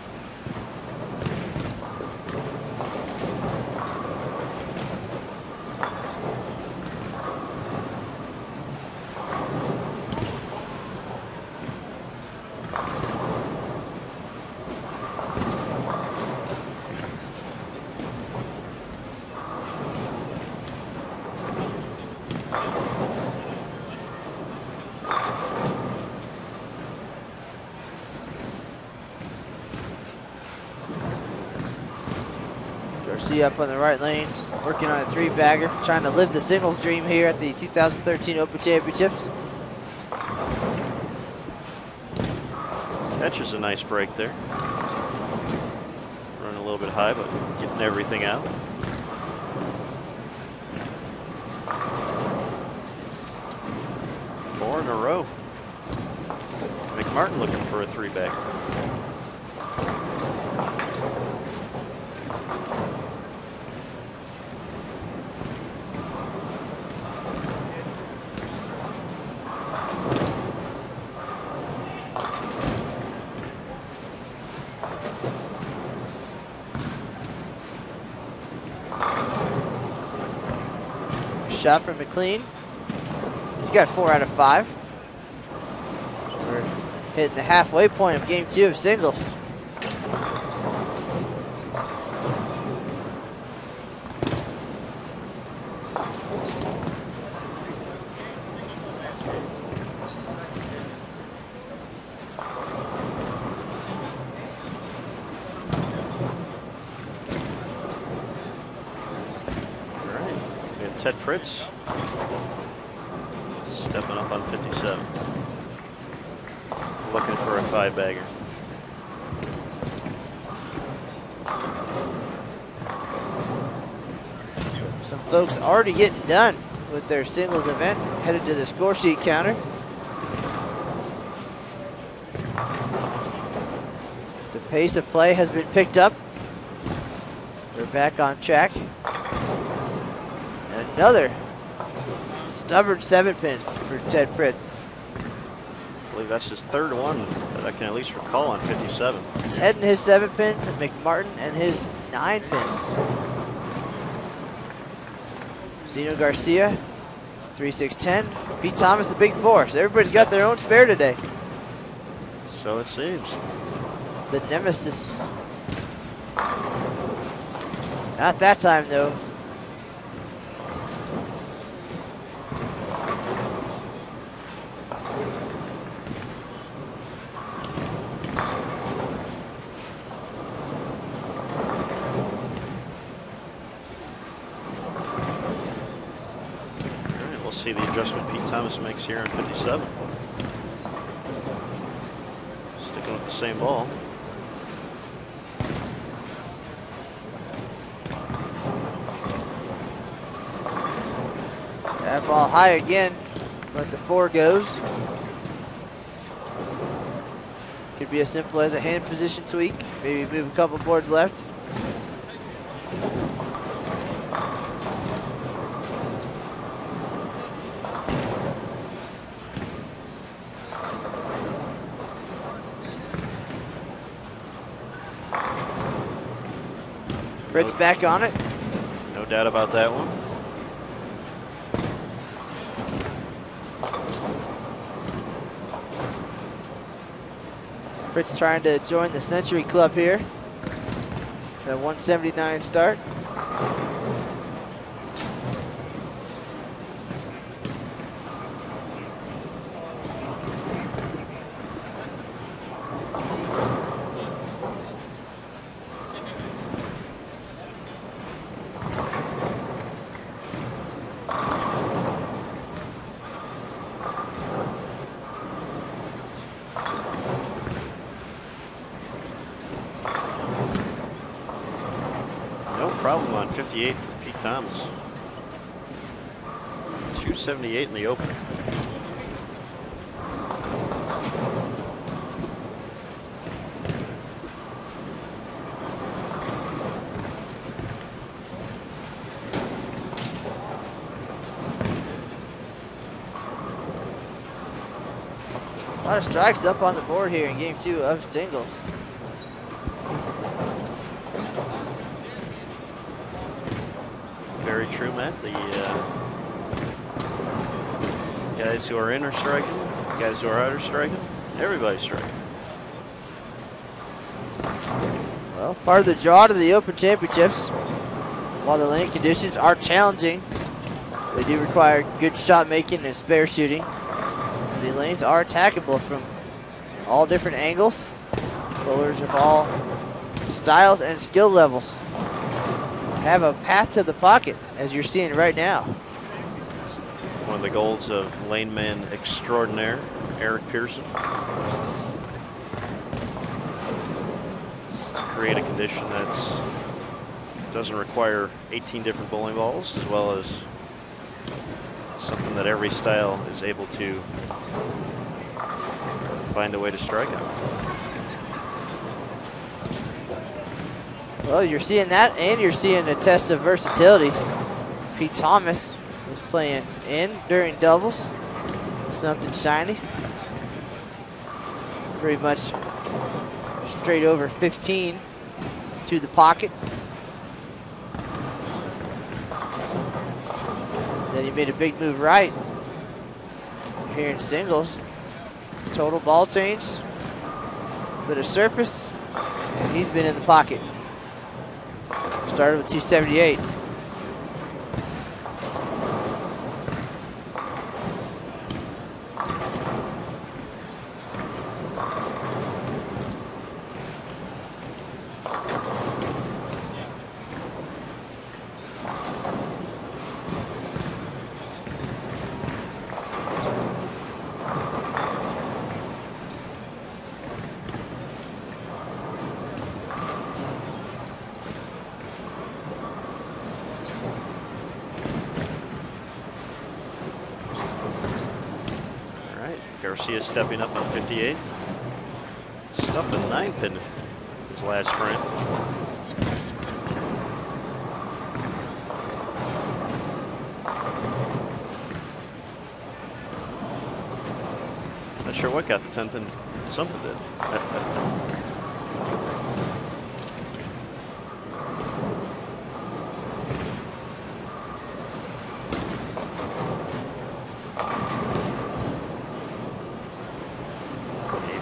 Up on the right lane, working on a 3-bagger, trying to live the singles dream here at the 2013 Open Championships. Catches a nice break there. Running a little bit high, but getting everything out. Four in a row. McMartin looking for a 3-bagger. Shot from McLean. He's got 4 out of 5. So we're hitting the halfway point of game 2 of singles. Ted Fritz stepping up on 57. Looking for a 5-bagger. Some folks already getting done with their singles event, headed to the score sheet counter. The pace of play has been picked up. We're back on track. Another stubborn 7-pin for Ted Pritz. I believe that's his 3rd one that I can at least recall on 57. Ted and his 7-pins, and McMartin and his 9-pins. Zeno Garcia, 3-6-10. Pete Thomas, the big 4. So everybody's got their own spare today. So it seems. The nemesis. Not that time, though. see the adjustment Pete Thomas makes here in 57. Sticking with the same ball. That ball high again, but the 4 goes. Could be as simple as a hand position tweak. Maybe move a couple boards left. Fritz back on it. No doubt about that one. Fritz trying to join the Century Club here. The 179 start. Problem on 58 for Pete Thomas. 278 in the open. A lot of strikes up on the board here in game 2 of singles. Very true, Matt. The guys who are in are striking, guys who are out are striking, everybody's striking. Well, part of the draw to the Open Championships, while the lane conditions are challenging, they do require good shot making and spare shooting. The lanes are attackable from all different angles. Bowlers of all styles and skill levels have a path to the pocket, as you're seeing right now. One of the goals of lane man extraordinaire, Eric Pearson, is to create a condition that doesn't require 18 different bowling balls, as well as something that every style is able to find a way to strike out. Well, you're seeing that, and you're seeing a test of versatility. Pete Thomas was playing in during doubles. Something shiny. Pretty much straight over 15 to the pocket. Then he made a big move right here in singles. Total ball change, bit of surface, and he's been in the pocket. Started with 278. Garcia stepping up on 58. Stuffed a 9-pin his last frame. Not sure what got the 10-pin. Something did.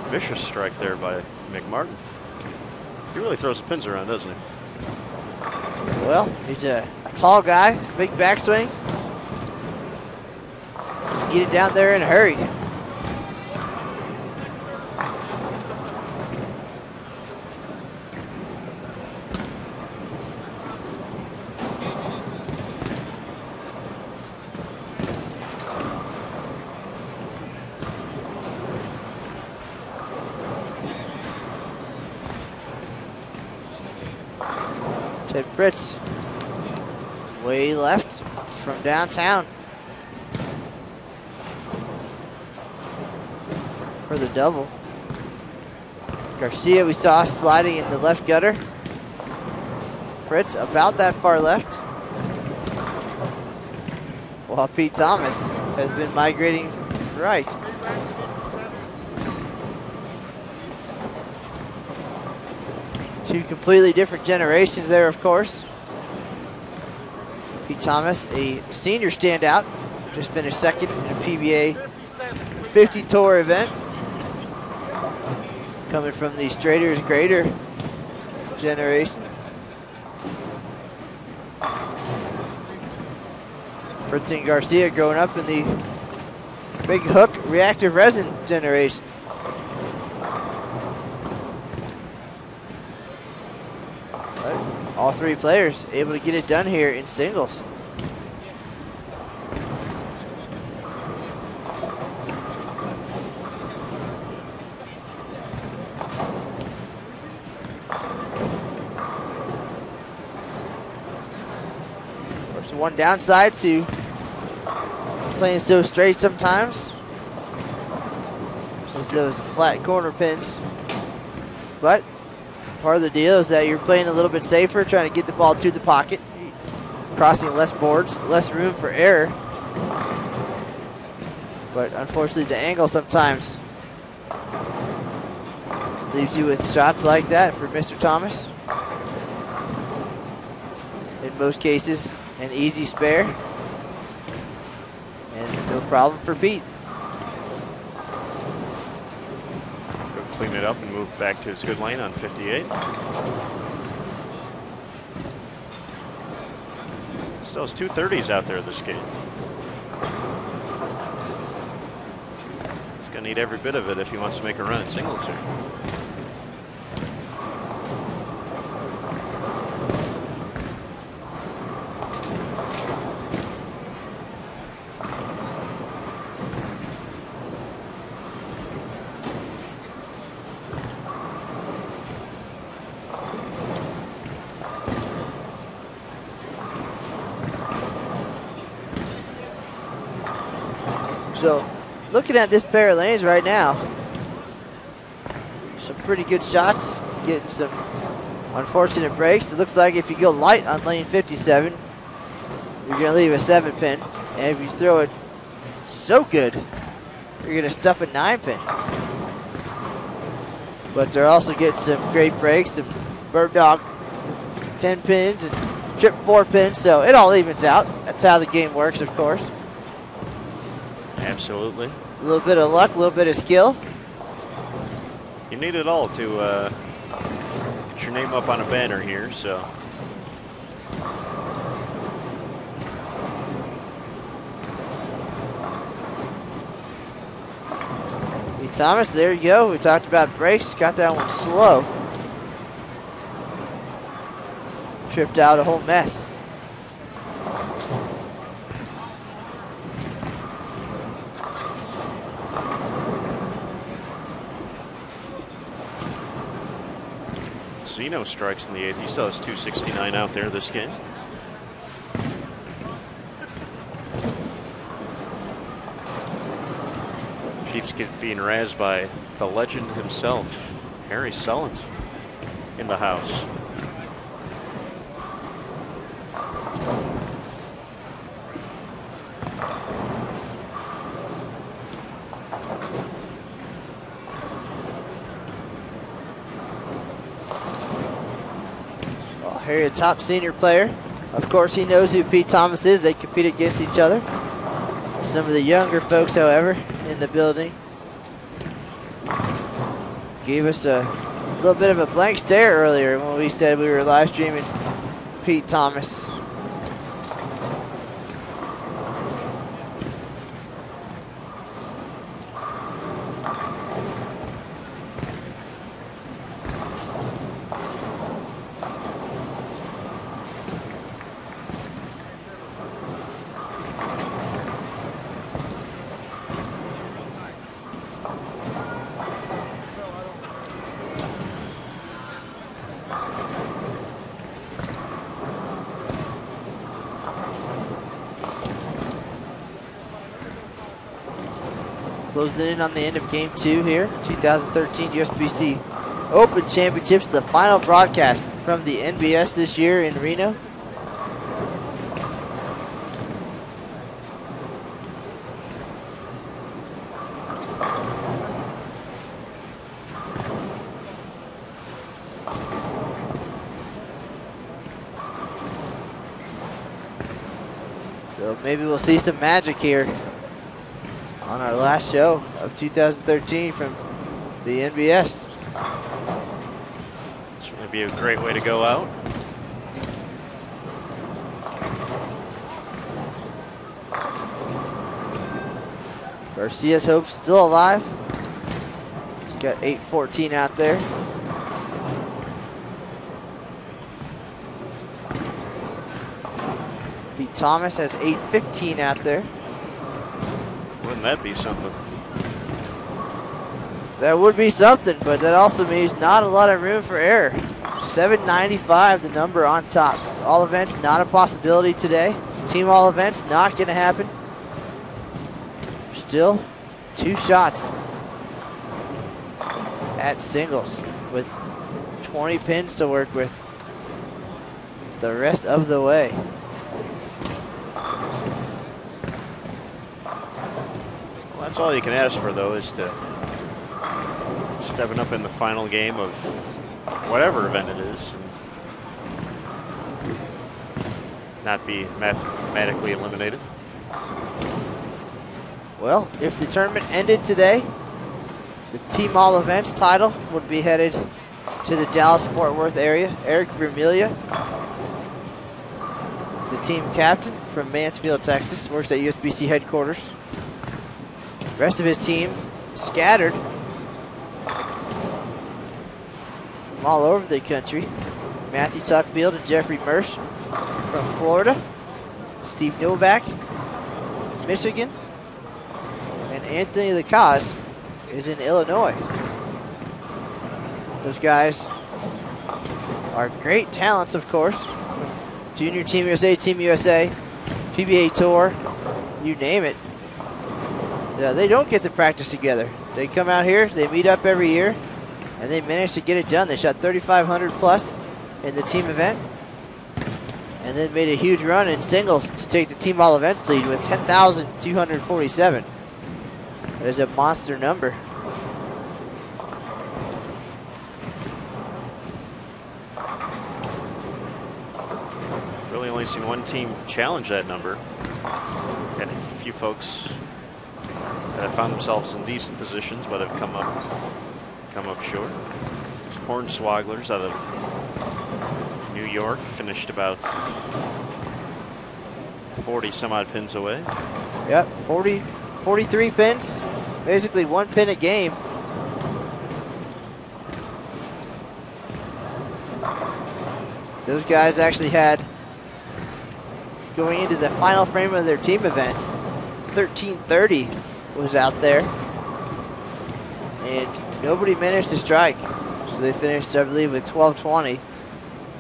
Vicious strike there by McMartin. He really throws the pins around, doesn't he? Well, he's a tall guy, big backswing. Get it down there in a hurry. Ted Fritz, way left from downtown for the double. Garcia we saw sliding in the left gutter. Fritz about that far left. While Pete Thomas has been migrating right. Two completely different generations there, of course. Pete Thomas, a senior standout, just finished second in a PBA50 Tour event. Coming from the Straighters Greater generation. Fritz and Garcia growing up in the big hook reactive resin generation. But all three players able to get it done here in singles. There's one downside to playing so straight sometimes is those flat corner pins. But part of the deal is that you're playing a little bit safer, trying to get the ball to the pocket, crossing less boards, less room for error. But unfortunately the angle sometimes leaves you with shots like that for Mr. Thomas. In most cases, an easy spare. And no problem for Pete. Go clean it up and move back to his good lane on 58. Still has 230s out there this game. He's going to need every bit of it if he wants to make a run at singles here. So, looking at this pair of lanes right now, some pretty good shots, getting some unfortunate breaks. It looks like if you go light on lane 57, you're going to leave a 7-pin. And if you throw it so good, you're going to stuff a 9-pin. But they're also getting some great breaks, some bird dog 10 pins and trip 4 pins, so it all evens out. That's how the game works, of course. Absolutely. A little bit of luck, a little bit of skill. You need it all to get your name up on a banner here, so. Pete Thomas, there you go. We talked about brakes, got that one slow. Tripped out a whole mess. Zeno strikes in the 8th. He still has 269 out there this game. Pete's being razzed by the legend himself, Harry Sullins, in the house. Harry, a top senior player. Of course, he knows who Pete Thomas is. They compete against each other. Some of the younger folks, however, in the building gave us a little bit of a blank stare earlier when we said we were live streaming Pete Thomas. Closing in on the end of game 2 here, 2013 USBC Open Championships, the final broadcast from the NBS this year in Reno. So maybe we'll see some magic here on our last show of 2013 from the NBS. This would be a great way to go out. Garcia's hopes still alive. He's got 8-14 out there. Pete Thomas has 8-15 out there. Wouldn't that be something? That would be something, but that also means not a lot of room for error. 795, the number on top. All events, not a possibility today. Team all events, not going to happen. Still 2 shots at singles with 20 pins to work with the rest of the way. Well, that's all you can ask for, though, is to stepping up in the final game of whatever event it is and not be mathematically eliminated. Well, if the tournament ended today, the team all events title would be headed to the Dallas-Fort Worth area. Eric Vermilia, the team captain from Mansfield, Texas, works at USBC headquarters. The rest of his team scattered from all over the country. Matthew Tuckfield and Jeffrey Mersch from Florida. Steve Novak, Michigan. And Anthony Lacaz is in Illinois. Those guys are great talents, of course. Junior Team USA, Team USA, PBA Tour, you name it. They don't get to practice together. They come out here, they meet up every year, and they manage to get it done. They shot 3,500 plus in the team event, and then made a huge run in singles to take the team all events lead with 10,247. That is a monster number. Really only seen one team challenge that number. Had a few folks that have found themselves in decent positions but have come up short. Hornswogglers out of New York finished about 40 some odd pins away. Yep, 43 pins, basically 1 pin a game. Those guys actually had, going into the final frame of their team event, 1330 was out there, and nobody managed to strike. So they finished, I believe, with 1220,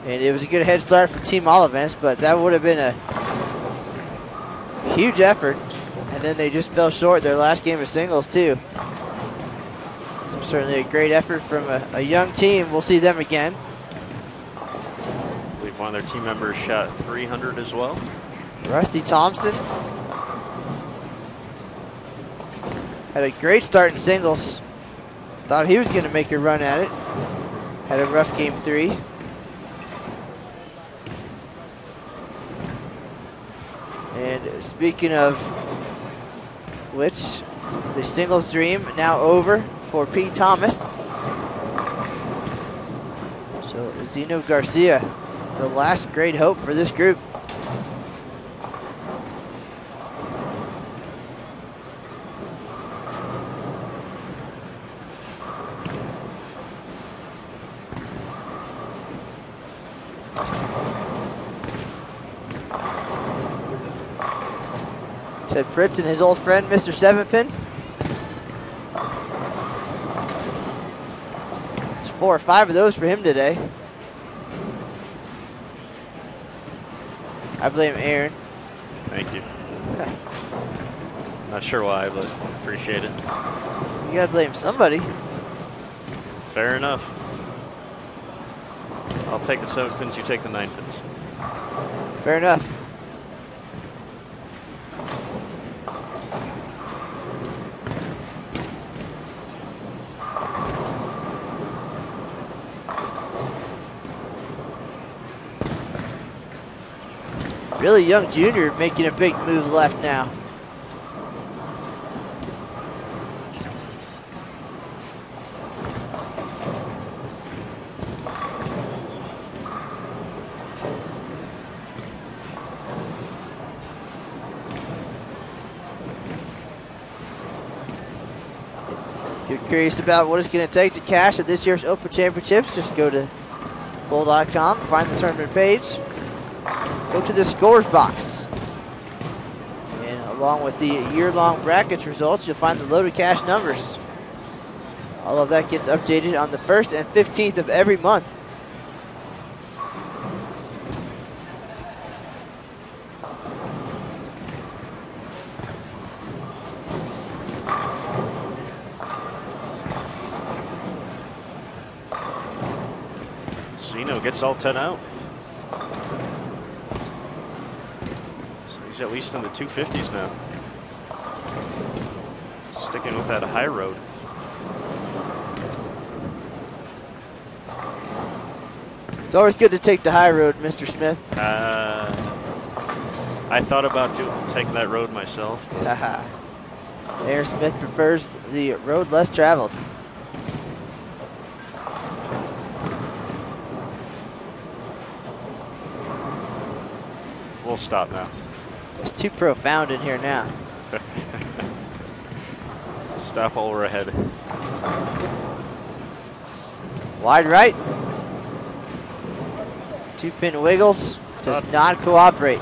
and it was a good head start for team all events, but that would have been a huge effort. And then they just fell short their last game of singles, too. Certainly a great effort from a young team. We'll see them again. I believe one of their team members shot 300 as well. Rusty Thompson had a great start in singles. Thought he was going to make a run at it. Had a rough game 3. And speaking of which, the singles dream now over for Pete Thomas. So Zeno Garcia, the last great hope for this group. Ted Pritz and his old friend, Mr. Sevenpin. There's 4 or 5 of those for him today. I blame Aaron. Thank you. Not sure why, but appreciate it. You gotta blame somebody. Fair enough. I'll take the 7 pins, you take the 9 pins. Fair enough. Really young junior making a big move left now. If you're curious about what it's going to take to cash at this year's Open Championships, just go to bowl.com, find the tournament page, go to the scores box. And along with the year-long brackets results, you'll find the loaded cash numbers. All of that gets updated on the 1st and 15th of every month. Zeno gets all 10 out. So he's at least in the 250s now. Sticking with that high road. It's always good to take the high road, Mr. Smith. I thought about taking that road myself. Aaron Smith prefers the road less traveled. We'll stop now. It's too profound in here now. Stop while we're ahead. Wide right. 2-pin wiggles. Does not cooperate.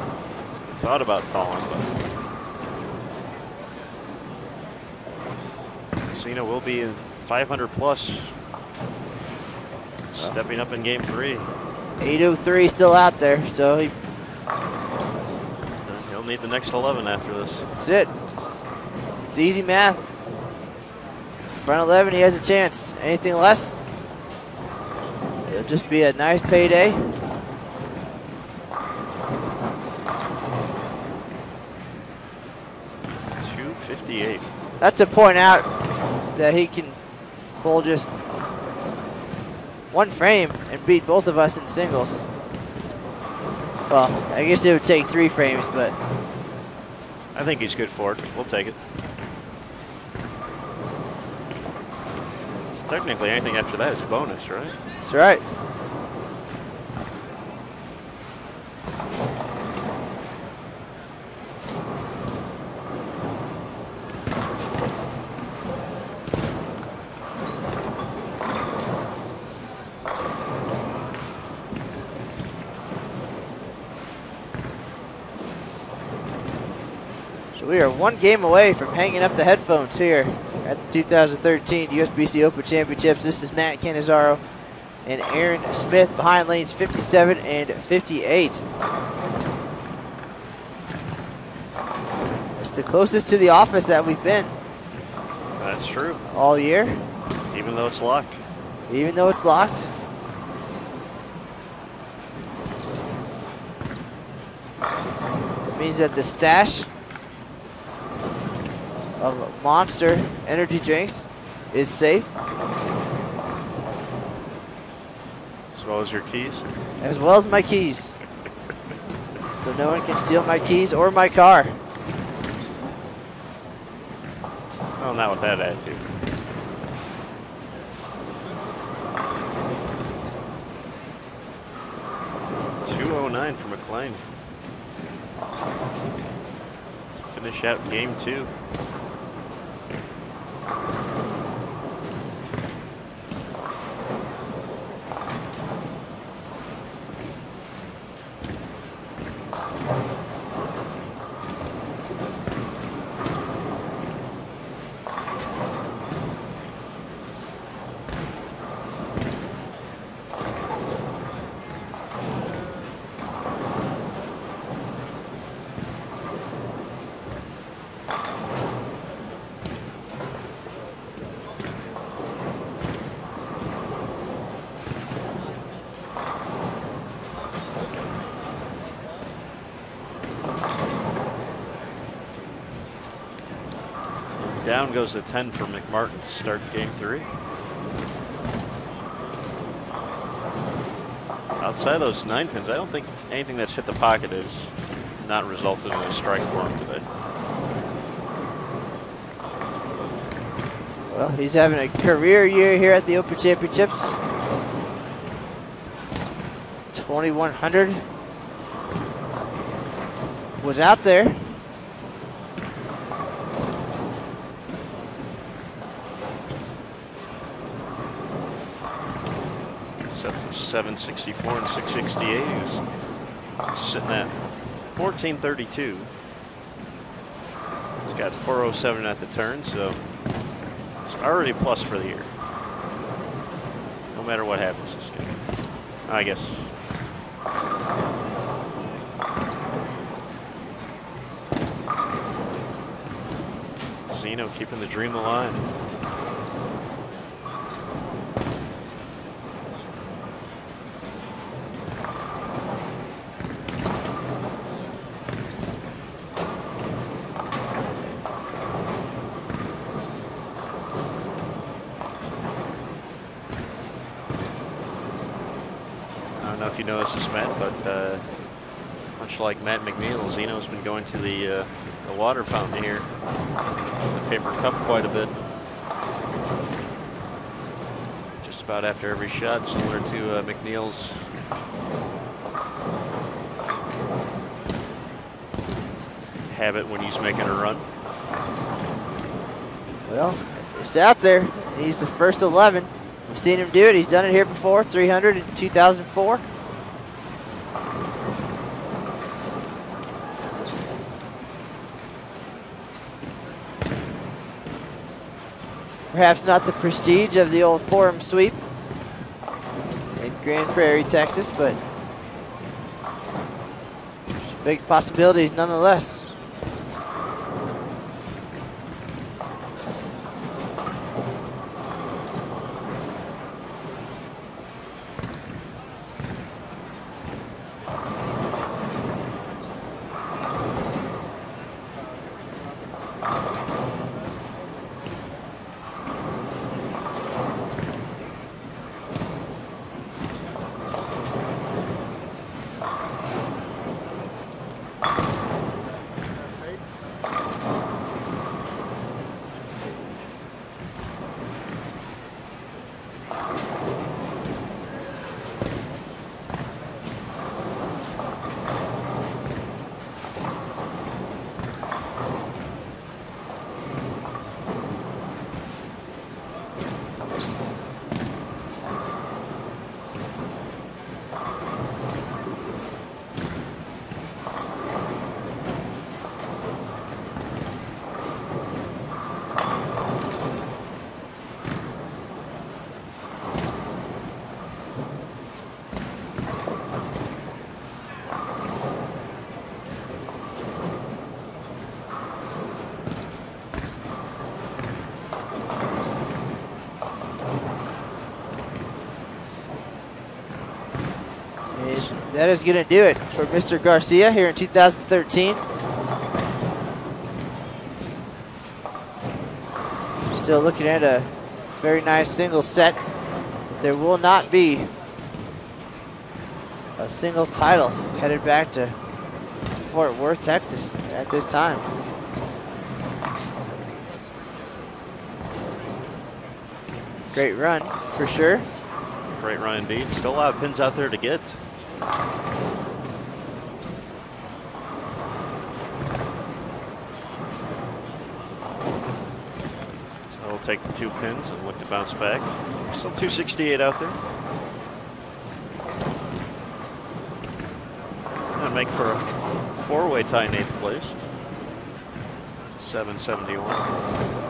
Thought about falling, but Zeno will be in 500 plus. Stepping up in game 3. 803 still out there, so he'll need the next 11 after this. that's it. It's easy math. Front 11, he has a chance. Anything less, it'll just be a nice payday. .258. That's to point out that he can pull just one frame and beat both of us in singles. Well, I guess it would take 3 frames, but I think he's good for it. We'll take it. So technically, anything after that is bonus, right? that's right. We are 1 game away from hanging up the headphones here at the 2013 USBC Open Championships. This is Matt Cannizzaro and Aaron Smith behind lanes 57 and 58. It's the closest to the office that we've been. That's true. All year. Even though it's locked. Even though it's locked. It means that the stash of Monster energy drinks is safe. As well as your keys? As well as my keys. So no one can steal my keys or my car. Oh, not with that attitude. .209 for McLean. Finish out game 2. Down goes the 10 for McMartin to start game 3. Outside those 9 pins, I don't think anything that's hit the pocket has not resulted in a strike for him today. Well, he's having a career year here at the Open Championships. 2100 was out there. Sets at 764 and 668. He was sitting at 1432. He's got 407 at the turn, so it's already a plus for the year. No matter what happens this game, I guess. Zeno keeping the dream alive. I don't know if you noticed this, Matt, but much like Matt McNeil, Zeno's been going to the water fountain here, the paper cup, quite a bit. Just about after every shot, similar to McNeil's habit when he's making a run. Well, he's out there. He's the first 11. We've seen him do it. He's done it here before, 300 in 2004. Perhaps not the prestige of the old Forum sweep in Grand Prairie, Texas, but big possibilities nonetheless. That is going to do it for Mr. Garcia here in 2013. Still looking at a very nice single set. There will not be a singles title headed back to Fort Worth, Texas at this time. Great run for sure. Great run indeed. Still a lot of pins out there to get. So we'll take the 2 pins and look to bounce back. Still 268 out there. And make for a 4-way tie in 8th place. 771.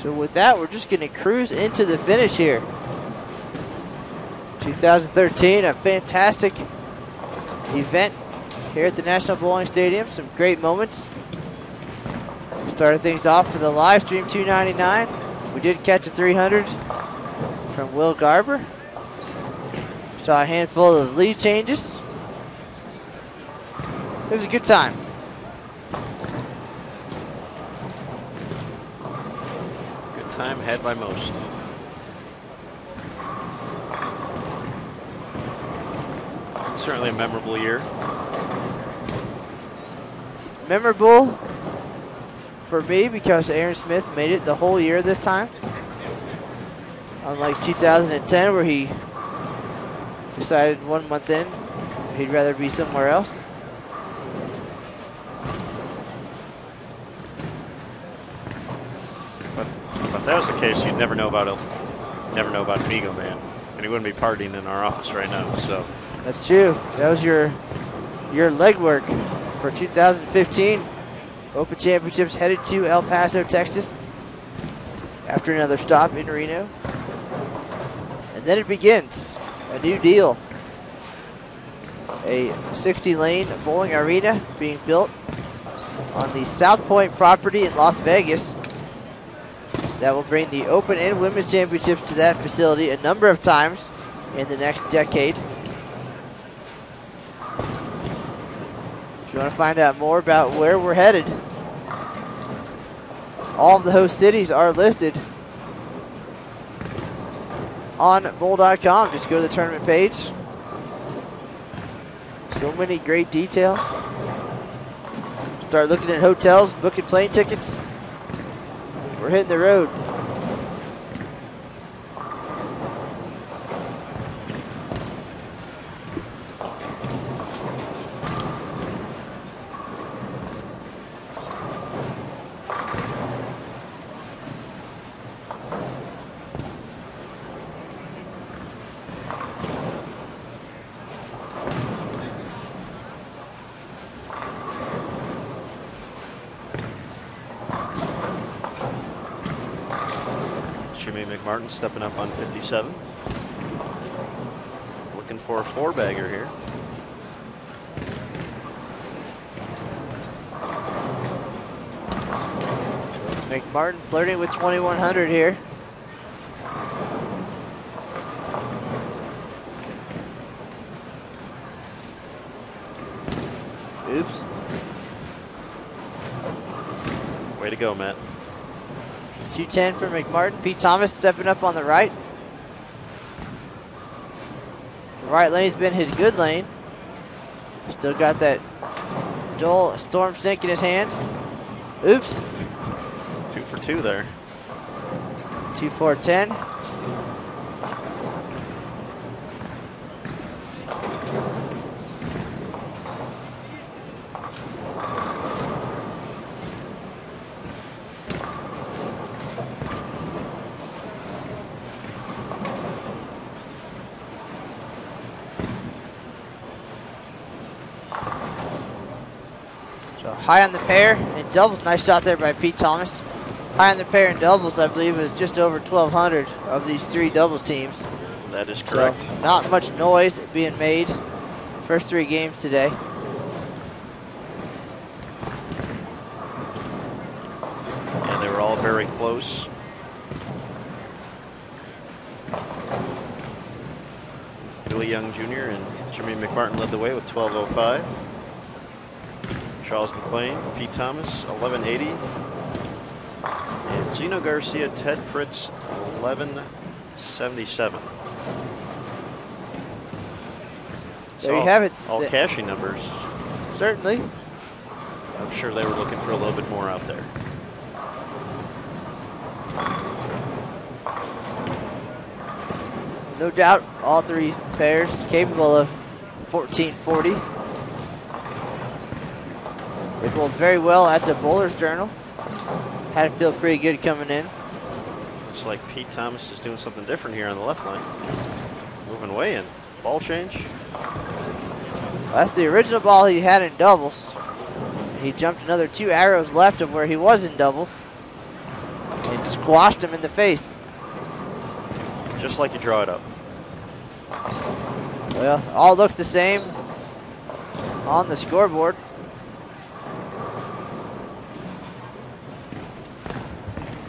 So with that, we're just going to cruise into the finish here. 2013, a fantastic event here at the National Bowling Stadium. Some great moments. Started things off for the live stream 299. We did catch a 300 from Will Garber. Saw a handful of lead changes. It was a good time. Good time had by most. Certainly a memorable year. Memorable for me because Aaron Smith made it the whole year this time. Unlike 2010 where he decided 1 month in he'd rather be somewhere else. But if that was the case, you'd never know about Amigo Man, and he wouldn't be partying in our office right now. So that's true. That was your legwork for 2015 Open Championships, headed to El Paso, Texas, after another stop in Reno. And then it begins, a new deal. A 60-lane bowling arena being built on the South Point property in Las Vegas that will bring the Open and Women's Championships to that facility a number of times in the next decade. If you want to find out more about where we're headed, all of the host cities are listed on bowl.com. Just go to the tournament page. So many great details. Start looking at hotels, booking plane tickets. We're hitting the road. Martin stepping up on 57. Looking for a 4-bagger here. McMartin flirting with 2100 here. Oops. Way to go, Matt. 210 for McMartin. Pete Thomas stepping up on the right. The right lane's been his good lane. Still got that dull storm sink in his hand. Oops. 2 for 2 there. 2, 4, 10. High on the pair and doubles. Nice shot there by Pete Thomas. High on the pair and doubles, I believe, is just over 1,200 of these 3 doubles teams. That is correct. So not much noise being made. First 3 games today. Yeah, they were all very close. Billy Young Jr. and Jimmy McMartin led the way with 12:05. Charles McLean, Pete Thomas, 11:80. And Zeno Garcia, Ted Pritz, 11:77. There you have it. All cashing numbers. Certainly. I'm sure they were looking for a little bit more out there. No doubt, all 3 pairs capable of 1440. They bowled very well at the Bowler's Journal. Had to feel pretty good coming in. Looks like Pete Thomas is doing something different here on the left line. Moving way in. Ball change. That's the original ball he had in doubles. He jumped another 2 arrows left of where he was in doubles. and squashed him in the face. Just like you draw it up. Well, all looks the same on the scoreboard.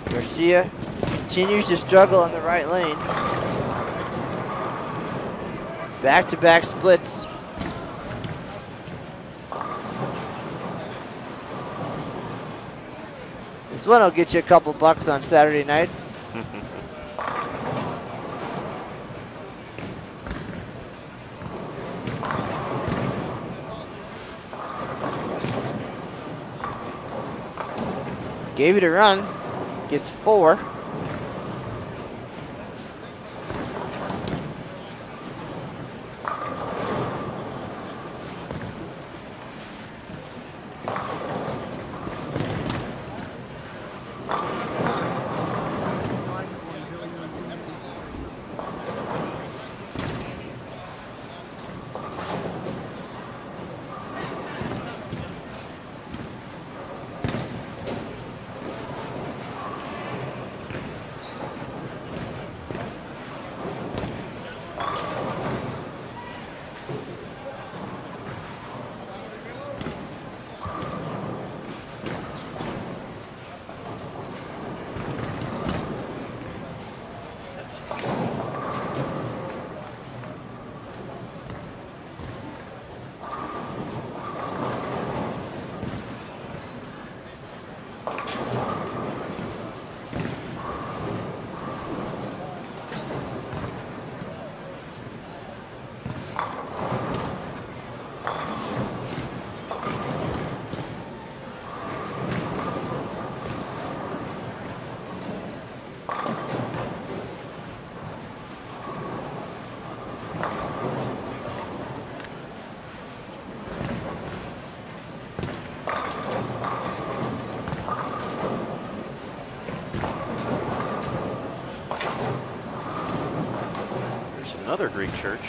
Garcia continues to struggle on the right lane. Back-to-back splits. This one will get you a couple bucks on Saturday night. Gave it a run, gets 4. Another Greek church.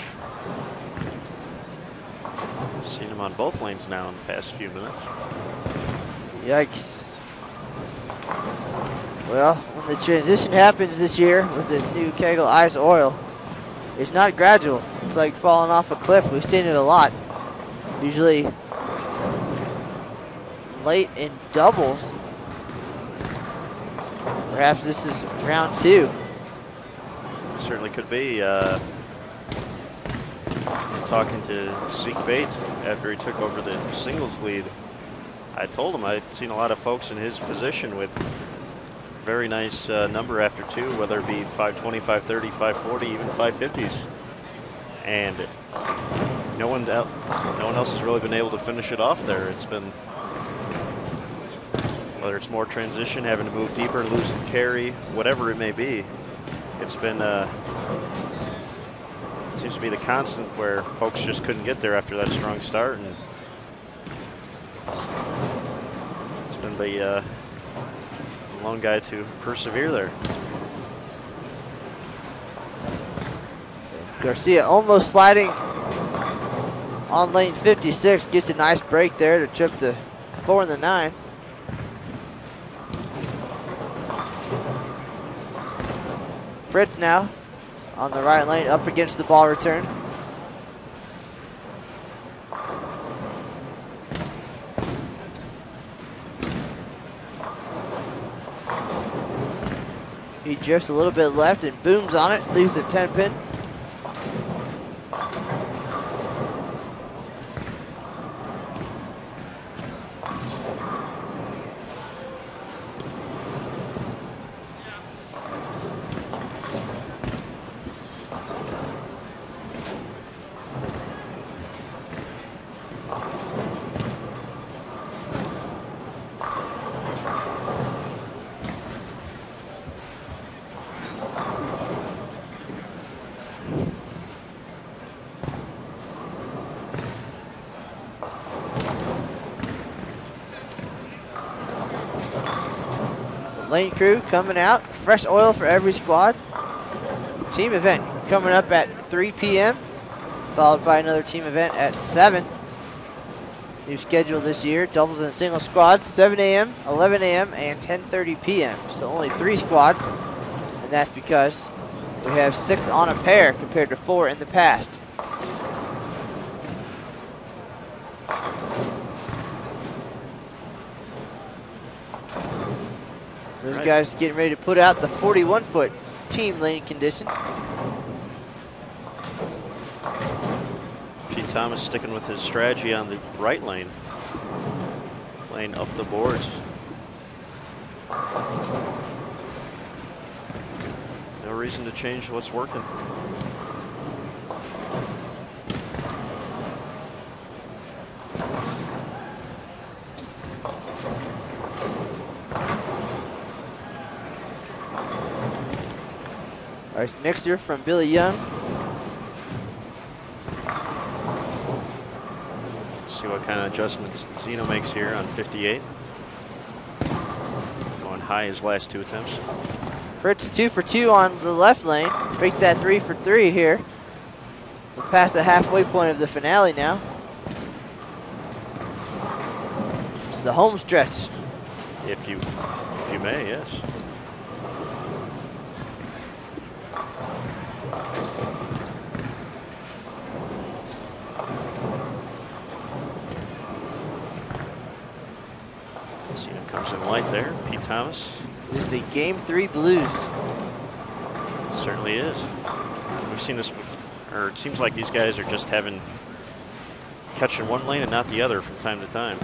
Seen him on both lanes now in the past few minutes. Yikes. Well, when the transition happens this year with this new Kegel Ice Oil, it's not gradual. It's like falling off a cliff. We've seen it a lot. Usually late in doubles. Perhaps this is round 2. Certainly could be. Talking to Zeke Bate after he took over the singles lead, I told him I'd seen a lot of folks in his position with very nice number after 2, whether it be 520, 530, 540, even 550s. And no one else has really been able to finish it off there. It's been, whether it's more transition, having to move deeper, losing carry, whatever it may be, it's been seems to be the constant where folks just couldn't get there after that strong start, and it's been the lone guy to persevere there. Garcia almost sliding on lane 56, gets a nice break there to trip the 4 and the 9. Fritz now on the right lane, up against the ball return. He drifts a little bit left and booms on it, leaves the 10 pin. Lane crew coming out, fresh oil for every squad. Team event coming up at 3 p.m., followed by another team event at 7. New schedule this year, doubles and single squads, 7 a.m., 11 a.m., and 10:30 p.m. So only 3 squads, and that's because we have 6 on a pair compared to 4 in the past. Those guys getting ready to put out the 41-foot team lane condition. Pete Thomas sticking with his strategy on the right lane, playing up the boards. No reason to change what's working. Nice mixer from Billy Young. Let's see what kind of adjustments Zeno makes here on 58. Going high his last 2 attempts. Fritz 2 for 2 on the left lane. Break that 3 for 3 here. We're past the halfway point of the finale now. It's the home stretch. If you may, yes. Comes in light there, Pete Thomas. It is the Game 3 blues. Certainly is. We've seen this before, or it seems like these guys are just catching one lane and not the other from time to time.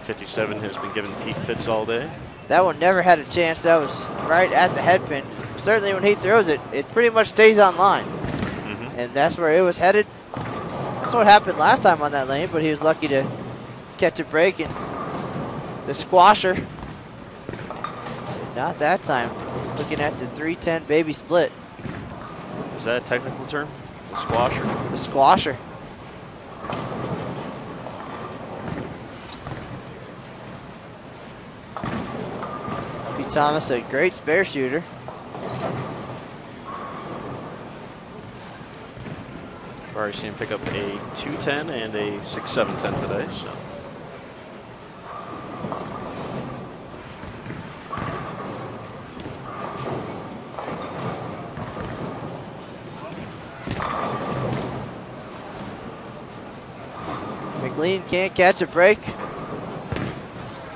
57 has been giving Pete fits all day. That one never had a chance. That was right at the head pin. Certainly when he throws it, it pretty much stays on line. And that's where it was headed. That's what happened last time on that lane, but he was lucky to catch a break, and the squasher, not that time. Looking at the 310 baby split. Is that a technical term? The squasher? The squasher. Pete Thomas, a great spare shooter. I've already seen him pick up a 210 and a 6.710 today, so. McLean can't catch a break.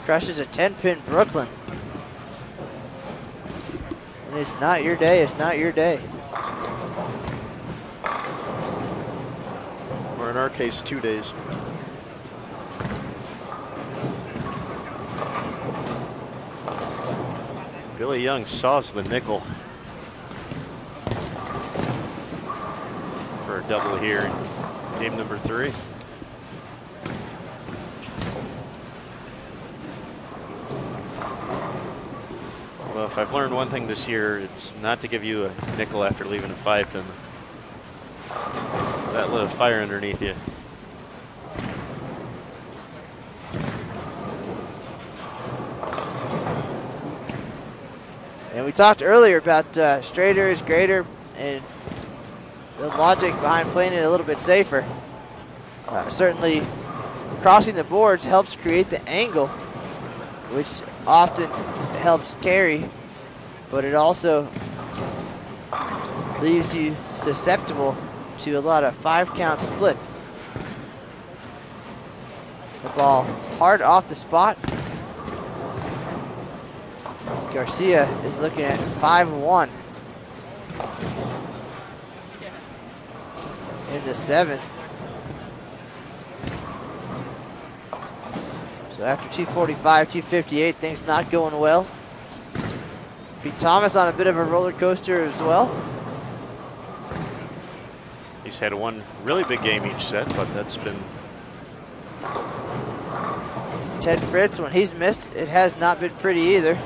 Crushes a 10-pin Brooklyn. And it's not your day, it's not your day. Or in our case, 2 days. Billy Young saws the nickel for a double here in game number 3. Well, if I've learned one thing this year, it's not to give you a nickel after leaving a 5-pin. That lit a fire underneath you. And we talked earlier about straighter is greater, and the logic behind playing it a little bit safer. Certainly crossing the boards helps create the angle, which often helps carry, but it also leaves you susceptible to a lot of 5-count splits. The ball hard off the spot. Garcia is looking at 5-1 in the 7th. So after 245, 258, things not going well. Pete Thomas on a bit of a roller coaster as well. He's had one really big game each set, but that's been... Ted Fritz, when he's missed, it has not been pretty either.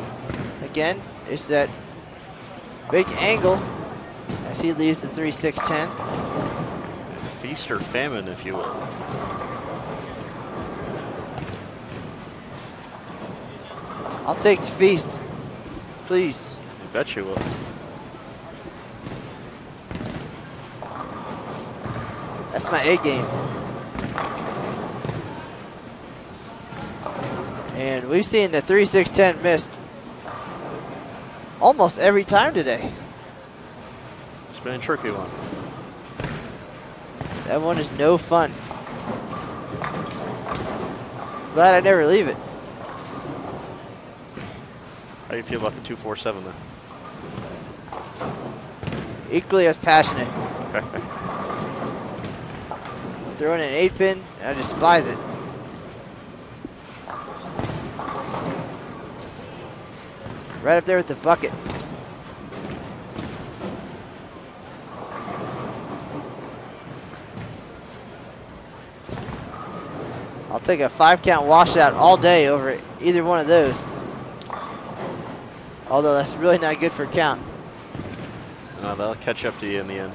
Again, it's that big angle as he leaves the 3-6-10. Feast or famine, if you will. I'll take feast, please. I bet you will. That's That's my A game. And we've seen the 3-6-10 missed almost every time today. It's been a tricky one. That one is no fun. Glad I never leave it. How do you feel about the 2-4-7 then? Equally as passionate. Throwing an 8-pin, I despise it. Right up there with the bucket. I'll take a 5-count washout all day over either one of those. Although that's really not good for count. No, that'll catch up to you in the end.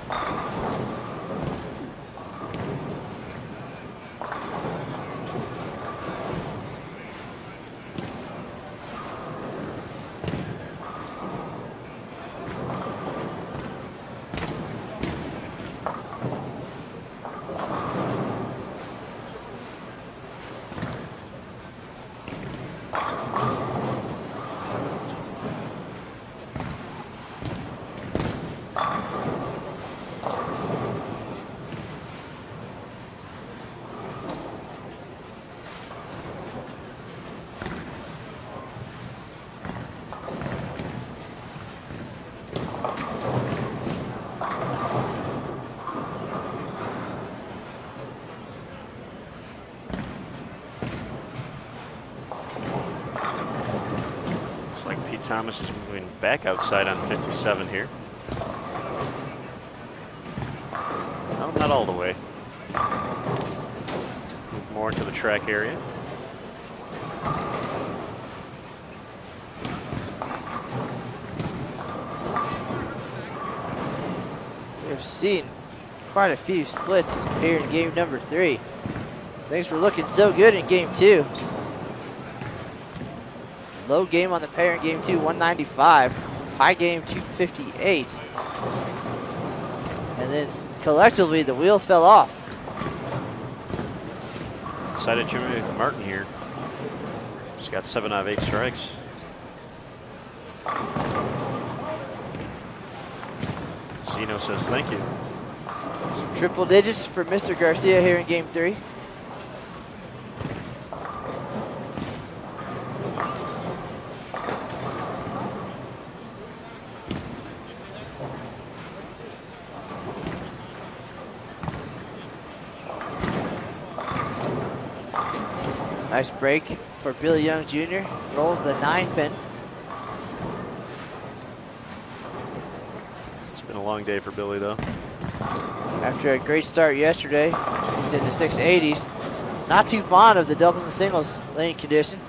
Thomas is moving back outside on 57 here. No, not all the way. Move more into the track area. We've seen quite a few splits here in game number 3. Things were looking so good in game 2. Low game on the pair in game 2, 195. High game, 258. And then collectively, the wheels fell off. Decided Jimmy Martin here. Just got 7 out of 8 strikes. Zeno says thank you. Some triple digits for Mr. Garcia here in game 3. Nice break for Billy Young Jr. Rolls the 9-pin. It's been a long day for Billy though. After a great start yesterday, he's in the 680s. Not too fond of the doubles and singles lane condition.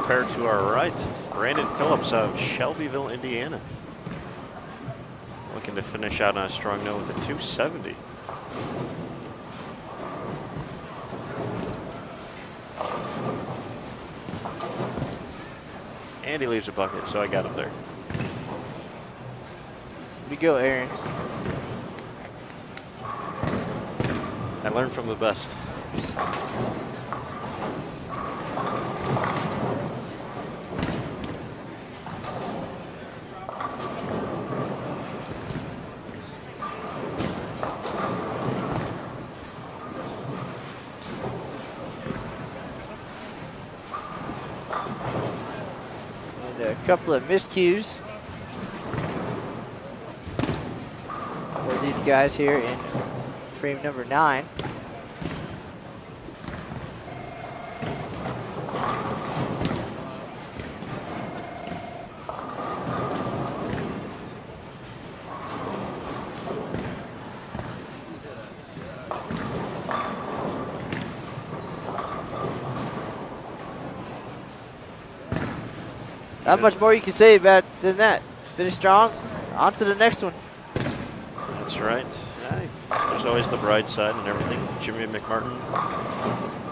Pair to our right, Brandon Phillips of Shelbyville, Indiana. Looking to finish out on a strong note with a 270. And he leaves a bucket, so I got him there. We go, Aaron. I learned from the best. Couple of miscues for these guys here in frame number 9. Not much more you can say about than that. Finish strong, on to the next one. That's right. There's always the bright side and everything. Jimmy McMartin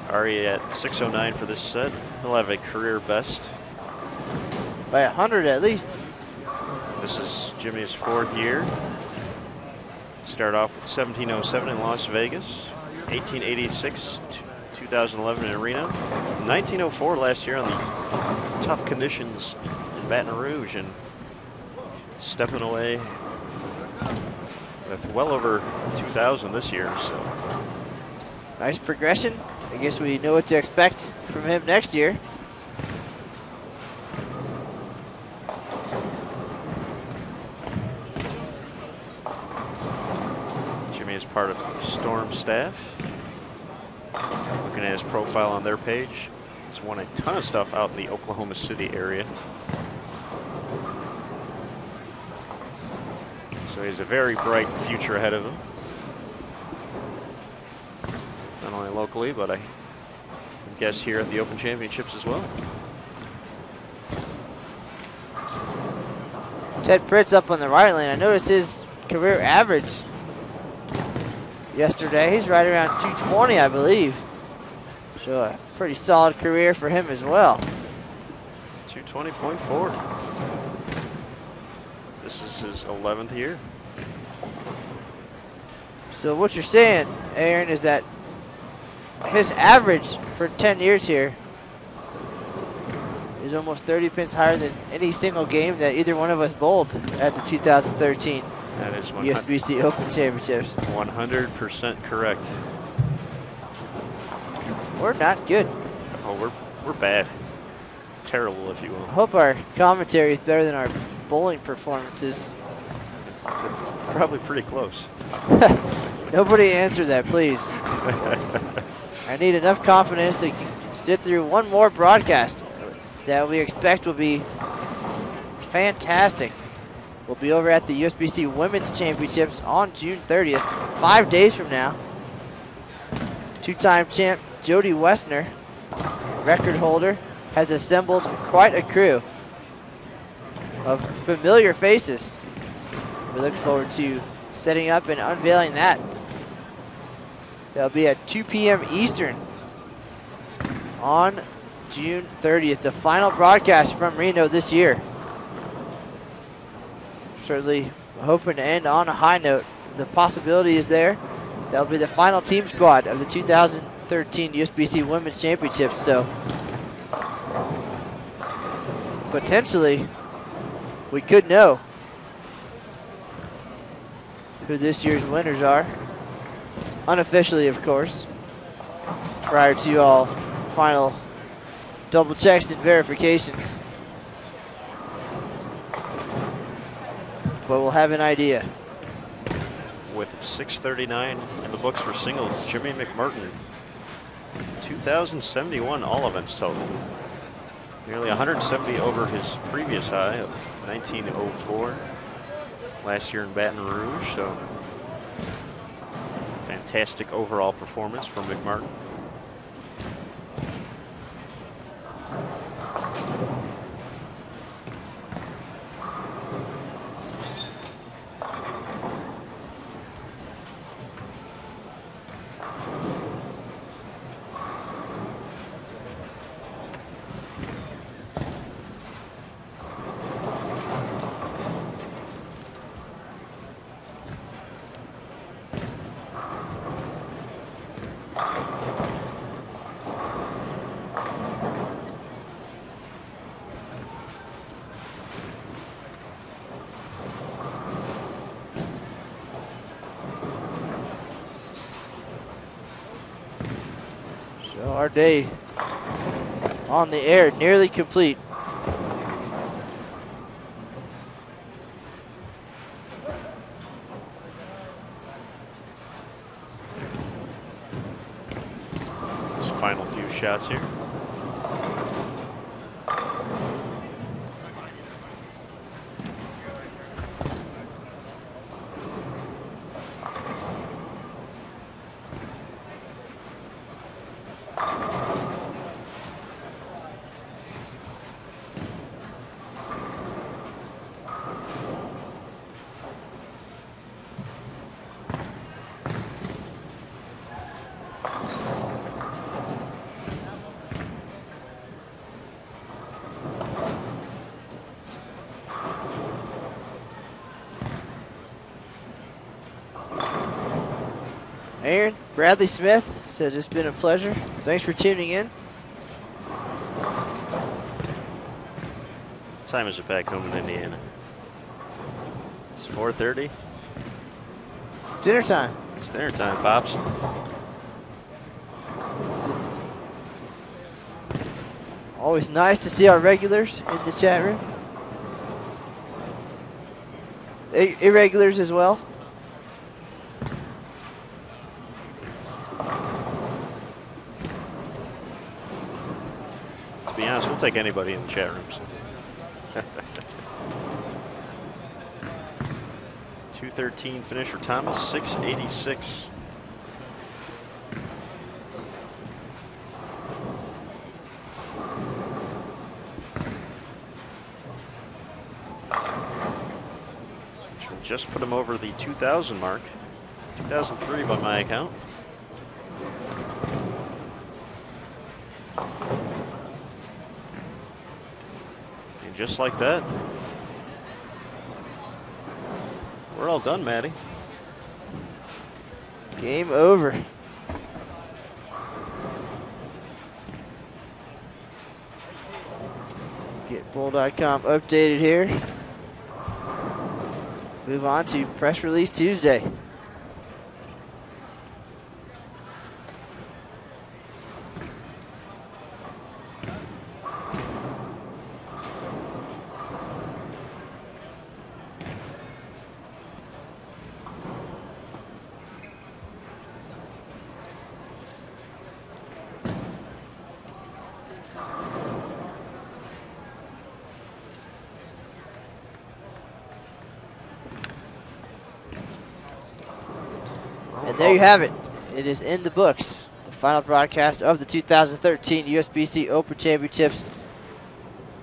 already at 609 for this set. He'll have a career best. By 100 at least. This is Jimmy's 4th year. Started off with 1707 in Las Vegas, 1886, 2011 in Reno, 1904 last year on the tough conditions in Baton Rouge, and stepping away with well over 2,000 this year. So nice progression. I guess we know what to expect from him next year. Jimmy is part of the Storm staff. Looking at his profile on their page, he's won a ton of stuff out in the Oklahoma City area. So he has a very bright future ahead of him. Not only locally, but I guess here at the Open Championships as well. Ted Pritz up on the right lane. I noticed his career average yesterday. He's right around 220, I believe. So a pretty solid career for him as well. 220.4. This is his 11th year. So what you're saying, Aaron, is that his average for 10 years here is almost 30 pins higher than any single game that either one of us bowled at the 2013 That is USBC Open Championships. 100% correct. We're not good. Oh, we're bad. Terrible, if you will. I hope our commentary is better than our bowling performances. Probably pretty close. Nobody answer that, please. I need enough confidence to sit through one more broadcast that we expect will be fantastic. We'll be over at the USBC Women's Championships on June 30th, 5 days from now. Two-time champ Jody Westner, record holder, has assembled quite a crew of familiar faces. We look forward to setting up and unveiling that. That'll be at 2 p.m. Eastern on June 30th, the final broadcast from Reno this year. Certainly hoping to end on a high note. The possibility is there. That'll be the final team squad of the 2013 USBC Women's Championships. So potentially we could know who this year's winners are. Unofficially, of course, prior to all final double checks and verifications. But we'll have an idea. With 639 in the books for singles, Jimmy McMartin, 2,071 all events total. Nearly 170 over his previous high of 1904 last year in Baton Rouge. So fantastic overall performance from McMartin. Our day on the air nearly complete. shots here. Aaron, Bradley Smith, so it's just been a pleasure. Thanks for tuning in. What time is it back home in Indiana? It's 4:30. Dinner time. It's dinner time, Pops. Always nice to see our regulars in the chat room. Irregulars as well. To be honest, we'll take anybody in the chat rooms. 2:13 finish for Thomas, 686. Which will just put him over the 2,000 mark. 2003 by my account. And just like that, we're all done, Maddie. Game over. Get Bull.com updated here. Move on to Press Release Tuesday. And there you have it. It is in the books. The final broadcast of the 2013 USBC Open Championships.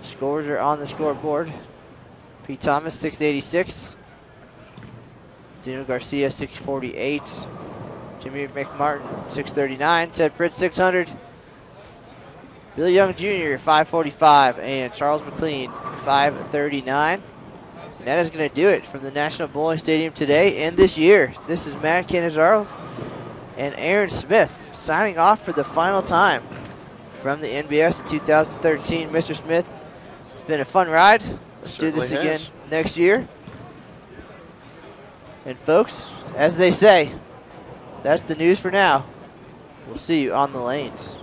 Scores are on the scoreboard. Pete Thomas, 686. Dino Garcia, 648. Jimmy McMartin, 639. Ted Pritz, 600. Bill Young Jr., 545. And Charles McLean, 539. And that is going to do it from the National Bowling Stadium today and this year. This is Matt Cannizzaro and Aaron Smith signing off for the final time from the NBS in 2013. Mr. Smith, it's been a fun ride. Let's do this again next year. And folks, as they say, that's the news for now. We'll see you on the lanes.